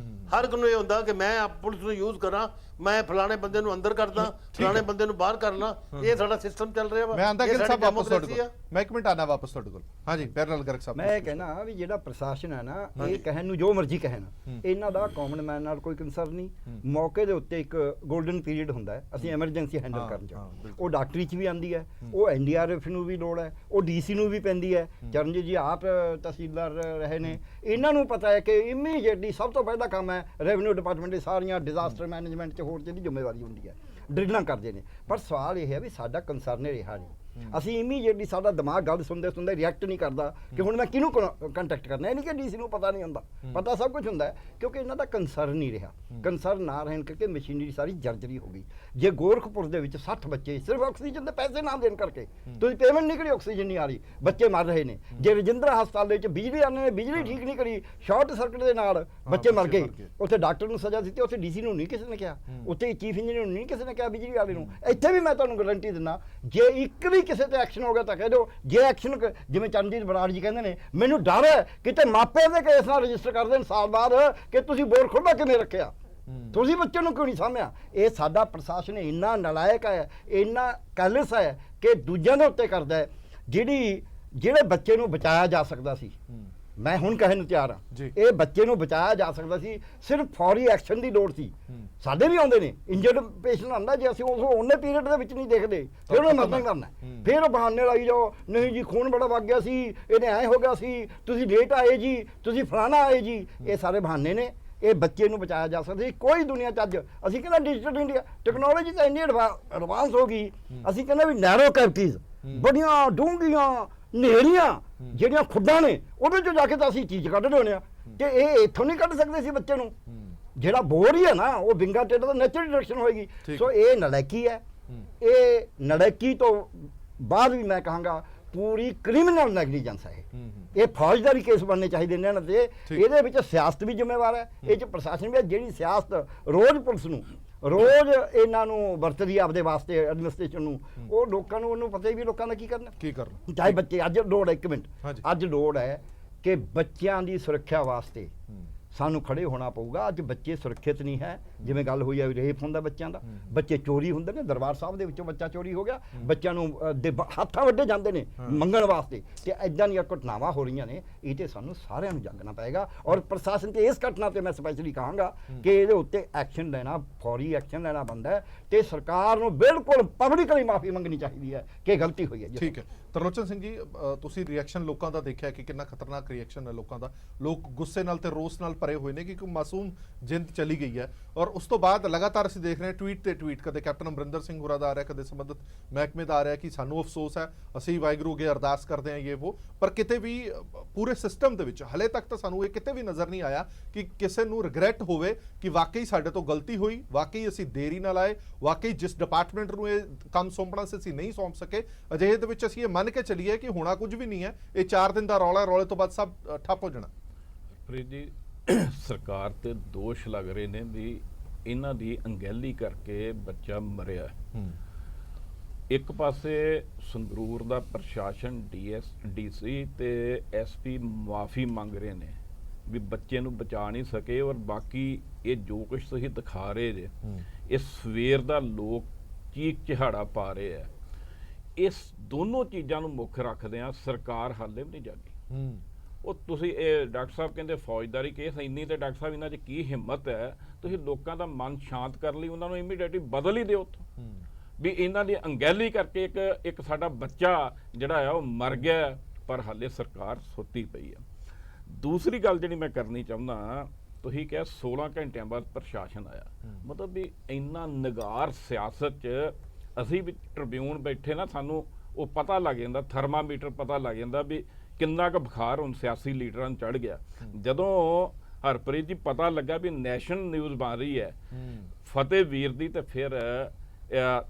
ਹਰ ਇੱਕ ਨੂੰ ਇਹ ਹੁੰਦਾ ਕਿ ਮੈਂ ਪੁਲਿਸ ਨੂੰ ਯੂਜ਼ ਕਰਾਂ, ਮੈਂ ਫਲਾਣੇ ਬੰਦੇ ਨੂੰ ਅੰਦਰ ਕਰਦਾ, ਫਲਾਣੇ ਬੰਦੇ ਨੂੰ ਬਾਹਰ ਕਰਨਾ। ਇਹ ਸਾਡਾ ਸਿਸਟਮ ਚੱਲ ਰਿਹਾ ਵਾ।
ਮੈਂ ਆਂਦਾ ਗਿੱਲ ਸਾਹਿਬ ਵਾਪਸ ਤੁਹਾਡੇ ਕੋਲ, ਮੈਂ ਇੱਕ ਮਿੰਟ ਆਣਾ ਵਾਪਸ ਤੁਹਾਡੇ ਕੋਲ। ਹਾਂਜੀ ਪੈਰਲਲ ਗਰਗ ਸਾਹਿਬ,
ਮੈਂ ਕਹਿਣਾ ਵੀ ਜਿਹੜਾ ਪ੍ਰਸ਼ਾਸਨ ਹੈ ਨਾ, ਇਹ ਕਹਿਣ ਨੂੰ ਜੋ ਮਰਜ਼ੀ ਕਹਿਣ, ਇਹਨਾਂ ਦਾ ਕਾਮਨ ਮੈਨ ਨਾਲ ਕੋਈ ਕੰਸਰਨ ਨਹੀਂ। ਮੌਕੇ ਦੇ ਉੱਤੇ ਇੱਕ 골ਡਨ ਪੀਰੀਅਡ ਹੁੰਦਾ ਹੈ ਅਸੀਂ ਐਮਰਜੈਂਸੀ ਹੈਂਡਲ ਕਰਨ ਚ। ਉਹ ਡਾਕਟਰੀ ਚ ਵੀ ਆਉਂਦੀ ਹੈ, ਉਹ ਐਨਡੀਆਰਐਫ ਨੂੰ ਵੀ ਲੋੜ ਹੈ, ਉਹ ਡੀਸੀ ਨੂੰ ਵੀ ਪੈਂਦੀ ਹੈ। ਚਰਨਜੀਤ ਜੀ ਆਪ ਤਹਿਸੀਲਦਾਰ ਰਹੇ ਨੇ, ਇਹਨਾਂ ਨੂੰ ਪਤਾ ਹੈ ਕਿ ਇਮੀਡੀਏਟਲੀ ਸਭ ਤੋਂ ਪਹਿਲਾ ਕੰਮ ਹੈ ਰੈਵਨਿਊ ਡਿਪਾਰਟਮੈਂਟ ਦੀ ਸਾਰੀਆਂ ਡਿਜ਼ਾਸਟਰ ਮੈਨੇਜਮੈਂਟ 'ਚ ਹੋਰ ਜਿਹਦੀ ਜ਼ਿੰਮੇਵਾਰੀ ਹੁੰਦੀ ਹੈ, ਡਰਿਲਾਂ ਕਰਦੇ ਨੇ। ਪਰ ਸਵਾਲ ਇਹ ਹੈ ਵੀ ਸਾਡਾ ਕੰਸਰਨ ਰਿਹਾ ਨਹੀਂ। ਅਸੀਂ ਇਮੀਡੀਏਟਲੀ ਸਾਡਾ ਦਿਮਾਗ ਗੱਲ ਸੁਣਦੇ ਰਿਐਕਟ ਨਹੀਂ ਕਰਦਾ ਕਿ ਹੁਣ ਮੈਂ ਕਿਹਨੂੰ ਕੰਟੈਕਟ ਕਰਨਾ। ਇਹ ਨਹੀਂ ਕਿ ਡੀਸੀ ਨੂੰ ਪਤਾ ਨਹੀਂ ਹੁੰਦਾ, ਪਤਾ ਸਭ ਕੁਝ ਹੁੰਦਾ ਹੈ, ਕਿਉਂਕਿ ਇਹਨਾਂ ਦਾ ਕੰਸਰਨ ਨਹੀਂ ਰਿਹਾ। ਕੰਸਰਨ ਨਾ ਰਹਿਣ ਕਰਕੇ ਮਸ਼ੀਨਰੀ ਸਾਰੀ ਜਰਜਰੀ ਹੋ ਗਈ। ਜੇ ਗੋਰਖਪੁਰ ਦੇ ਵਿੱਚ 60 ਬੱਚੇ ਸਿਰਫ ਆਕਸੀਜਨ ਦੇ ਪੈਸੇ ਨਾ ਦੇਣ ਕਰਕੇ, ਤੁਸੀਂ ਪੇਮੈਂਟ ਨਹੀਂ ਕਰੀ, ਆਕਸੀਜਨ ਨਹੀਂ ਆ ਰਹੀ, ਬੱਚੇ ਮਰ ਰਹੇ ਨੇ। ਜੇ ਰਜਿੰਦਰਾ ਹਸਪਤਾਲ ਦੇ ਵਿੱਚ ਬਿਜਲੀ ਵਾਲਿਆਂ ਨੇ ਬਿਜਲੀ ਠੀਕ ਨਹੀਂ ਕਰੀ, ਸ਼ਾਰਟ ਸਰਕਟ ਦੇ ਨਾਲ ਬੱਚੇ ਮਰ ਗਏ, ਉੱਥੇ ਡਾਕਟਰ ਨੂੰ ਸਜ਼ਾ ਦਿੱਤੀ, ਉੱਥੇ ਡੀਸੀ ਨੂੰ ਨਹੀਂ ਕਿਸੇ ਨੇ ਕਿਹਾ, ਉੱਥੇ ਚੀਫ ਇੰਜੀਨੀਅਰ ਨੂੰ ਨਹੀਂ ਕਿਸੇ ਨੇ ਕਿਹਾ, ਬਿਜਲੀ ਵਾਲੇ ਨੂੰ। ਇੱਥੇ ਵੀ ਮੈਂ ਤੁਹਾਨੂੰ ਗਾਰੰਟੀ ਦਿੰਦਾ, ਜੇ ਇੱਕ ਵੀ ਕਿਸੇ ਤੇ ਐਕਸ਼ਨ ਹੋ ਗਿਆ ਤਾਂ ਕਹਿ ਦਿਓ। ਜੇ ਐਕਸ਼ਨ ਜਿਵੇਂ ਚਰਨਜੀਤ ਬਰਾੜ ਜੀ ਕਹਿੰਦੇ ਨੇ, ਮੈਨੂੰ ਡਰ ਹੈ ਕਿਤੇ ਮਾਪੇ ਦੇ ਕੇਸ ਨਾਲ ਰਜਿਸਟਰ ਕਰ ਦੇਣ ਸਾਲ ਬਾਅਦ ਕਿ ਤੁਸੀਂ ਬੋਰ ਖੁੱਲ੍ਹਾ ਕਿਵੇਂ ਰੱਖਿਆ, ਤੁਸੀਂ ਬੱਚੇ ਨੂੰ ਕਿਉਂ ਨਹੀਂ ਸਾਂਭਿਆ। ਇਹ ਸਾਡਾ ਪ੍ਰਸ਼ਾਸਨ ਇੰਨਾ ਨਲਾਇਕ ਹੈ, ਇੰਨਾ ਕੈਲਸ ਹੈ ਕਿ ਦੂਜਿਆਂ ਦੇ ਉੱਤੇ ਕਰਦਾ ਹੈ। ਜਿਹੜੇ ਬੱਚੇ ਨੂੰ ਬਚਾਇਆ ਜਾ ਸਕਦਾ ਸੀ, ਮੈਂ ਹੁਣ ਕਹਿਣ ਨੂੰ ਤਿਆਰ ਹਾਂ, ਇਹ ਬੱਚੇ ਨੂੰ ਬਚਾਇਆ ਜਾ ਸਕਦਾ ਸੀ, ਸਿਰਫ ਫੌਰੀ ਐਕਸ਼ਨ ਦੀ ਲੋੜ ਸੀ। ਸਾਡੇ ਵੀ ਆਉਂਦੇ ਨੇ ਇੰਜਰਡ ਪੇਸ਼ੈਂਟ ਆਉਂਦਾ, ਜੇ ਅਸੀਂ ਉਹਨੇ ਪੀਰੀਅਡ ਦੇ ਵਿੱਚ ਨਹੀਂ ਦੇਖਦੇ ਫਿਰ ਉਹਨੇ ਮਰਨਾ ਹੀ ਮਰਨਾ। ਫਿਰ ਉਹ ਬਹਾਨੇ ਲਾਈ ਜਾਓ, ਨਹੀਂ ਜੀ ਖੂਨ ਬੜਾ ਵਗ ਗਿਆ ਸੀ, ਇਹਨੇ ਐਂ ਹੋ ਗਿਆ ਸੀ, ਤੁਸੀਂ ਲੇਟ ਆਏ ਜੀ, ਤੁਸੀਂ ਫਲਾਣਾ ਆਏ ਜੀ। ਇਹ ਸਾਰੇ ਬਹਾਨੇ ਨੇ। ਇਹ ਬੱਚੇ ਨੂੰ ਬਚਾਇਆ ਜਾ ਸਕਦਾ ਸੀ। ਕੋਈ ਦੁਨੀਆ 'ਚ ਅੱਜ ਅਸੀਂ ਕਹਿੰਦਾ ਡਿਜੀਟਲ ਇੰਡੀਆ, ਟੈਕਨੋਲੋਜੀ ਤਾਂ ਇੰਨੀ ਐਡਵਾਂਸ ਹੋ ਗਈ, ਅਸੀਂ ਕਹਿੰਦੇ ਵੀ ਨੈਰੋ ਕੈਵਿਟੀਜ਼, ਬੜੀਆਂ ਡੂੰਘੀਆਂ ਨੇਰੀਆਂ ਜਿਹੜੀਆਂ ਖੁੱਡਾਂ ਨੇ, ਉਹਦੇ 'ਚੋਂ ਜਾ ਕੇ ਤਾਂ ਅਸੀਂ ਚੀਜ਼ ਕੱਢ ਲਿਆਉਂਦੇ ਹਾਂ। ਕਿ ਇਹ ਇੱਥੋਂ ਨਹੀਂ ਕੱਢ ਸਕਦੇ ਸੀ ਬੱਚੇ ਨੂੰ। ਜਿਹੜਾ ਬੋਰ ਹੀ ਹੈ ਨਾ ਉਹ ਵਿੰਗਾ ਟੇਡਾ ਤਾਂ ਨੈਚੁਰਲ ਡਾਇਰੈਕਸ਼ਨ ਹੋਏਗੀ। ਸੋ ਇਹ ਨਲਾਇਕੀ ਹੈ। ਇਹ ਨਲਾਇਕੀ ਤੋਂ ਬਾਅਦ ਵੀ ਮੈਂ ਕਹਾਂਗਾ ਪੂਰੀ ਕ੍ਰਿਮੀਨਲ ਨੈਗਲੀਜੈਂਸ ਹੈ। ਇਹ ਫੌਜਦਾਰੀ ਕੇਸ ਬਣਨੇ ਚਾਹੀਦੇ ਨੇ ਇਹਨਾਂ ਤੇ। ਇਹਦੇ ਵਿੱਚ ਸਿਆਸਤ ਵੀ ਜ਼ਿੰਮੇਵਾਰ ਹੈ, ਇਹ 'ਚ ਪ੍ਰਸ਼ਾਸਨ ਵੀ ਹੈ। ਜਿਹੜੀ ਸਿਆਸਤ ਰੋਜ਼ ਪੁਲਿਸ ਨੂੰ ਰੋਜ਼ ਇਹਨਾਂ ਨੂੰ ਵਰਤਦੀ ਆਪਦੇ ਵਾਸਤੇ ਐਡਮਿਨਿਸਟ੍ਰੇਸ਼ਨ ਨੂੰ, ਉਹ ਲੋਕਾਂ ਨੂੰ ਉਹਨੂੰ ਪਤਾ ਹੀ ਵੀ ਲੋਕਾਂ ਦਾ ਕੀ ਕਰਨਾ ਚਾਹੇ ਬੱਚੇ। ਅੱਜ ਲੋੜ ਹੈ, ਇੱਕ ਮਿੰਟ, ਅੱਜ ਲੋੜ ਹੈ ਕਿ ਬੱਚਿਆਂ ਦੀ ਸੁਰੱਖਿਆ ਵਾਸਤੇ ਸਾਨੂੰ ਖੜੇ ਹੋਣਾ ਪਊਗਾ। ਅੱਜ ਬੱਚੇ ਸੁਰੱਖਿਅਤ ਨਹੀਂ ਹੈ। ਜਿਵੇਂ ਗੱਲ ਹੋਈ ਹੈ ਰੇਪ ਹੁੰਦਾ ਬੱਚਿਆਂ ਦਾ, ਬੱਚੇ ਚੋਰੀ ਹੁੰਦੇ ਨੇ। ਦਰਬਾਰ ਸਾਹਿਬ ਦੇ ਵਿੱਚੋਂ ਬੱਚਾ ਚੋਰੀ ਹੋ ਗਿਆ, ਬੱਚਿਆਂ ਨੂੰ ਹੱਥਾਂ ਵੱਢੇ ਜਾਂਦੇ ਨੇ ਮੰਗਣ ਵਾਸਤੇ, ਤੇ ਇਦਾਂ ਦੀਆਂ ਘਟਨਾਵਾਂ ਹੋ ਰਹੀਆਂ ਨੇ। ਇਹ ਤੇ ਸਾਨੂੰ ਸਾਰਿਆਂ ਨੂੰ ਜਾਗਣਾ ਪਏਗਾ ਔਰ ਪ੍ਰਸ਼ਾਸਨ ਤੇ ਇਸ ਘਟਨਾ ਤੇ ਮੈਂ ਸਪੈਸ਼ਲੀ ਕਹਾਂਗਾ ਕਿ ਇਹਦੇ ਉੱਤੇ ਐਕਸ਼ਨ ਲੈਣਾ, ਫੌਰੀ ਐਕਸ਼ਨ ਲੈਣਾ ਬਣਦਾ ਹੈ ਤੇ ਸਰਕਾਰ ਨੂੰ ਬਿਲਕੁਲ ਪਬਲਿਕਲੀ ਮਾਫੀ ਮੰਗਣੀ ਚਾਹੀਦੀ ਹੈ ਕਿ ਗਲਤੀ ਹੋਈ ਹੈ।
ਠੀਕ ਹੈ ਤਰਲੋਚਨ ਸਿੰਘ ਜੀ, ਤੁਸੀਂ ਰਿਐਕਸ਼ਨ ਲੋਕਾਂ ਦਾ ਦੇਖਿਆ ਕਿ ਕਿੰਨਾ ਖਤਰਨਾਕ ਰਿਐਕਸ਼ਨ ਹੈ ਲੋਕਾਂ ਦਾ। ਲੋਕ ਗੁੱਸੇ ਨਾਲ ਤੇ ਰੋਸ ਨਾਲ ਭਰੇ ਹੋਏ ਨੇ ਕਿ ਕੋਈ ਮਾਸੂਮ ਜਿੰਦ ਚਲੀ ਗਈ ਹੈ। ਔਰ ਉਸ ਤੋਂ ਬਾਅਦ ਲਗਾਤਾਰ ਅਸੀਂ ਦੇਖ ਰਹੇ ਹਾਂ ਟਵੀਟ ਤੇ ਟਵੀਟ, ਕਦੇ ਕੈਪਟਨ ਅਮਰਿੰਦਰ ਸਿੰਘ ਹੋਰਾਂ ਦਾ ਆ ਰਿਹਾ, ਕਦੇ ਸੰਬੰਧਿਤ ਮਹਿਕਮੇ ਦਾ ਆ ਰਿਹਾ ਕਿ ਸਾਨੂੰ ਅਫਸੋਸ ਹੈ, ਅਸੀਂ ਵਾਹਿਗੁਰੂ ਅੱਗੇ ਅਰਦਾਸ ਕਰਦੇ ਹਾਂ ਇਹ ਉਹ। ਪਰ ਕਿਤੇ ਵੀ ਪੂਰੇ ਸਿਸਟਮ ਦੇ ਵਿੱਚ ਹਲੇ ਤੱਕ ਤਾਂ ਸਾਨੂੰ ਇਹ ਕਿਤੇ ਵੀ ਨਜ਼ਰ ਨਹੀਂ ਆਇਆ ਕਿ ਕਿਸੇ ਨੂੰ ਰਿਗਰੈਟ ਹੋਵੇ ਕਿ ਵਾਕਈ ਸਾਡੇ ਤੋਂ ਗਲਤੀ ਹੋਈ, ਵਾਕਈ ਅਸੀਂ ਦੇਰੀ ਨਾਲ ਆਏ, ਵਾਕਈ ਜਿਸ ਡਿਪਾਰਟਮੈਂਟ ਨੂੰ ਇਹ ਕੰਮ ਸੌਂਪਣਾ ਸੀ ਅਸੀਂ ਨਹੀਂ ਸੌਂਪ ਸਕੇ। ਅਜਿਹੇ ਦੇ ਵਿੱਚ ਅਸੀਂ ਇਹ ਮੰਨ ਕੇ ਚੱਲੀਏ ਕਿ ਹੋਣਾ ਕੁਝ ਵੀ ਨਹੀਂ ਹੈ, ਇਹ 4 ਦਿਨ ਦਾ ਰੌਲਾ, ਰੌਲੇ ਤੋਂ ਬਾਅਦ ਸਭ ਠੱਪ ਹੋ ਜਾਣਾ।
ਪ੍ਰੀਤ ਜੀ, ਸਰਕਾਰ ਤੇ ਦੋਸ਼ ਲੱਗ ਰਹੇ ਨੇ ਵੀ ਇਹਨਾਂ ਦੀ ਅੰਗੈਲੀ ਕਰਕੇ ਬੱਚਾ ਮਰਿਆ। ਇੱਕ ਪਾਸੇ ਸੰਗਰੂਰ ਦਾ ਪ੍ਰਸ਼ਾਸਨ, ਡੀਸੀ ਤੇ ਐਸਪੀ ਮਾਫੀ ਮੰਗ ਰਹੇ ਨੇ ਵੀ ਬੱਚੇ ਨੂੰ ਬਚਾ ਨਹੀਂ ਸਕੇ, ਔਰ ਬਾਕੀ ਇਹ ਜੋ ਕੁਝ ਤੁਸੀਂ ਦਿਖਾ ਰਹੇ ਜੇ ਇਹ ਸਵੇਰ ਦਾ ਲੋਕ ਚੀਕ ਚਿਹਾੜਾ ਪਾ ਰਹੇ ਆ। ਇਸ ਦੋਨੋਂ ਚੀਜ਼ਾਂ ਨੂੰ ਮੁੱਖ ਰੱਖਦੇ ਆ ਸਰਕਾਰ ਹਾਲੇ ਵੀ ਨਹੀਂ ਜਾਗੀ। ਉਹ ਤੁਸੀਂ ਇਹ ਡਾਕਟਰ ਸਾਹਿਬ ਕਹਿੰਦੇ ਫੌਜਦਾਰੀ ਕੇਸ ਇੰਨੀ, ਤੇ ਡਾਕਟਰ ਸਾਹਿਬ ਇਹਨਾਂ 'ਚ ਕੀ ਹਿੰਮਤ ਹੈ? ਤੁਸੀਂ ਲੋਕਾਂ ਦਾ ਮਨ ਸ਼ਾਂਤ ਕਰਨ ਲਈ ਉਹਨਾਂ ਨੂੰ ਇਮੀਡੀਏਟਲੀ ਬਦਲ ਹੀ ਦਿਓ ਉੱਥੋਂ ਵੀ ਇਹਨਾਂ ਦੀ ਅੰਗੈਲੀ ਕਰਕੇ ਇੱਕ ਸਾਡਾ ਬੱਚਾ ਜਿਹੜਾ ਆ ਉਹ ਮਰ ਗਿਆ, ਪਰ ਹਾਲੇ ਸਰਕਾਰ ਸੁੱਤੀ ਪਈ ਆ। ਦੂਸਰੀ ਗੱਲ ਜਿਹੜੀ ਮੈਂ ਕਰਨੀ ਚਾਹੁੰਦਾ, ਤੁਸੀਂ ਕਿਹਾ 16 ਘੰਟਿਆਂ ਬਾਅਦ ਪ੍ਰਸ਼ਾਸਨ ਆਇਆ, ਮਤਲਬ ਵੀ ਇੰਨਾ ਨਿਗਾਰ ਸਿਆਸਤ 'ਚ ਅਸੀਂ ਵੀ ਟ੍ਰਿਬਿਊਨ ਬੈਠੇ ਨਾ, ਸਾਨੂੰ ਉਹ ਪਤਾ ਲੱਗ ਜਾਂਦਾ, ਥਰਮਾਮੀਟਰ ਪਤਾ ਲੱਗ ਜਾਂਦਾ ਵੀ ਕਿੰਨਾ ਕੁ ਬੁਖਾਰ ਹੁਣ ਸਿਆਸੀ ਲੀਡਰਾਂ ਨੂੰ ਚੜ੍ਹ ਗਿਆ। ਜਦੋਂ ਹਰਪ੍ਰੀਤ ਜੀ ਪਤਾ ਲੱਗਾ ਵੀ ਨੈਸ਼ਨਲ ਨਿਊਜ਼ ਬਣ ਰਹੀ ਹੈ ਫਤਿਹ ਵੀਰ ਦੀ, ਤੇ ਫਿਰ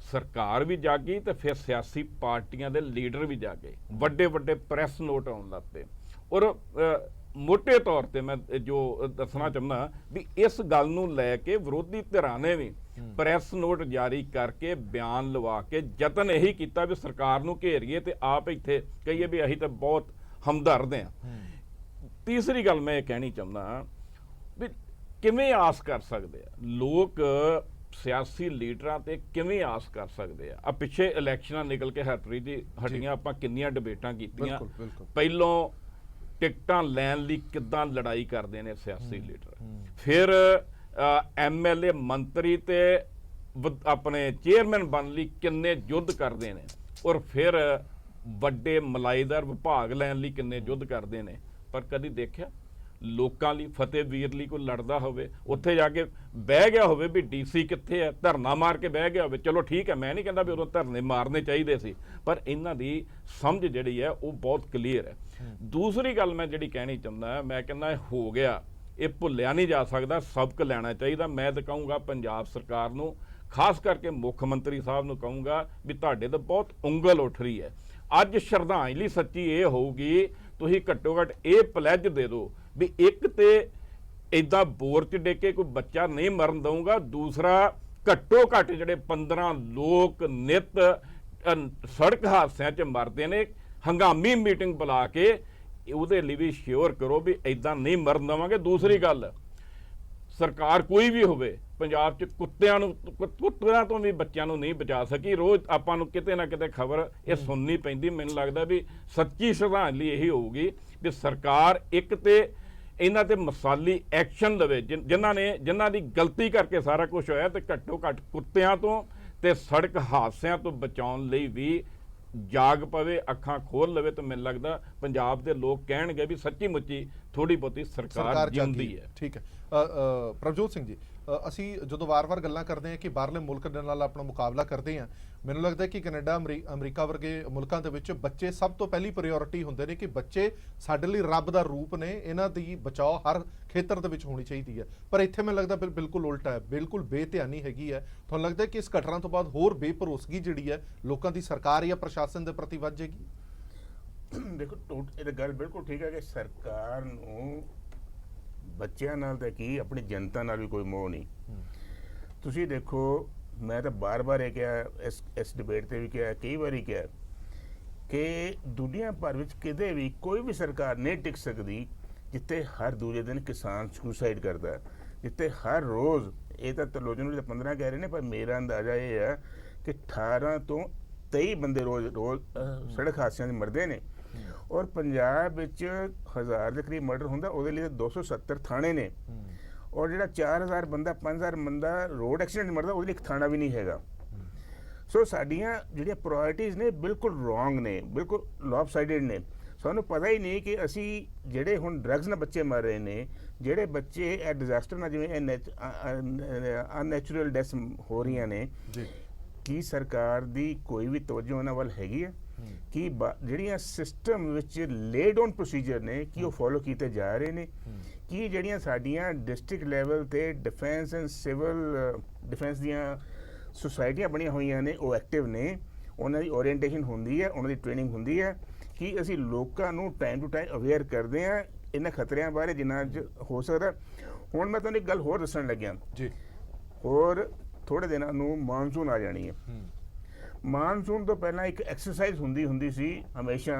ਸਰਕਾਰ ਵੀ ਜਾਗੀ ਤੇ ਫਿਰ ਸਿਆਸੀ ਪਾਰਟੀਆਂ ਦੇ ਲੀਡਰ ਵੀ ਜਾਗੇ, ਵੱਡੇ ਵੱਡੇ ਪ੍ਰੈਸ ਨੋਟ ਆਉਣ ਲੱਗ ਪਏ। ਔਰ ਮੋਟੇ ਤੌਰ ਤੇ ਮੈਂ ਜੋ ਦੱਸਣਾ ਚਾਹੁੰਦਾ ਵੀ ਇਸ ਗੱਲ ਨੂੰ ਲੈ ਕੇ ਵਿਰੋਧੀ ਧਿਰਾਂ ਨੇ ਵੀ ਪ੍ਰੈਸ ਨੋਟ ਜਾਰੀ ਕਰਕੇ ਬਿਆਨ ਲਵਾ ਕੇ ਯਤਨ ਇਹੀ ਕੀਤਾ ਵੀ ਸਰਕਾਰ ਨੂੰ ਘੇਰੀਏ ਤੇ ਆਪ ਇੱਥੇ ਕਹੀਏ ਵੀ ਅਸੀਂ ਤਾਂ ਬਹੁਤ ਹਮਦਰਦ ਹਾਂ। ਤੀਸਰੀ ਗੱਲ ਮੈਂ ਇਹ ਕਹਿਣੀ ਚਾਹੁੰਦਾ ਵੀ ਕਿਵੇਂ ਆਸ ਕਰ ਸਕਦੇ ਆ ਲੋਕ ਸਿਆਸੀ ਲੀਡਰਾਂ ਤੇ, ਕਿਵੇਂ ਆਸ ਕਰ ਸਕਦੇ ਆ? ਪਿੱਛੇ ਇਲੈਕਸ਼ਨਾਂ ਨਿਕਲ ਕੇ ਹਰਪ੍ਰੀਤ ਜੀ ਹਟੀਆਂ, ਆਪਾਂ ਕਿੰਨੀਆਂ ਡਿਬੇਟਾਂ ਕੀਤੀਆਂ। ਪਹਿਲੋਂ ਟਿਕਟਾਂ ਲੈਣ ਲਈ ਕਿੱਦਾਂ ਲੜਾਈ ਕਰਦੇ ਨੇ ਸਿਆਸੀ ਲੀਡਰ, ਫਿਰ MLA ਮੰਤਰੀ ਤੇ ਆਪਣੇ ਚੇਅਰਮੈਨ ਬਣਨ ਲਈ ਕਿੰਨੇ ਯੁੱਧ ਕਰਦੇ ਨੇ, ਔਰ ਫਿਰ ਵੱਡੇ ਮਲਾਈਦਾਰ ਵਿਭਾਗ ਲੈਣ ਲਈ ਕਿੰਨੇ ਯੁੱਧ ਕਰਦੇ ਨੇ। ਪਰ ਕਦੀ ਦੇਖਿਆ ਲੋਕਾਂ ਲਈ, ਫਤਿਹ ਵੀਰ ਲਈ ਕੋਈ ਲੜਦਾ ਹੋਵੇ, ਉੱਥੇ ਜਾ ਕੇ ਬਹਿ ਗਿਆ ਹੋਵੇ ਵੀ DC ਕਿੱਥੇ ਹੈ, ਧਰਨਾ ਮਾਰ ਕੇ ਬਹਿ ਗਿਆ ਹੋਵੇ? ਚਲੋ ਠੀਕ ਹੈ, ਮੈਂ ਨਹੀਂ ਕਹਿੰਦਾ ਵੀ ਉਦੋਂ ਧਰਨੇ ਮਾਰਨੇ ਚਾਹੀਦੇ ਸੀ, ਪਰ ਇਹਨਾਂ ਦੀ ਸਮਝ ਜਿਹੜੀ ਹੈ ਉਹ ਬਹੁਤ ਕਲੀਅਰ ਹੈ। ਦੂਸਰੀ ਗੱਲ ਮੈਂ ਜਿਹੜੀ ਕਹਿਣੀ ਚਾਹੁੰਦਾ, ਮੈਂ ਕਹਿੰਦਾ ਹੋ ਗਿਆ, ਇਹ ਭੁੱਲਿਆ ਨਹੀਂ ਜਾ ਸਕਦਾ, ਸਬਕ ਲੈਣਾ ਚਾਹੀਦਾ। ਮੈਂ ਤਾਂ ਕਹੂੰਗਾ ਪੰਜਾਬ ਸਰਕਾਰ ਨੂੰ, ਖਾਸ ਕਰਕੇ ਮੁੱਖ ਮੰਤਰੀ ਸਾਹਿਬ ਨੂੰ ਕਹੂੰਗਾ ਵੀ ਤੁਹਾਡੇ ਤਾਂ ਬਹੁਤ ਉਂਗਲ ਉੱਠ ਰਹੀ ਹੈ। ਅੱਜ ਸ਼ਰਧਾਂਜਲੀ ਸੱਚੀ ਇਹ ਹੋਊਗੀ, ਤੁਸੀਂ ਘੱਟੋ ਘੱਟ ਇਹ ਪਲੈਜ ਦੇ ਦਿਓ ਵੀ ਇੱਕ ਤੇ ਇਦਾਂ ਬੋਰ 'ਚ ਡਿੱਗ ਕੇ ਕੋਈ ਬੱਚਾ ਨਹੀਂ ਮਰਨ ਦਊਗਾ, ਦੂਸਰਾ ਘੱਟੋ ਘੱਟ ਜਿਹੜੇ 15 ਲੋਕ ਨਿੱਤ ਸੜਕ ਹਾਦਸਿਆਂ 'ਚ ਮਰਦੇ ਨੇ, ਹੰਗਾਮੀ ਮੀਟਿੰਗ ਬੁਲਾ ਕੇ ਉਹਦੇ ਲਈ ਵੀ ਸ਼ਿਓਰ ਕਰੋ ਵੀ ਇਦਾਂ ਨਹੀਂ ਮਰਨ ਦੇਵਾਂਗੇ। ਦੂਸਰੀ ਗੱਲ, ਸਰਕਾਰ ਕੋਈ ਵੀ ਹੋਵੇ ਪੰਜਾਬ 'ਚ ਕੁੱਤਿਆਂ ਤੋਂ ਵੀ ਬੱਚਿਆਂ ਨੂੰ ਨਹੀਂ ਬਚਾ ਸਕੀ। ਰੋਜ਼ ਆਪਾਂ ਨੂੰ ਕਿਤੇ ਨਾ ਕਿਤੇ ਖਬਰ ਇਹ ਸੁਣਨੀ ਪੈਂਦੀ। ਮੈਨੂੰ ਲੱਗਦਾ ਵੀ ਸੱਚੀ ਸ਼ਰਧਾਂਜਲੀ ਇਹੀ ਹੋਊਗੀ ਵੀ ਸਰਕਾਰ ਇੱਕ ਤੇ ਇਹਨਾਂ ਤੇ ਮਿਸਾਲੀ ਐਕਸ਼ਨ ਲਵੇ, ਜਿਨ੍ਹਾਂ ਦੀ ਗਲਤੀ ਕਰਕੇ ਸਾਰਾ ਕੁਝ ਹੋਇਆ, ਤੇ ਘੱਟੋ ਘੱਟ ਕੁੱਤਿਆਂ ਤੋਂ ਤੇ ਸੜਕ ਹਾਦਸਿਆਂ ਤੋਂ ਬਚਾਉਣ ਲਈ ਵੀ ਜਾਗ ਪਵੇ, ਅੱਖਾਂ ਖੋਲ ਲਵੇ। ਤਾਂ ਮੈਨੂੰ ਲੱਗਦਾ ਪੰਜਾਬ ਦੇ ਲੋਕ ਕਹਿਣਗੇ ਵੀ ਸੱਚੀ ਮੁੱਚੀ ਥੋੜੀ ਬਹੁਤੀ ਸਰਕਾਰ ਜਿਉਂਦੀ ਹੈ।
ਠੀਕ ਹੈ। ਪ੍ਰਭਜੋਤ ਸਿੰਘ ਜੀ, ਅਸੀਂ ਜਦੋਂ ਵਾਰ-ਵਾਰ ਗੱਲਾਂ ਕਰਦੇ ਹਾਂ ਕਿ ਬਾਹਰਲੇ ਮੁਲਕ ਦੇ ਨਾਲ ਆਪਣਾ ਮੁਕਾਬਲਾ ਕਰਦੇ ਹਾਂ, ਮੈਨੂੰ ਲੱਗਦਾ ਕਿ ਕੈਨੇਡਾ ਅਮਰੀਕਾ ਵਰਗੇ ਮੁਲਕਾਂ ਦੇ ਵਿੱਚ ਬੱਚੇ ਸਭ ਤੋਂ ਪਹਿਲੀ ਪ੍ਰਾਇੋਰਟੀ ਹੁੰਦੇ ਨੇ ਕਿ ਬੱਚੇ ਸਾਡੇ ਲਈ ਰੱਬ ਦਾ ਰੂਪ ਨੇ, ਇਹਨਾਂ ਦੀ ਬਚਾਓ ਹਰ ਖੇਤਰ ਦੇ ਵਿੱਚ ਹੋਣੀ ਚਾਹੀਦੀ ਹੈ। ਪਰ ਇੱਥੇ ਮੈਨੂੰ ਲੱਗਦਾ ਬਿਲਕੁਲ ਉਲਟਾ ਹੈ, ਬਿਲਕੁਲ ਬੇਧਿਆਨੀ ਹੈਗੀ ਹੈ। ਤੁਹਾਨੂੰ ਲੱਗਦਾ ਕਿ ਇਸ ਘਟਨਾ ਤੋਂ ਬਾਅਦ ਹੋਰ ਬੇਭਰੋਸਗੀ ਜਿਹੜੀ ਹੈ ਲੋਕਾਂ ਦੀ ਸਰਕਾਰ ਜਾਂ ਪ੍ਰਸ਼ਾਸਨ ਦੇ ਪ੍ਰਤੀ ਵੱਧ ਜਾਏਗੀ?
ਦੇਖੋ ਇਹ ਤਾਂ ਗੱਲ ਬਿਲਕੁਲ ਠੀਕ ਹੈ ਕਿ ਸਰਕਾਰ ਨੂੰ ਬੱਚਿਆਂ ਨਾਲ ਤਾਂ ਕੀ ਆਪਣੀ ਜਨਤਾ ਨਾਲ ਵੀ ਕੋਈ ਮੋਹ ਨਹੀਂ। ਤੁਸੀਂ ਦੇਖੋ, ਮੈਂ ਤਾਂ ਬਾਰ-ਬਾਰ ਇਹ ਕਿਹਾ, ਇਸ ਡਿਬੇਟ ਤੇ ਵੀ ਕਿਹਾ, ਕਈ ਵਾਰੀ ਕਿਹਾ ਕਿ ਦੁਨੀਆ ਭਰ ਵਿੱਚ ਕਿਤੇ ਵੀ ਕੋਈ ਵੀ ਸਰਕਾਰ ਨਹੀਂ ਟਿਕ ਸਕਦੀ ਜਿੱਥੇ ਹਰ ਦੂਜੇ ਦਿਨ ਕਿਸਾਨ ਸੁਸਾਈਡ ਕਰਦਾ, ਜਿੱਥੇ ਹਰ ਰੋਜ਼, ਇਹ ਤਾਂ ਤਲੋਚਨ ਨੂੰ 15 ਕਹਿ ਰਹੇ ਨੇ, ਪਰ ਮੇਰਾ ਅੰਦਾਜ਼ਾ ਇਹ ਹੈ ਕਿ 18 ਤੋਂ 23 ਬੰਦੇ ਰੋਜ਼ ਸੜਕ ਹਾਦਸਿਆਂ 'ਚ ਮਰਦੇ ਨੇ। ਔਰ ਪੰਜਾਬ ਵਿੱਚ 1000 ਦੇ ਕਰੀਬ ਮਰਡਰ ਹੁੰਦਾ, ਉਹਦੇ ਲਈ 270 ਥਾਣੇ ਨੇ। ਔਰ ਜਿਹੜਾ 4000 ਬੰਦਾ 5000 ਬੰਦਾ ਰੋਡ ਐਕਸੀਡੈਂਟ ਮਰਦਾ, ਉਹਦੇ ਲਈ ਇੱਕ ਥਾਣਾ ਵੀ ਨਹੀਂ ਹੈਗਾ। ਸੋ ਸਾਡੀਆਂ ਜਿਹੜੀਆਂ ਪ੍ਰਾਇੋਰਟੀਜ਼ ਨੇ ਬਿਲਕੁਲ ਰੋਂਗ ਨੇ, ਬਿਲਕੁਲ ਲੌਪਸਾਈਡਡ ਨੇ। ਸਾਨੂੰ ਪਤਾ ਹੀ ਨਹੀਂ ਕਿ ਅਸੀਂ ਜਿਹੜੇ ਹੁਣ ਡਰੱਗਸ ਨਾਲ ਬੱਚੇ ਮਰ ਰਹੇ ਨੇ, ਜਿਹੜੇ ਬੱਚੇ ਇਹ ਡਿਜ਼ਾਸਟਰ ਨਾਲ ਜਿਵੇਂ ਅਨਨੈਚੁਰਲ ਡੈਥਸ ਹੋ ਰਹੀਆਂ ਨੇ, ਕੀ ਸਰਕਾਰ ਦੀ ਕੋਈ ਵੀ ਤਵੱਜੋ ਉਹਨਾਂ ਵੱਲ ਹੈਗੀ ਹੈ? ਕਿ ਜਿਹੜੀਆਂ ਸਿਸਟਮ ਵਿੱਚ ਲੇਡ ਔਨ ਪ੍ਰੋਸੀਜਰ ਨੇ ਕੀ ਉਹ ਫੋਲੋ ਕੀਤੇ ਜਾ ਰਹੇ ਨੇ? ਕੀ ਜਿਹੜੀਆਂ ਸਾਡੀਆਂ ਡਿਸਟ੍ਰਿਕਟ ਲੈਵਲ ਤੇ ਡਿਫੈਂਸ ਐਂਡ ਸਿਵਲ ਡਿਫੈਂਸ ਦੀਆਂ ਸੁਸਾਇਟੀਆਂ ਬਣੀਆਂ ਹੋਈਆਂ ਨੇ ਉਹ ਐਕਟਿਵ ਨੇ? ਉਹਨਾਂ ਦੀ ਓਰੀਐਂਟੇਸ਼ਨ ਹੁੰਦੀ ਹੈ, ਉਹਨਾਂ ਦੀ ਟ੍ਰੇਨਿੰਗ ਹੁੰਦੀ ਹੈ? ਕਿ ਅਸੀਂ ਲੋਕਾਂ ਨੂੰ ਟਾਈਮ ਟੂ ਟਾਈਮ ਅਵੇਅਰ ਕਰਦੇ ਹਾਂ ਇਹਨਾਂ ਖਤਰਿਆਂ ਬਾਰੇ ਜਿੰਨਾ ਹੋ ਸਕਦਾ? ਹੁਣ ਮੈਂ ਤੁਹਾਨੂੰ ਇੱਕ ਗੱਲ ਹੋਰ ਦੱਸਣ ਲੱਗਿਆ ਜੀ। ਹੋਰ ਥੋੜੇ ਦਿਨਾਂ ਨੂੰ ਮਾਨਸੂਨ ਆ ਜਾਣੀ ਹੈ। ਮਾਨਸੂਨ ਤੋਂ ਪਹਿਲਾਂ ਇੱਕ ਐਕਸਰਸਾਈਜ਼ ਹੁੰਦੀ ਸੀ ਹਮੇਸ਼ਾ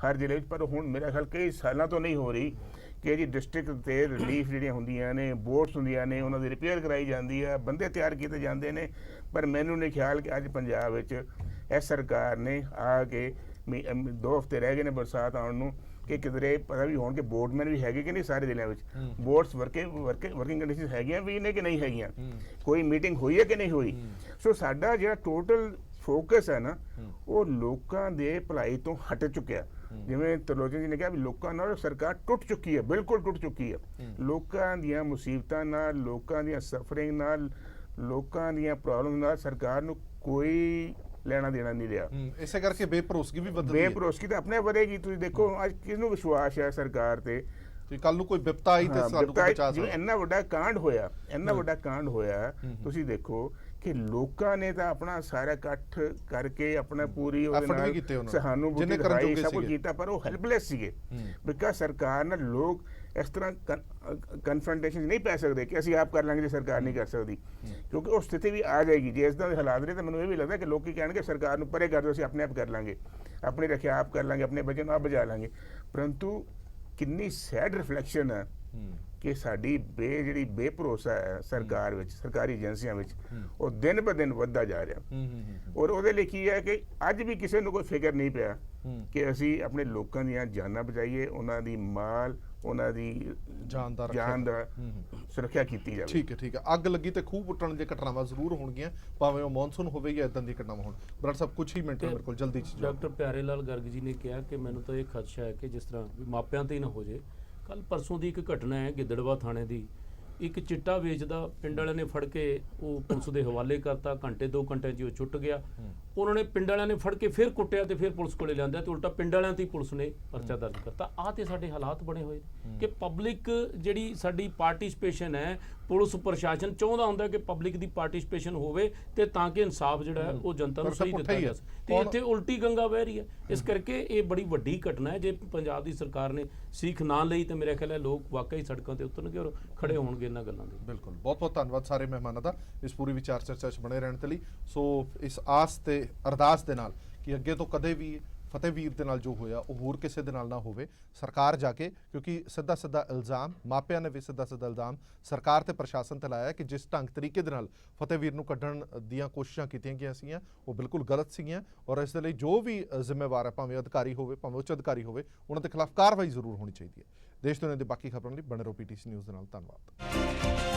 ਹਰ ਜ਼ਿਲ੍ਹੇ ਵਿੱਚ, ਪਰ ਹੁਣ ਮੇਰਾ ਖਿਆਲ ਕਈ ਸਾਲਾਂ ਤੋਂ ਨਹੀਂ ਹੋ ਰਹੀ ਕਿ ਜੀ ਡਿਸਟ੍ਰਿਕਟ ਤੇ ਰਿਲੀਫ ਜਿਹੜੀਆਂ ਹੁੰਦੀਆਂ ਨੇ, ਬੋਟਸ ਹੁੰਦੀਆਂ ਨੇ, ਉਹਨਾਂ ਦੀ ਰਿਪੇਅਰ ਕਰਾਈ ਜਾਂਦੀ ਹੈ, ਬੰਦੇ ਤਿਆਰ ਕੀਤੇ ਜਾਂਦੇ ਨੇ। ਪਰ ਮੈਨੂੰ ਨਹੀਂ ਖਿਆਲ ਕਿ ਅੱਜ ਪੰਜਾਬ ਵਿੱਚ ਇਹ ਸਰਕਾਰ ਨੇ ਆ ਕੇ 2 ਹਫ਼ਤੇ ਰਹਿ ਗਏ ਨੇ ਬਰਸਾਤ ਆਉਣ ਨੂੰ, ਕਿ ਕਿਧਰੇ ਪਤਾ ਵੀ ਹੋਣ ਕਿ ਬੋਟਮੈਨ ਵੀ ਹੈਗੇ ਕਿ ਨਹੀਂ ਸਾਰੇ ਜ਼ਿਲ੍ਹਿਆਂ ਵਿੱਚ, ਬੋਟਸ ਵਰਕਿੰਗ ਕੰਡੀਸ਼ਨ ਹੈਗੀਆਂ ਵੀ ਨੇ ਕਿ ਨਹੀਂ ਹੈਗੀਆਂ, ਕੋਈ ਮੀਟਿੰਗ ਹੋਈ ਹੈ ਕਿ ਨਹੀਂ ਹੋਈ। ਸੋ ਸਾਡਾ ਜਿਹੜਾ ਟੋਟਲ ਫੋਕਸ ਹੈ ਨਾ, ਉਹ ਲੋਕਾਂ ਦੇ ਭਲਾਈ ਤੋਂ ਹਟ ਚੁੱਕਿਆ। ਜਿਵੇਂ ਤਰਲੋਚਨ ਜੀ ਨੇ ਕਿਹਾ ਵੀ ਲੋਕਾਂ ਨਾਲ ਸਰਕਾਰ ਟੁੱਟ ਚੁੱਕੀ ਹੈ, ਬਿਲਕੁਲ ਟੁੱਟ ਚੁੱਕੀ ਹੈ। ਲੋਕਾਂ ਦੀਆਂ ਮੁਸੀਬਤਾਂ ਨਾਲ, ਲੋਕਾਂ ਦੀਆਂ ਸਫਰਿੰਗ ਨਾਲ, ਲੋਕਾਂ ਦੀਆਂ ਪ੍ਰੋਬਲਮ ਨਾਲ ਸਰਕਾਰ ਨੂੰ ਕੋਈ ਲੈਣਾ ਦੇਣਾ ਨਹੀਂ ਰਿਹਾ।
ਇਸੇ ਕਰਕੇ ਬੇਭਰੋਸਗੀ ਵੀ ਵਧਦੀ ਹੈ।
ਬੇਭਰੋਸਗੀ ਤਾਂ ਆਪਣੇ ਵਧੇਗੀ। ਤੁਸੀਂ ਦੇਖੋ ਅੱਜ ਕਿਸ ਨੂੰ ਵਿਸ਼ਵਾਸ ਹੈ ਸਰਕਾਰ ਤੇ
ਕਿ ਕੱਲ ਨੂੰ ਕੋਈ ਵਿਪਤਾ ਆਈ ਤੇ ਸਾਨੂੰ ਬਚਾ
ਜਿਵੇਂ ਇੰਨਾ ਵੱਡਾ ਕਾਂਡ ਹੋਇਆ, ਤੁਸੀਂ ਦੇਖੋ ਕਿ ਲੋਕਾਂ ਨੇ ਤਾਂ ਆਪਣਾ ਸਾਰਾ ਇਕੱਠ ਕਰਕੇ ਆਪਣਾ ਪੂਰੀ ਸਹਾਨੂਭੂਤੀ ਦਿਖਾਈ, ਸਭ ਕੁਝ ਕੀਤਾ, ਪਰ ਉਹ ਹੈਲਪਲੈਸ ਸੀਗੇ। ਬਿਕਾਜ਼ ਸਰਕਾਰ ਨਾਲ ਲੋਕ ਇਸ ਤਰ੍ਹਾਂ ਕਨਫਰੰਟੇਸ਼ਨ ਨਹੀਂ ਪੈ ਸਕਦੇ ਕਿ ਅਸੀਂ ਆਪ ਕਰ ਲਾਂਗੇ ਜੇ ਸਰਕਾਰ ਨਹੀਂ ਕਰ ਸਕਦੀ, ਕਿਉਂਕਿ ਉਹ ਸਥਿਤੀ ਵੀ ਆ ਜਾਏਗੀ। ਜੇ ਇਸ ਤਰ੍ਹਾਂ ਦੇ ਹਾਲਾਤ ਰਹੇ ਤਾਂ ਮੈਨੂੰ ਇਹ ਵੀ ਲੱਗਦਾ ਕਿ ਲੋਕੀ ਕਹਿਣਗੇ ਸਰਕਾਰ ਨੂੰ ਪਰੇ ਕਰ ਦਿਓ, ਅਸੀਂ ਆਪਣੇ ਆਪ ਕਰ ਲਾਂਗੇ, ਆਪਣੀ ਰੱਖਿਆ ਆਪ ਕਰ ਲਾਂਗੇ, ਆਪਣੇ ਬੱਚੇ ਨੂੰ ਆਪ ਬਚਾ ਲਾਂਗੇ। ਪਰੰਤੂ ਕਿੰਨੀ ਸੈਡ ਰਿਫਲੈਕਸ਼ਨ ਹੈ ਕਿ ਸਾਡੀ ਜਿਹੜੀ ਬੇਭਰੋਸਾ ਹੈ ਸਰਕਾਰ ਵਿੱਚ, ਸਰਕਾਰੀ ਏਜੰਸੀਆਂ ਵਿੱਚ, ਉਹ ਦਿਨ ਬ ਦਿਨ ਵੱਧਦਾ ਜਾ ਰਿਹਾ। ਔਰ ਉਹਦੇ ਲਈ ਕੀ ਹੈ ਕਿ ਅੱਜ ਵੀ ਕਿਸੇ ਨੂੰ ਕੋਈ ਫਿਕਰ ਨਹੀਂ ਪਿਆ ਕਿ ਅਸੀਂ ਆਪਣੇ ਲੋਕਾਂ ਦੀਆਂ ਜਾਨਾਂ ਬਚਾਈਏ, ਉਹਨਾਂ ਦੀ ਮਾਲ, ਉਹਨਾਂ ਦੀ ਜਾਨ ਦਾ ਸੁਰੱਖਿਆ ਕੀਤੀ ਜਾਵੇ।
ਠੀਕ ਹੈ। ਅੱਗ ਲੱਗੀ ਤੇ ਖੂਹ ਪੁੱਟਣ ਦੀਆਂ ਘਟਨਾਵਾਂ ਜ਼ਰੂਰ ਹੋਣਗੀਆਂ, ਭਾਵੇਂ ਉਹ ਮੌਨਸੂਨ ਹੋਵੇ ਜਾਂ ਇਦਾਂ ਦੀ ਘਟਨਾਵਾਂ ਹੋਣ। ਬਰਾੜ ਸਾਹਿਬ ਕੁਝ ਹੀ ਮਿੰਟ ਮੇਰੇ ਕੋਲ ਜਲਦੀ ਚ।
ਡਾਕਟਰ ਪਿਆਰੇ ਲਾਲ ਗਰਗ ਜੀ ਨੇ ਕਿਹਾ ਕਿ ਮੈਨੂੰ ਤਾਂ ਇਹ ਖਦਸ਼ਾ ਹੈ ਕਿ ਜਿਸ ਤਰ੍ਹਾਂ ਮਾਪਿਆਂ ਤੇ ਹੀ ਨਾ ਹੋ ਜੇ। ਕੱਲ ਪਰਸੋਂ ਦੀ ਇੱਕ ਘਟਨਾ ਹੈ ਗਿੱਦੜਵਾ ਥਾਣੇ ਦੀ, ਇੱਕ ਚਿੱਟਾ ਵੇਚਦਾ ਪਿੰਡ ਵਾਲਿਆਂ ਨੇ ਫੜ ਕੇ ਉਹ ਪੁਲਿਸ ਦੇ ਹਵਾਲੇ ਕਰਤਾ, ਘੰਟੇ 2 ਘੰਟੇ 'ਚ ਉਹ ਛੁੱਟ ਗਿਆ। ਉਹਨਾਂ ਨੇ ਪਿੰਡ ਵਾਲਿਆਂ ਨੇ ਫੜ ਕੇ ਫਿਰ ਕੁੱਟਿਆ ਤੇ ਫਿਰ ਪੁਲਿਸ ਕੋਲੇ ਲਿਆਂਦਾ ਤੇ ਉਲਟਾ ਪਿੰਡ ਵਾਲਿਆਂ ਤੇ ਪੁਲਿਸ ਨੇ ਪਰਚਾ ਦਰਜ ਕਰਤਾ। ਆਹ ਤੇ ਸਾਡੇ ਹਾਲਾਤ ਬਣੇ ਹੋਏ ਕਿ ਪਬਲਿਕ ਜਿਹੜੀ ਸਾਡੀ ਪਾਰਟੀਸਪੇਸ਼ਨ ਹੈ, ਪੁਲਿਸ ਪ੍ਰਸ਼ਾਸਨ ਚਾਹੁੰਦਾ ਹੁੰਦਾ ਕਿ ਪਬਲਿਕ ਦੀ ਪਾਰਟੀਸਪੇਸ਼ਨ ਹੋਵੇ ਤੇ ਤਾਂ ਕਿ ਇਨਸਾਫ ਜਿਹੜਾ ਉਹ ਜਨਤਾ ਨੂੰ ਸਹੀ ਦਿੱਤਾ ਜਾ ਸਕੇ, ਤੇ ਇੱਥੇ ਉਲਟੀ ਗੰਗਾ ਵਹਿ ਰਹੀ ਹੈ। ਇਸ ਕਰਕੇ ਇਹ ਬੜੀ ਵੱਡੀ ਘਟਨਾ ਹੈ। ਜੇ ਪੰਜਾਬ ਦੀ ਸਰਕਾਰ ਨੇ ਸੀਖ ਨਾ ਲਈ ਤੇ ਮੇਰੇ ਖਿਆਲ ਹੈ ਲੋਕ ਵਾਕਈ ਸੜਕਾਂ ਤੇ ਉਤਰਨਗੇ ਔਰ ਖੜੇ ਹੋਣਗੇ ਇਹਨਾਂ ਗੱਲਾਂ ਦੇ।
ਬਿਲਕੁਲ, ਬਹੁਤ ਬਹੁਤ ਧੰਨਵਾਦ ਸਾਰੇ ਮਹਿਮਾਨਾਂ ਦਾ ਇਸ ਪੂਰੀ ਵਿਚਾਰ ਚਰਚਾ 'ਚ ਬਣੇ ਰਹਿਣ ਦੇ ਲਈ। ਸੋ ਇਸ ਆਸ ਤੇ ਅਰਦਾਸ ਦੇ ਨਾਲ ਕਿ ਅੱਗੇ ਤੋਂ ਕਦੇ ਵੀ ਫਤਿਹਵੀਰ ਦੇ ਨਾਲ ਜੋ ਹੋਇਆ ਉਹ ਹੋਰ ਕਿਸੇ ਦੇ ਨਾਲ ਨਾ ਹੋਵੇ। ਸਰਕਾਰ ਜਾ ਕੇ, ਕਿਉਂਕਿ ਸਿੱਧਾ ਇਲਜ਼ਾਮ ਮਾਪਿਆਂ ਨੇ ਵੀ ਸਿੱਧਾ ਇਲਜ਼ਾਮ ਸਰਕਾਰ ਤੇ ਪ੍ਰਸ਼ਾਸਨ ਤੇ ਲਾਇਆ ਕਿ ਜਿਸ ਢੰਗ ਤਰੀਕੇ ਦੇ ਨਾਲ ਫਤਿਹਵੀਰ ਨੂੰ ਕੱਢਣ ਦੀਆਂ ਕੋਸ਼ਿਸ਼ਾਂ ਕੀਤੀਆਂ ਗਈਆਂ ਸੀਗੀਆਂ ਉਹ ਬਿਲਕੁਲ ਗਲਤ ਸੀਗੀਆਂ। ਔਰ ਇਸ ਦੇ ਲਈ ਜੋ ਵੀ ਜ਼ਿੰਮੇਵਾਰ ਹੈ, ਭਾਵੇਂ ਅਧਿਕਾਰੀ ਹੋਵੇ, ਭਾਵੇਂ ਉੱਚ ਅਧਿਕਾਰੀ ਹੋਵੇ, ਉਹਨਾਂ ਦੇ ਖਿਲਾਫ ਕਾਰਵਾਈ ਜ਼ਰੂਰ ਹੋਣੀ ਚਾਹੀਦੀ ਹੈ। ਦੇਸ਼ ਦੁਨੀਆ ਦੀ ਬਾਕੀ ਖਬਰਾਂ ਲਈ ਬਣੇ ਰਹੋ PTC ਨਿਊਜ਼ ਦੇ ਨਾਲ। ਧੰਨਵਾਦ।